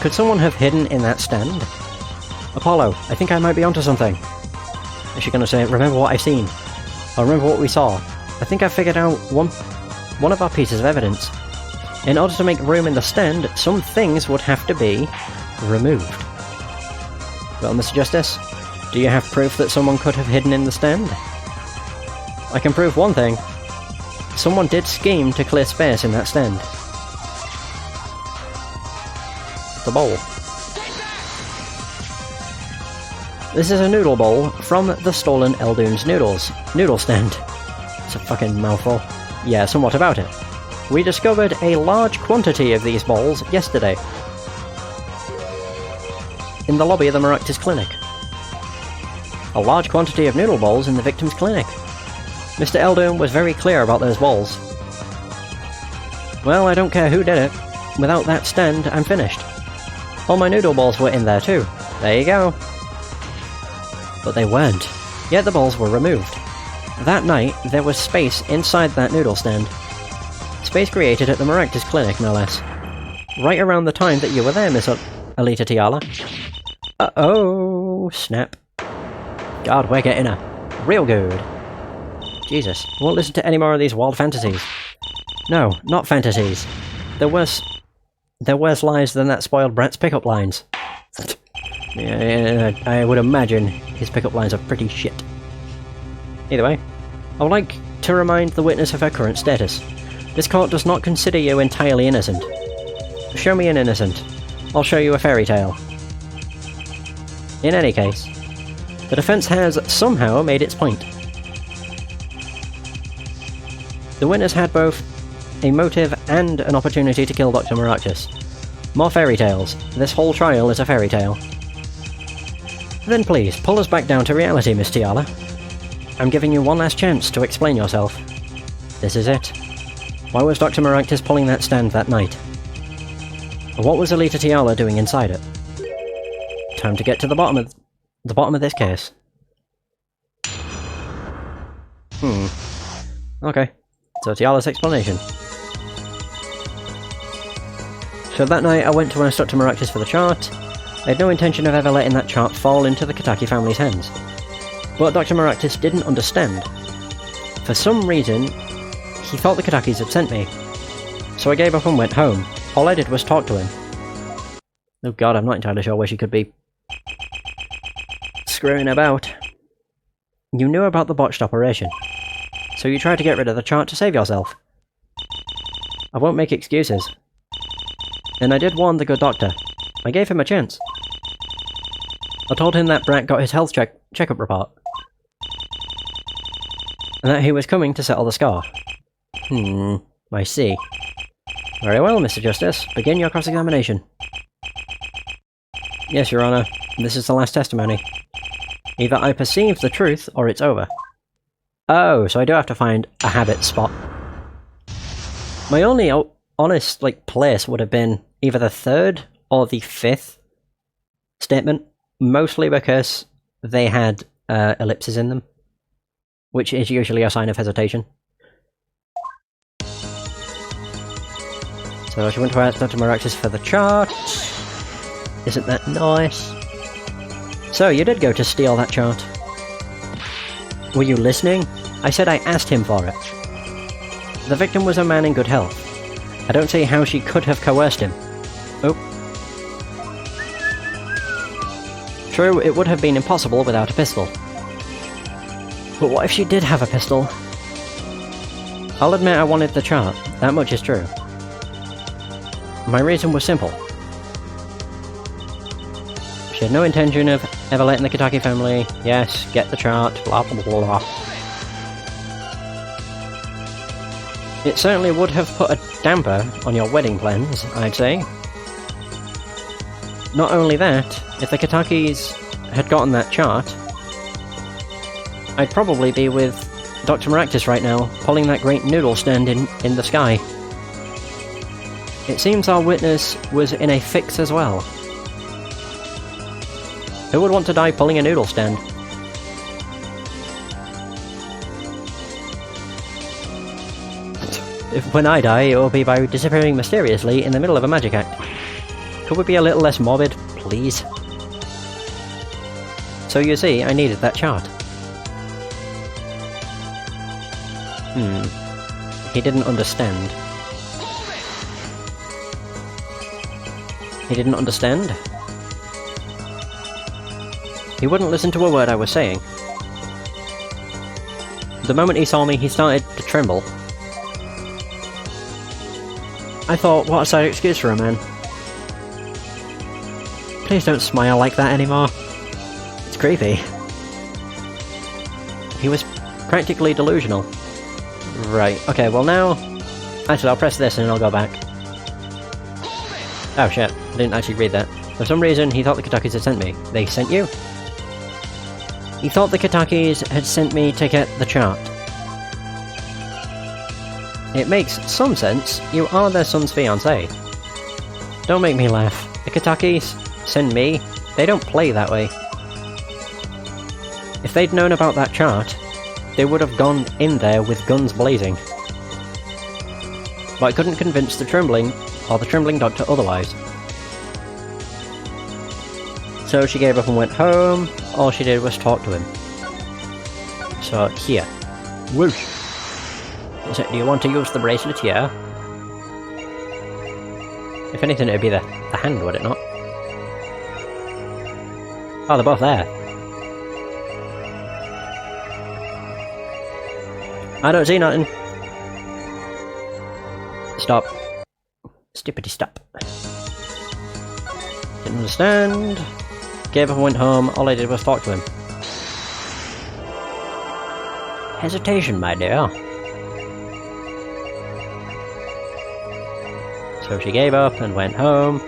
Could someone have hidden in that stand? Apollo, I think I might be onto something. Is she gonna say, remember what I've seen? Or remember what we saw? I think I figured out one of our pieces of evidence. In order to make room in the stand, some things would have to be removed. Well, Mr. Justice, do you have proof that someone could have hidden in the stand? I can prove one thing. Someone did scheme to clear space in that stand. The bowl. This is a noodle bowl from the stolen Eldoon's Noodles noodle stand. It's a fucking mouthful. Yeah, somewhat about it. We discovered a large quantity of these bowls yesterday in the lobby of the Maractus Clinic. A large quantity of noodle bowls in the victim's clinic. Mr. Eldoon was very clear about those bowls. Well, I don't care who did it. Without that stand, I'm finished. All my noodle bowls were in there too. There you go. But they weren't. Yet the bowls were removed. That night, there was space inside that noodle stand. Space created at the Maractus Clinic, no less. Right around the time that you were there, Miss Alita Tiala. Uh-oh, snap. God, we're getting her. Real good. Jesus, I won't listen to any more of these wild fantasies. No, not fantasies. They're worse lies than that spoiled brat's pickup lines. Yeah, I would imagine his pickup lines are pretty shit. Either way, I would like to remind the witness of her current status. This court does not consider you entirely innocent. Show me an innocent. I'll show you a fairy tale. In any case, the defense has somehow made its point. The witness had both a motive and an opportunity to kill Dr. Maractus. More fairy tales. This whole trial is a fairy tale. Then please, pull us back down to reality, Miss Tiala. I'm giving you one last chance to explain yourself. This is it. Why was Dr. Maractus pulling that stand that night? What was Alita Tiala doing inside it? Time to get to the bottom of this case. Okay. So Tiala's explanation. So that night I went to ask Dr. Maractus for the chart. I had no intention of ever letting that chart fall into the Kataki family's hands. But Dr. Maractus didn't understand. For some reason, he thought the Katakis had sent me. So I gave up and went home. All I did was talk to him. Oh god, I'm not entirely sure where she could be screwing about. You knew about the botched operation. So you tried to get rid of the chart to save yourself. I won't make excuses. And I did warn the good doctor. I gave him a chance. I told him that Brat got his health checkup report. And that he was coming to settle the score. I see. Very well, Mr. Justice. Begin your cross-examination. Yes, Your Honour. This is the last testimony. Either I perceive the truth, or it's over. Oh, so I do have to find a habit spot. My only honest, place would have been either the third or the fifth statement mostly because they had ellipses in them, which is usually a sign of hesitation. So she went to ask Dr. Maractus for the chart. Isn't that nice? So, you did go to steal that chart. Were you listening? I said I asked him for it. The victim was a man in good health. I don't see how she could have coerced him. Oh. True, it would have been impossible without a pistol. But what if she did have a pistol? I'll admit I wanted the chart. That much is true. My reason was simple. She had no intention of ever letting the Kitaki family, yes, get the chart, blah blah blah blah. It certainly would have put a damper on your wedding plans, I'd say. Not only that, if the Kitakis had gotten that chart, I'd probably be with Dr. Maractus right now, pulling that great noodle stand in the sky. It seems our witness was in a fix as well. Who would want to die pulling a noodle stand? If when I die, it will be by disappearing mysteriously in the middle of a magic act. Could we be a little less morbid, please? So you see, I needed that chart. He didn't understand. He didn't understand? He wouldn't listen to a word I was saying. The moment he saw me, he started to tremble. I thought, what a sad excuse for a man. Please don't smile like that anymore. It's creepy. He was practically delusional. Right, okay, well now... Actually, I'll press this and I'll go back. Oh shit, I didn't actually read that. For some reason, he thought the Kitakis had sent me. They sent you? He thought the Kitakis had sent me to get the chart. It makes some sense. You are their son's fiancé. Don't make me laugh. The Kitakis send me. They don't play that way. If they'd known about that chart, they would have gone in there with guns blazing. But I couldn't convince the Trembling, or the Trembling Doctor otherwise. So she gave up and went home. All she did was talk to him. So, here. Whoosh! So, do you want to use the bracelet here? If anything, it'd be the hand, would it not? Oh, they're both there. I don't see nothing. Stop. Stupidity stop. Didn't understand. Gave up and went home. All I did was talk to him. Hesitation, my dear. So she gave up and went home.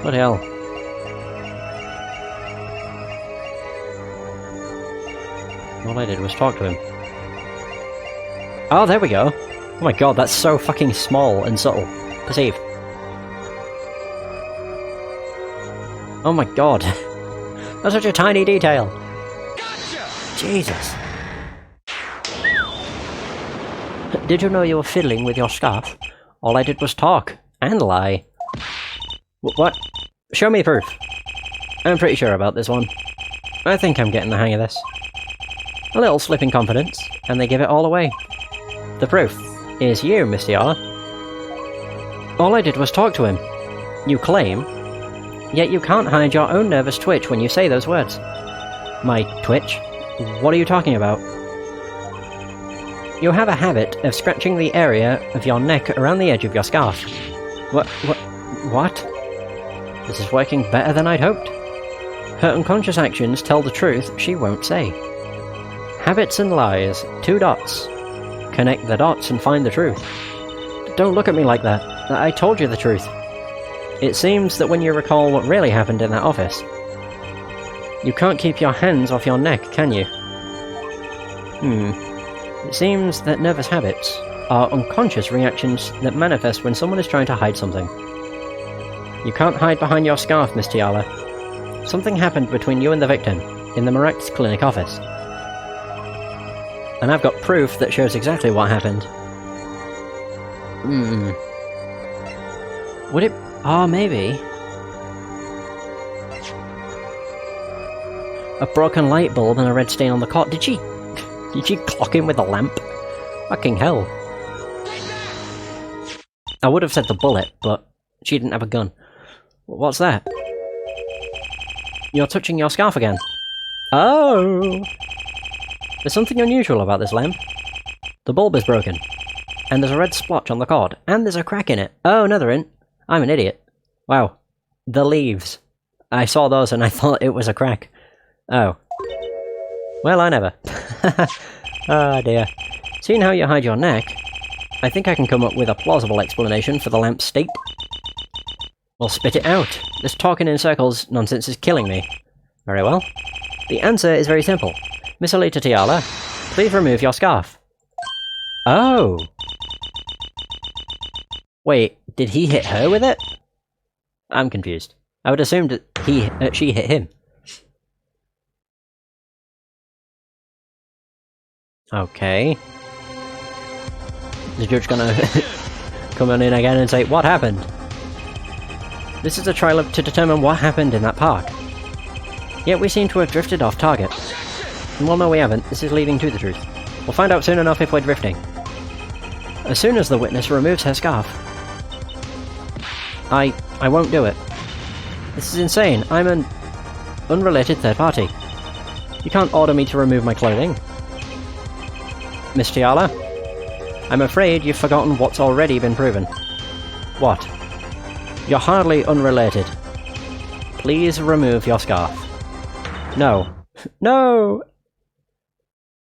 What the hell? All I did was talk to him. Oh, there we go. Oh my god, that's so fucking small and subtle. Perceive. Oh my god. That's such a tiny detail. Gotcha! Jesus. Did you know you were fiddling with your scarf? All I did was talk. And lie. What? Show me proof. I'm pretty sure about this one. I think I'm getting the hang of this. A little slip in confidence, and they give it all away. The proof is you, Mr. Yara. All I did was talk to him. You claim, yet you can't hide your own nervous twitch when you say those words. My twitch? What are you talking about? You have a habit of scratching the area of your neck around the edge of your scarf. What? This is working better than I'd hoped. Her unconscious actions tell the truth she won't say. Habits and lies, 2 dots. Connect the dots and find the truth. Don't look at me like that. I told you the truth. It seems that when you recall what really happened in that office, you can't keep your hands off your neck, can you? It seems that nervous habits are unconscious reactions that manifest when someone is trying to hide something. You can't hide behind your scarf, Miss Tiala. Something happened between you and the victim in the Maractus Clinic office. And I've got proof that shows exactly what happened. Would it... Oh, maybe. A broken light bulb and a red stain on the cot. Did she clock him with a lamp? Fucking hell. I would have said the bullet, but she didn't have a gun. What's that? You're touching your scarf again. Oh! There's something unusual about this lamp. The bulb is broken. And there's a red splotch on the cord. And there's a crack in it. Oh, no there isn't. I'm an idiot. Wow. The leaves. I saw those and I thought it was a crack. Oh. Well, I never. Ah, dear. Seeing how you hide your neck, I think I can come up with a plausible explanation for the lamp's state. Well, spit it out. This talking in circles nonsense is killing me. Very well. The answer is very simple. Miss Alita Tiala, please remove your scarf. Oh! Wait, did he hit her with it? I'm confused. I would assume that she hit him. Okay. The judge gonna come on in again and say, what happened? This is a trial to determine what happened in that park. Yet we seem to have drifted off target. Well, no we haven't. This is leading to the truth. We'll find out soon enough if we're drifting. As soon as the witness removes her scarf. I won't do it. This is insane. I'm an unrelated third party. You can't order me to remove my clothing. Miss Tiala, I'm afraid you've forgotten what's already been proven. What? You're hardly unrelated. Please remove your scarf. No. No!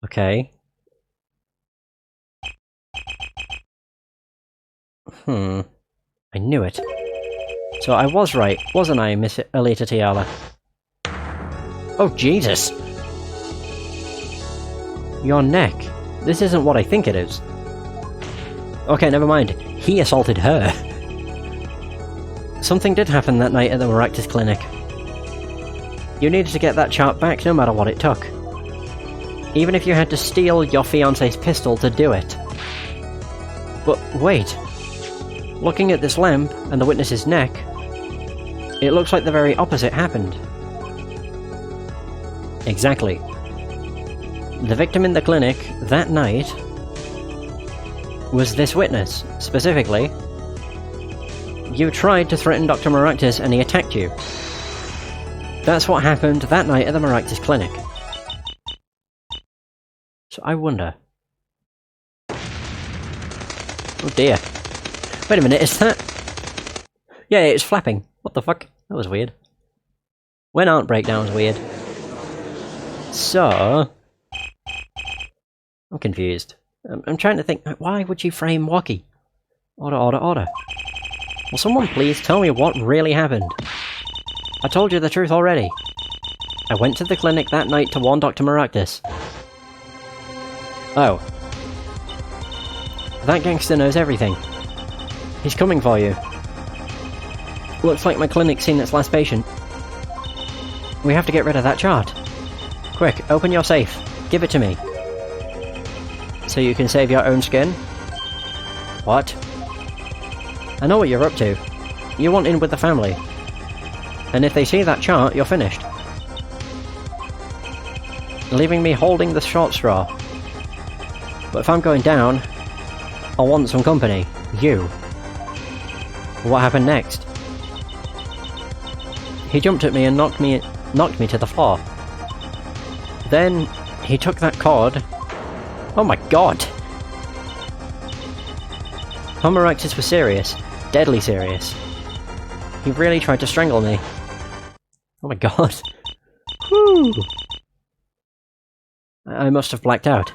Okay. I knew it. So I was right, wasn't I, Miss Alita Tiala? Oh, Jesus! Your neck. This isn't what I think it is. Okay, never mind. He assaulted her. Something did happen that night at the Maractus Clinic. You needed to get that chart back no matter what it took. Even if you had to steal your fiancé's pistol to do it. But wait. Looking at this lamp and the witness's neck, it looks like the very opposite happened. Exactly. The victim in the clinic that night was this witness, specifically. You tried to threaten Dr. Maractus and he attacked you. That's what happened that night at the Maractus Clinic. So I wonder... Oh dear. Wait a minute, is that... Yeah, it's flapping. What the fuck? That was weird. When aren't breakdowns weird? So... I'm confused. I'm trying to think, why would you frame Waki? Order, order, order. Will someone please tell me what really happened? I told you the truth already. I went to the clinic that night to warn Dr. Maractus. Oh. That gangster knows everything. He's coming for you. Looks like my clinic's seen its last patient. We have to get rid of that chart. Quick, open your safe. Give it to me. So you can save your own skin? What? I know what you're up to. You want in with the family. And if they see that chart, you're finished. Leaving me holding the short straw. But if I'm going down, I'll want some company. You. What happened next? He jumped at me and knocked me to the floor. Then, he took that cord. Oh my god! Tom Maractus was serious. Deadly serious. He really tried to strangle me. Oh my god. Whew! I must have blacked out.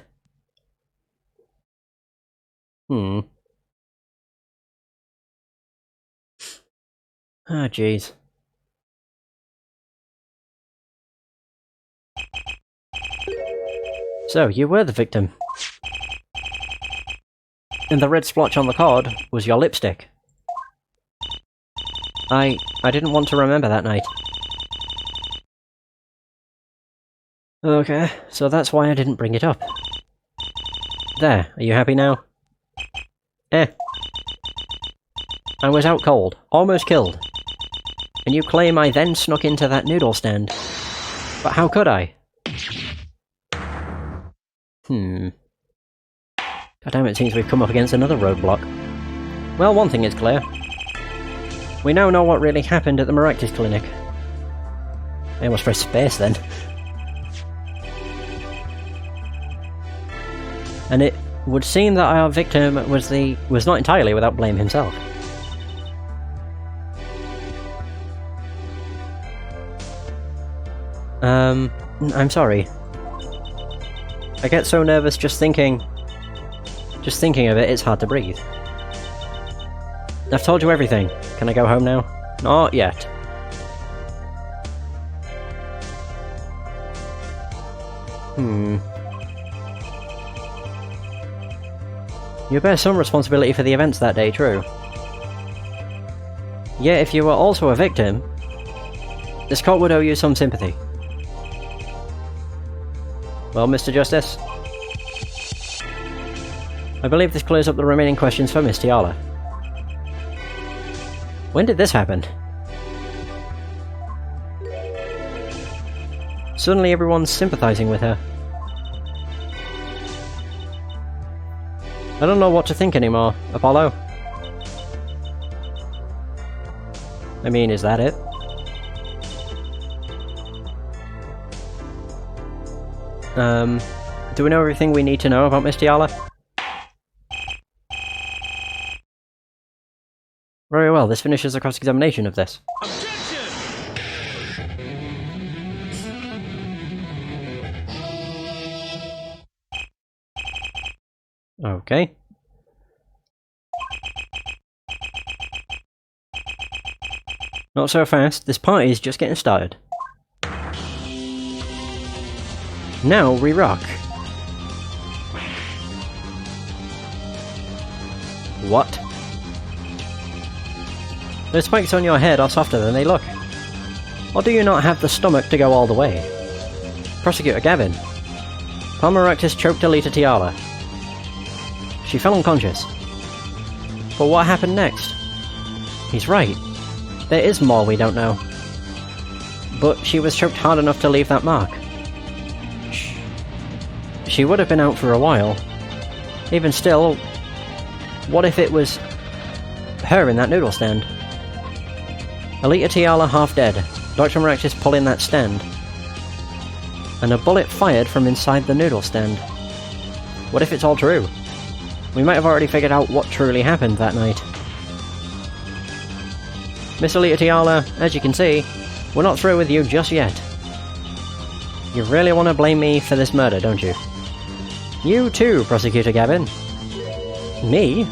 Ah, jeez. So, you were the victim. And the red splotch on the cord was your lipstick. I didn't want to remember that night. Okay, so that's why I didn't bring it up. There, are you happy now? I was out cold, almost killed. And you claim I then snuck into that noodle stand. But how could I? God damn, it seems we've come up against another roadblock. Well, one thing is clear. We now know what really happened at the Maractus Clinic. I almost pressed space then. And it would seem that our victim was not entirely without blame himself. I'm sorry. I get so nervous just thinking of it, it's hard to breathe. I've told you everything. Can I go home now? Not yet. You bear some responsibility for the events that day, true? Yet if you were also a victim, this court would owe you some sympathy. Well, Mr. Justice? I believe this clears up the remaining questions for Miss Tiala. When did this happen? Suddenly everyone's sympathizing with her. I don't know what to think anymore, Apollo. I mean, is that it? Do we know everything we need to know about Miss Tiala? Very well, this finishes the cross-examination of this. Okay. Not so fast, this party's just getting started. Now we rock. What? Those spikes on your head are softer than they look. Or do you not have the stomach to go all the way? Prosecutor Gavin. Palmaractus choked Alita Tiala. She fell unconscious. But what happened next? He's right. There is more we don't know. But she was choked hard enough to leave that mark. She would have been out for a while. Even still, what if it was her in that noodle stand? Alita Tiala half dead, Dr. Maractus pulling that stand, and a bullet fired from inside the noodle stand. What if it's all true? We might have already figured out what truly happened that night. Miss Alita Tiala, as you can see, we're not through with you just yet. You really want to blame me for this murder, don't you? You too, Prosecutor Gavin. Me?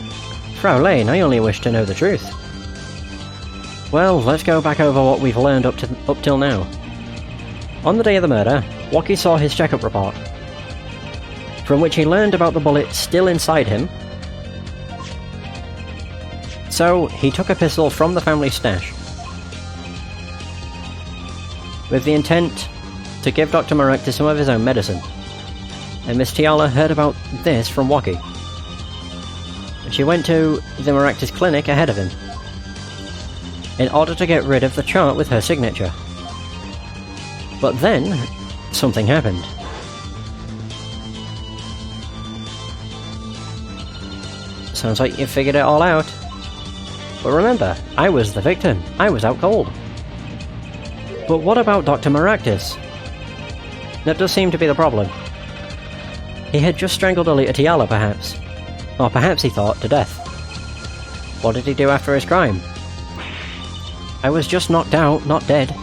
Frau Lane, I only wish to know the truth. Well, let's go back over what we've learned up till now. On the day of the murder, Waki saw his checkup report, from which he learned about the bullet still inside him. So, he took a pistol from the family stash, with the intent to give Dr. Maractus some of his own medicine. And Miss Tiala heard about this from Waki. She went to the Maractus clinic ahead of him, in order to get rid of the chart with her signature. But then, something happened. Sounds like you figured it all out. But remember, I was the victim. I was out cold. But what about Dr. Maractus? That does seem to be the problem. He had just strangled Alita Tiala, perhaps. Or perhaps he thought, to death. What did he do after his crime? I was just knocked out, not dead.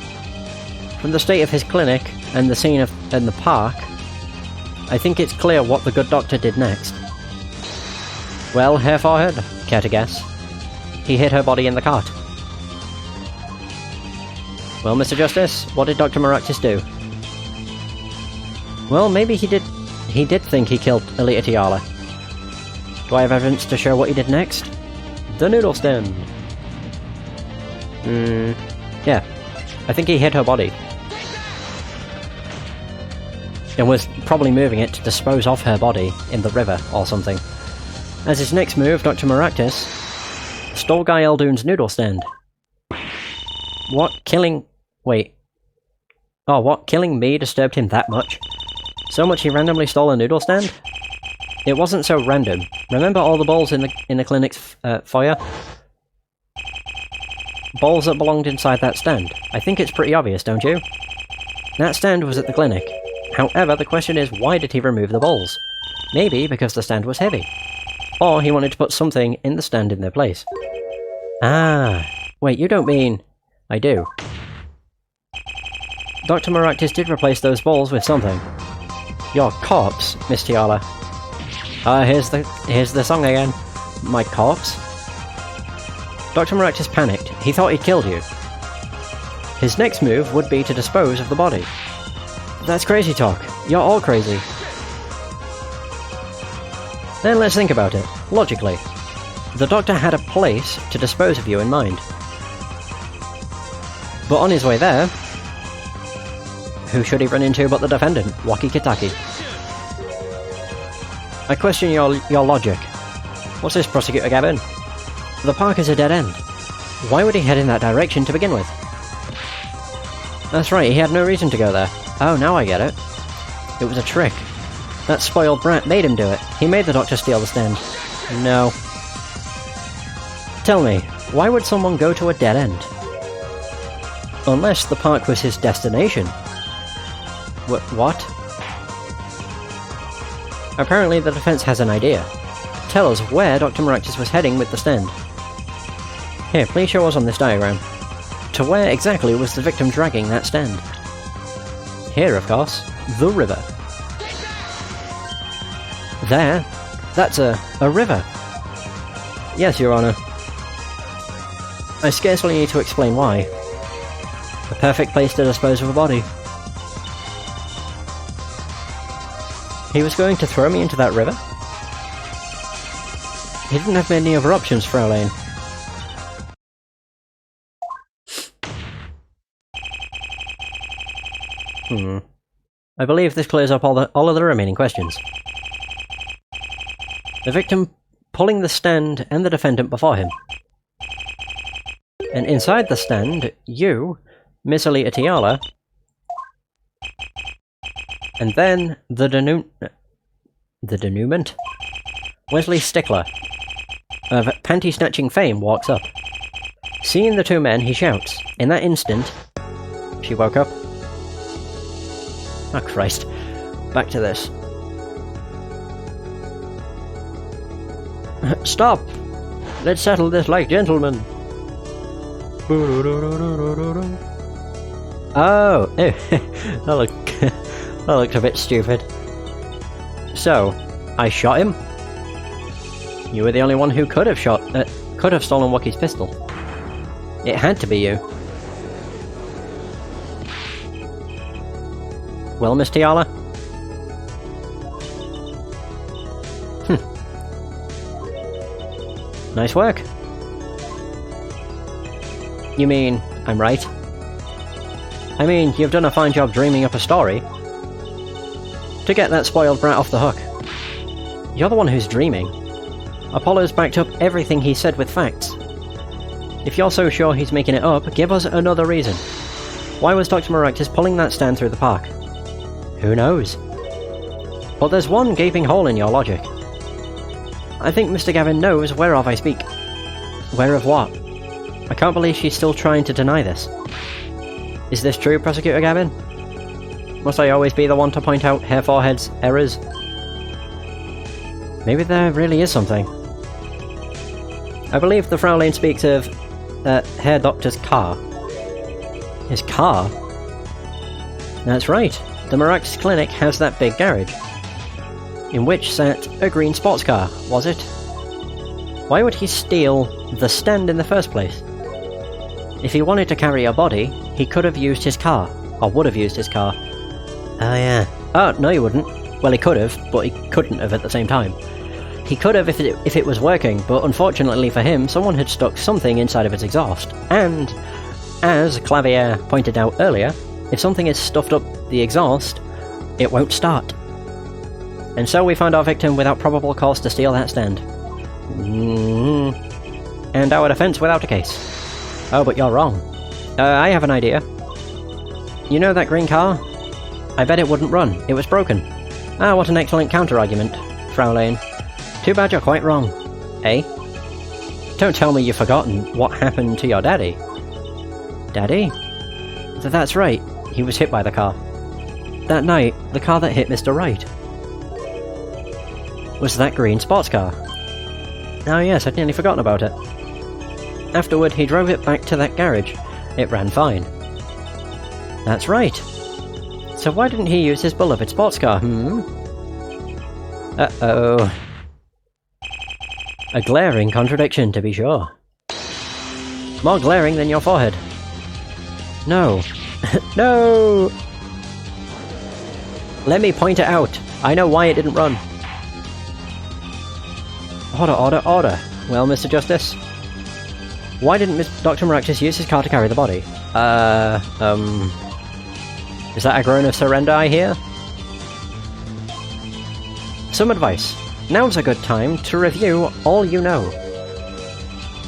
From the state of his clinic, and the scene in the park, I think it's clear what the good doctor did next. Well, hair for head, care to guess? He hid her body in the cart. Well, Mr. Justice, what did Dr. Maractus do? Well, maybe he did think he killed Alita Tiala. Do I have evidence to show what he did next? The noodle stand. Yeah. I think he hid her body. and was probably moving it to dispose of her body in the river or something. As his next move, Dr. Maractus stole Guy Eldoon's noodle stand. What? Killing... Wait. Oh, what? Killing me disturbed him that much? So much he randomly stole a noodle stand? It wasn't so random. Remember all the balls in the clinic's foyer? Balls that belonged inside that stand. I think it's pretty obvious, don't you? That stand was at the clinic. However, the question is, why did he remove the balls? Maybe because the stand was heavy. Or he wanted to put something in the stand in their place. Ah, wait, you don't mean... I do. Dr. Maractus did replace those balls with something. Your corpse, Miss Tiala. Here's the song again. My corpse? Dr. Maractus panicked. He thought he'd killed you. His next move would be to dispose of the body. That's crazy talk. You're all crazy. Then let's think about it, logically. The Doctor had a place to dispose of you in mind. But on his way there, who should he run into but the defendant, Waki Kitaki? I question your logic. What's this, Prosecutor Gavin? The park is a dead end. Why would he head in that direction to begin with? That's right, he had no reason to go there. Oh, now I get it. It was a trick. That spoiled brat made him do it. He made the Doctor steal the stand. No. Tell me, why would someone go to a dead end? Unless the park was his destination. What? Apparently the defense has an idea. Tell us where Dr. Maractus was heading with the stand. Here, please show us on this diagram. To where exactly was the victim dragging that stand? Here, of course, the river. There? That's a river. Yes, Your Honour. I scarcely need to explain why. The perfect place to dispose of a body. He was going to throw me into that river? He didn't have many other options, Fraulein. I believe this clears up all of the remaining questions. The victim pulling the stand and the defendant before him. And inside the stand, you, Miss Alita Tiala, and then the denouement? Wesley Stickler, of panty-snatching fame, walks up. Seeing the two men, he shouts. In that instant, she woke up. Oh Christ. Back to this. Stop! Let's settle this like gentlemen. Oh! that looked a bit stupid. So, I shot him? You were the only one who could have stolen Wookiee's pistol. It had to be you. Well, Miss Tiala? Nice work. You mean, I'm right? I mean, you've done a fine job dreaming up a story. To get that spoiled brat off the hook. You're the one who's dreaming. Apollo's backed up everything he said with facts. If you're so sure he's making it up, give us another reason. Why was Dr. Maractus pulling that stand through the park? Who knows? But there's one gaping hole in your logic. I think Mr. Gavin knows whereof I speak. Where of what? I can't believe she's still trying to deny this. Is this true, Prosecutor Gavin? Must I always be the one to point out Herr Forehead's errors? Maybe there really is something. I believe the Fraulein speaks of Herr Doctor's car. His car? That's right. The Maractus Clinic has that big garage. In which sat a green sports car, was it? Why would he steal the stand in the first place? If he wanted to carry a body, he could have used his car. Or would have used his car. Oh yeah. Oh, no he wouldn't. Well, he could have, but he couldn't have at the same time. He could have if it was working, but unfortunately for him, someone had stuck something inside of its exhaust. And, as Clavier pointed out earlier, if something is stuffed up the exhaust, it won't start. And so we found our victim without probable cause to steal that stand. And our defense without a case. Oh, but you're wrong. I have an idea. You know that green car? I bet it wouldn't run. It was broken. Ah, what an excellent counter-argument, Frau Lane. Too bad you're quite wrong. Eh? Don't tell me you've forgotten what happened to your daddy. Daddy? That's right. He was hit by the car. That night, the car that hit Mr. Wright was that green sports car. Oh yes, I'd nearly forgotten about it. Afterward, he drove it back to that garage. It ran fine. That's right. So why didn't he use his beloved sports car, Uh-oh. A glaring contradiction, to be sure. More glaring than your forehead. No. No! Let me point it out. I know why it didn't run. Order, order, order. Well, Mr. Justice? Why didn't Dr. Maractus use his car to carry the body? Is that a groan of surrender I hear? Some advice. Now's a good time to review all you know.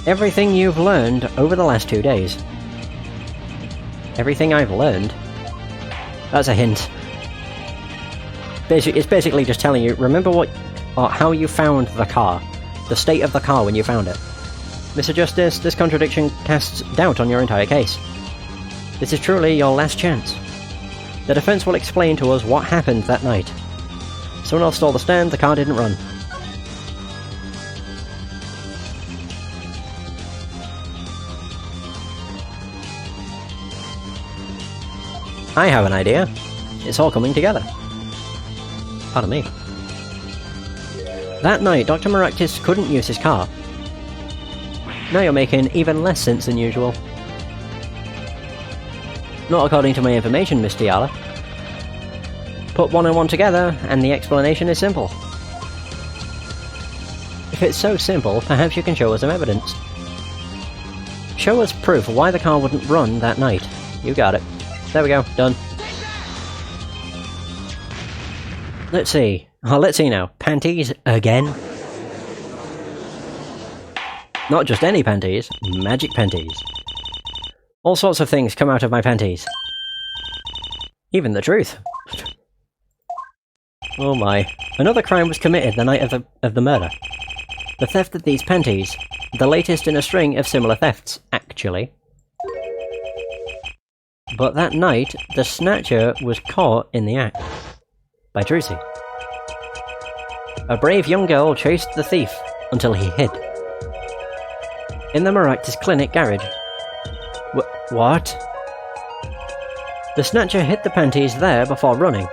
Everything you've learned over the last 2 days. Everything I've learned? That's a hint. It's basically just telling you, remember how you found the car. The state of the car when you found it. Mr. Justice, this contradiction casts doubt on your entire case. This is truly your last chance. The defense will explain to us what happened that night. Someone else stole the stand, the car didn't run. I have an idea. It's all coming together. Pardon me. That night, Dr. Maractus couldn't use his car. Now you're making even less sense than usual. Not according to my information, Miss Tiala. Put one and one together, and the explanation is simple. If it's so simple, perhaps you can show us some evidence. Show us proof why the car wouldn't run that night. You got it. There we go, done. Let's see. Oh, let's see now. Panties again? Not just any panties, magic panties. All sorts of things come out of my panties. Even the truth. Oh my. Another crime was committed the night of the murder. The theft of these panties. The latest in a string of similar thefts, actually. But that night, the snatcher was caught in the act. By Druzy. A brave young girl chased the thief until he hid. In the Maractus Clinic garage. What? The snatcher hid the panties there before running.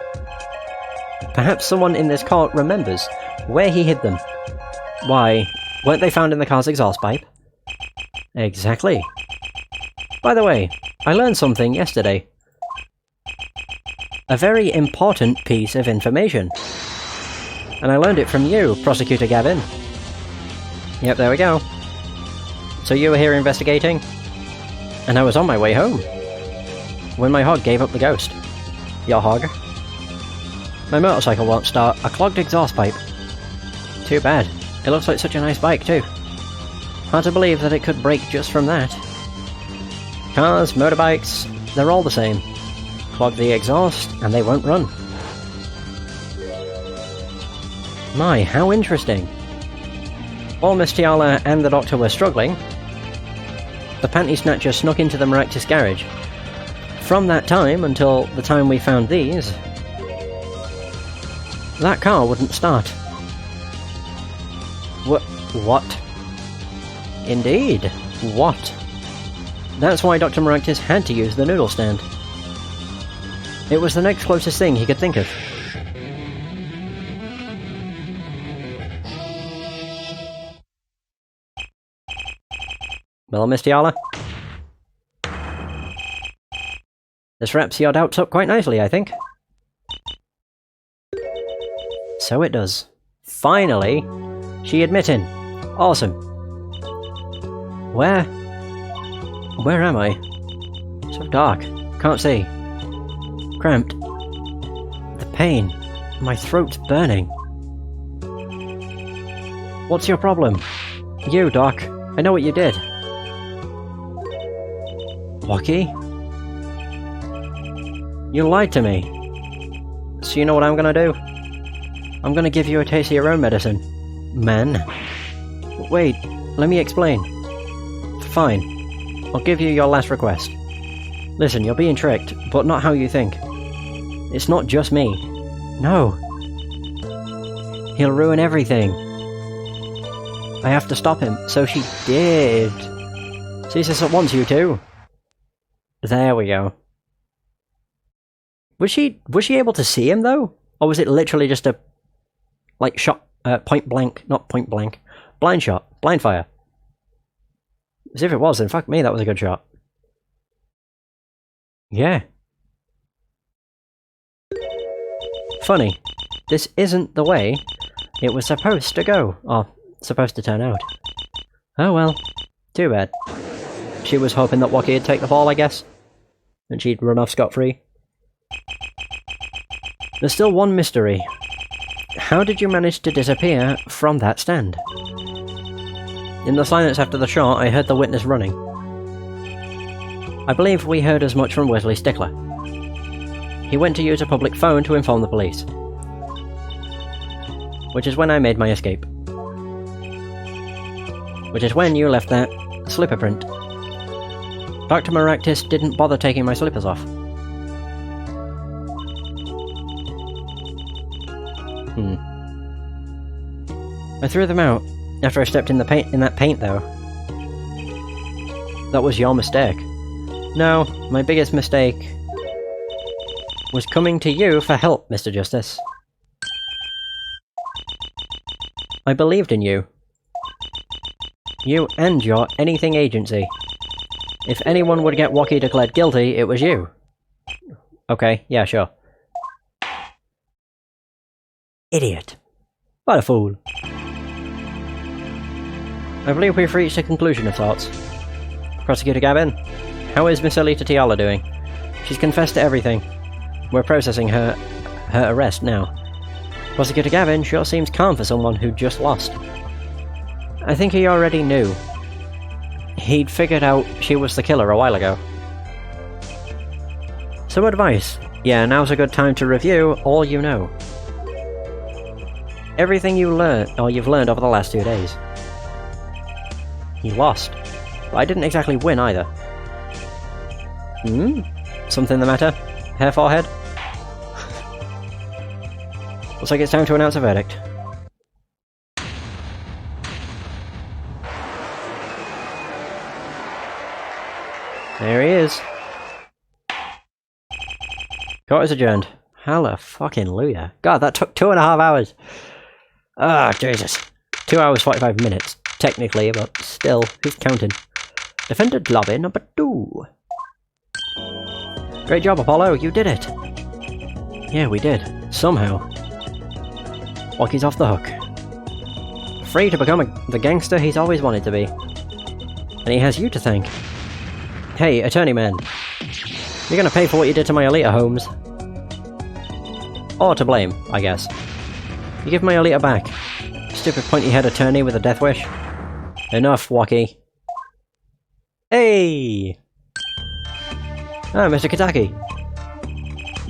Perhaps someone in this court remembers where he hid them. Why, weren't they found in the car's exhaust pipe? Exactly. By the way, I learned something yesterday. A very important piece of information. And I learned it from you, Prosecutor Gavin. Yep, there we go. So you were here investigating? And I was on my way home. When my hog gave up the ghost. Your hog? My motorcycle won't start. A clogged exhaust pipe. Too bad. It looks like such a nice bike too. Hard to believe that it could break just from that. Cars, motorbikes, they're all the same. Clog the exhaust, and they won't run. My, how interesting. While Miss Tiala and the doctor were struggling, the panty snatcher snuck into the Maractus garage. From that time until the time we found these, that car wouldn't start. What? Indeed, what? That's why Dr. Maractus had to use the noodle stand. It was the next closest thing he could think of. Well, Miss Tiala? This wraps your doubts up quite nicely, I think. So it does. Finally, she admitted. Awesome. Where am I? So dark. Can't see. Cramped. The pain. My throat's burning. What's your problem? You, Doc. I know what you did. Waki? You lied to me. So you know what I'm gonna do? I'm gonna give you a taste of your own medicine. Man. Wait, let me explain. Fine. I'll give you your last request. Listen, you're being tricked, but not how you think. It's not just me. No. He'll ruin everything. I have to stop him. So she did. Cease this at once, you two. There we go. Was she able to see him, though? Or was it literally just a, like, shot, point blank, not point blank, blind shot, blind fire? As if it was, then fuck me, that was a good shot. Yeah. Funny. This isn't the way it was supposed to go, or supposed to turn out. Oh well. Too bad. She was hoping that Waki would take the fall, I guess. And she'd run off scot-free. There's still one mystery. How did you manage to disappear from that stand? In the silence after the shot, I heard the witness running. I believe we heard as much from Wesley Stickler. He went to use a public phone to inform the police. Which is when I made my escape. Which is when you left that slipper print. Dr. Maractus didn't bother taking my slippers off. I threw them out after I stepped in that paint though. That was your mistake. No, my biggest mistake was coming to you for help, Mr. Justice. I believed in you. You and your anything agency. If anyone would get Waki declared guilty, it was you. Okay, yeah, sure. Idiot. What a fool. I believe we've reached a conclusion of sorts. Prosecutor Gavin, how is Miss Alita Tiala doing? She's confessed to everything. We're processing her arrest now. Prosecutor Gavin sure seems calm for someone who just lost. I think he already knew. He'd figured out she was the killer a while ago. Some advice. Yeah, now's a good time to review all you know. Everything you've learned over the last 2 days. He lost. But I didn't exactly win either. Something the matter? Hair forehead? Looks like it's time to announce a verdict. There he is. Court is adjourned. Hallelujah. God, that took 2.5 hours. Ah, Jesus. 2 hours 45 minutes. Technically, but still, who's counting? Defendant lobby number 2. Great job, Apollo. You did it. Yeah, we did. Somehow. Waki's off the hook. Free to become the gangster he's always wanted to be. And he has you to thank. Hey, attorney man. You're gonna pay for what you did to my Alita Holmes. Or to blame, I guess. You give my Alita back. Stupid pointy-head attorney with a death wish. Enough, Waki. Hey! Ah, Mr. Kitaki.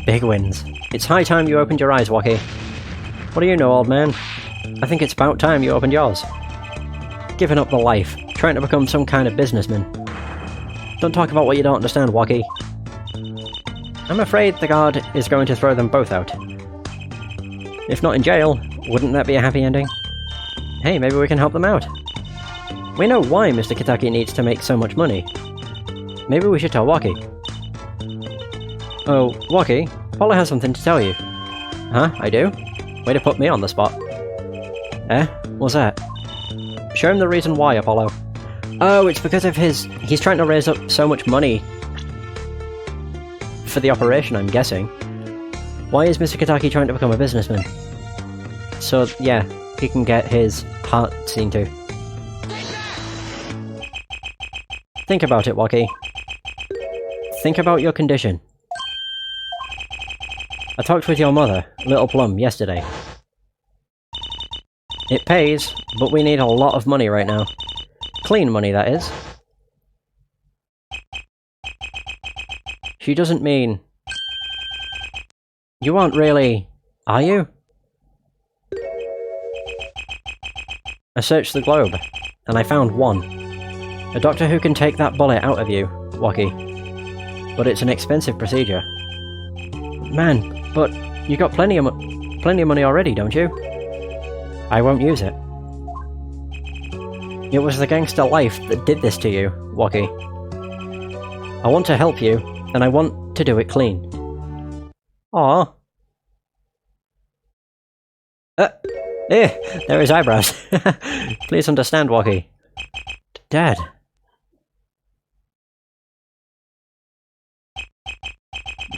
Big wins. It's high time you opened your eyes, Waki. What do you know, old man? I think it's about time you opened yours. Giving up the life, trying to become some kind of businessman. Don't talk about what you don't understand, Waki. I'm afraid the guard is going to throw them both out. If not in jail, wouldn't that be a happy ending? Hey, maybe we can help them out. We know why Mr. Kitaki needs to make so much money. Maybe we should tell Waki. Oh, Waki, Paula has something to tell you. Huh? I do? Way to put me on the spot. Eh? What's that? Show him the reason why, Apollo. Oh, it's because of he's trying to raise up so much money for the operation, I'm guessing. Why is Mr. Kitaki trying to become a businessman? So, yeah, he can get his heart seen to. Think about it, Waki. Think about your condition. I talked with your mother, Little Plum, yesterday. It pays, but we need a lot of money right now. Clean money, that is. She doesn't mean... You aren't really... Are you? I searched the globe, and I found one. A doctor who can take that bullet out of you, Wocky. But it's an expensive procedure. Man, but you got plenty of money already, don't you? I won't use it. It was the gangster life that did this to you, Wocky. I want to help you, and I want to do it clean. Aww. There are his eyebrows. Please understand, Wocky. Dad.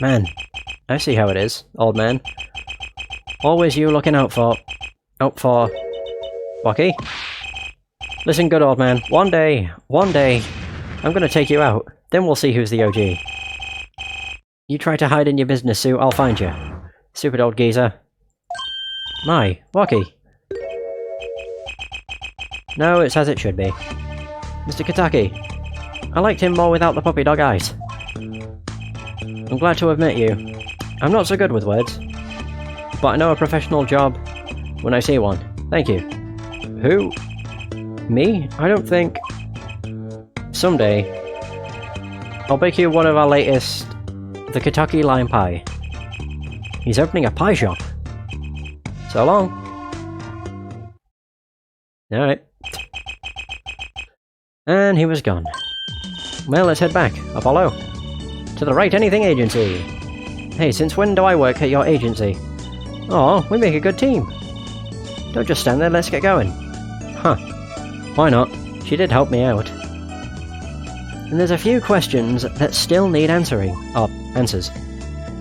Man, I see how it is, old man. Always you looking out for... Wocky? Listen good, old man. One day, I'm gonna take you out. Then we'll see who's the OG. You try to hide in your business suit, I'll find you. Stupid old geezer. My, Wocky. No, it's as it should be. Mr. Kitaki. I liked him more without the puppy dog eyes. I'm glad to have met you. I'm not so good with words. But I know a professional job when I see one. Thank you. Who? Me? I don't think... Someday, I'll bake you one of our latest... The Kitaki Lime Pie. He's opening a pie shop. So long. Alright. And he was gone. Well, let's head back. Apollo. To the Right Anything Agency. Hey, since when do I work at your agency? Oh, we make a good team. Don't just stand there, let's get going. Huh. Why not? She did help me out. And there's a few questions that still need answering. Oh, answers.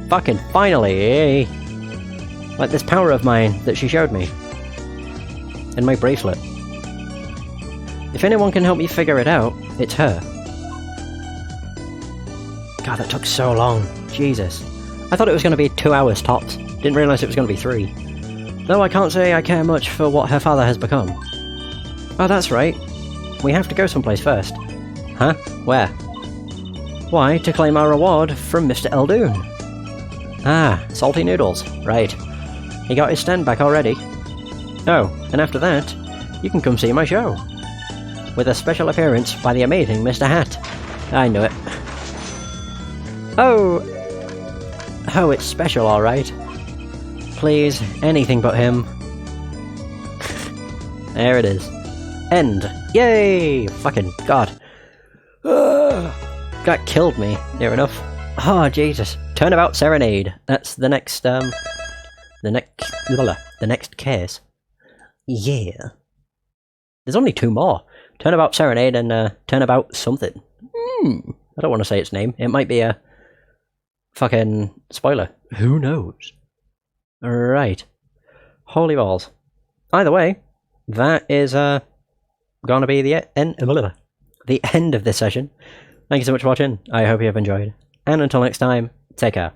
Fucking finally! Like this power of mine that she showed me. And my bracelet. If anyone can help me figure it out, it's her. God, that took so long. Jesus. I thought it was going to be 2 hours tops. Didn't realise it was going to be 3. Though I can't say I care much for what her father has become. Oh, that's right. We have to go someplace first. Huh? Where? Why, to claim our reward from Mr. Eldoon. Ah, salty noodles. Right. He got his stand back already. Oh, and after that, you can come see my show. With a special appearance by the amazing Mr. Hat. I knew it. Oh! Oh, it's special, alright. Please, anything but him. There it is. End. Yay! Fucking God. That killed me, near enough. Oh, Jesus. Turnabout Serenade. That's the next, the next case. Yeah. There's only 2 more. Turnabout Serenade and, Turnabout something. I don't want to say its name. It might be a fucking spoiler. Who knows? Right. Holy balls. Either way, that is, gonna be the end of this session. Thank you so much for watching. I hope you have enjoyed. And until next time, take care.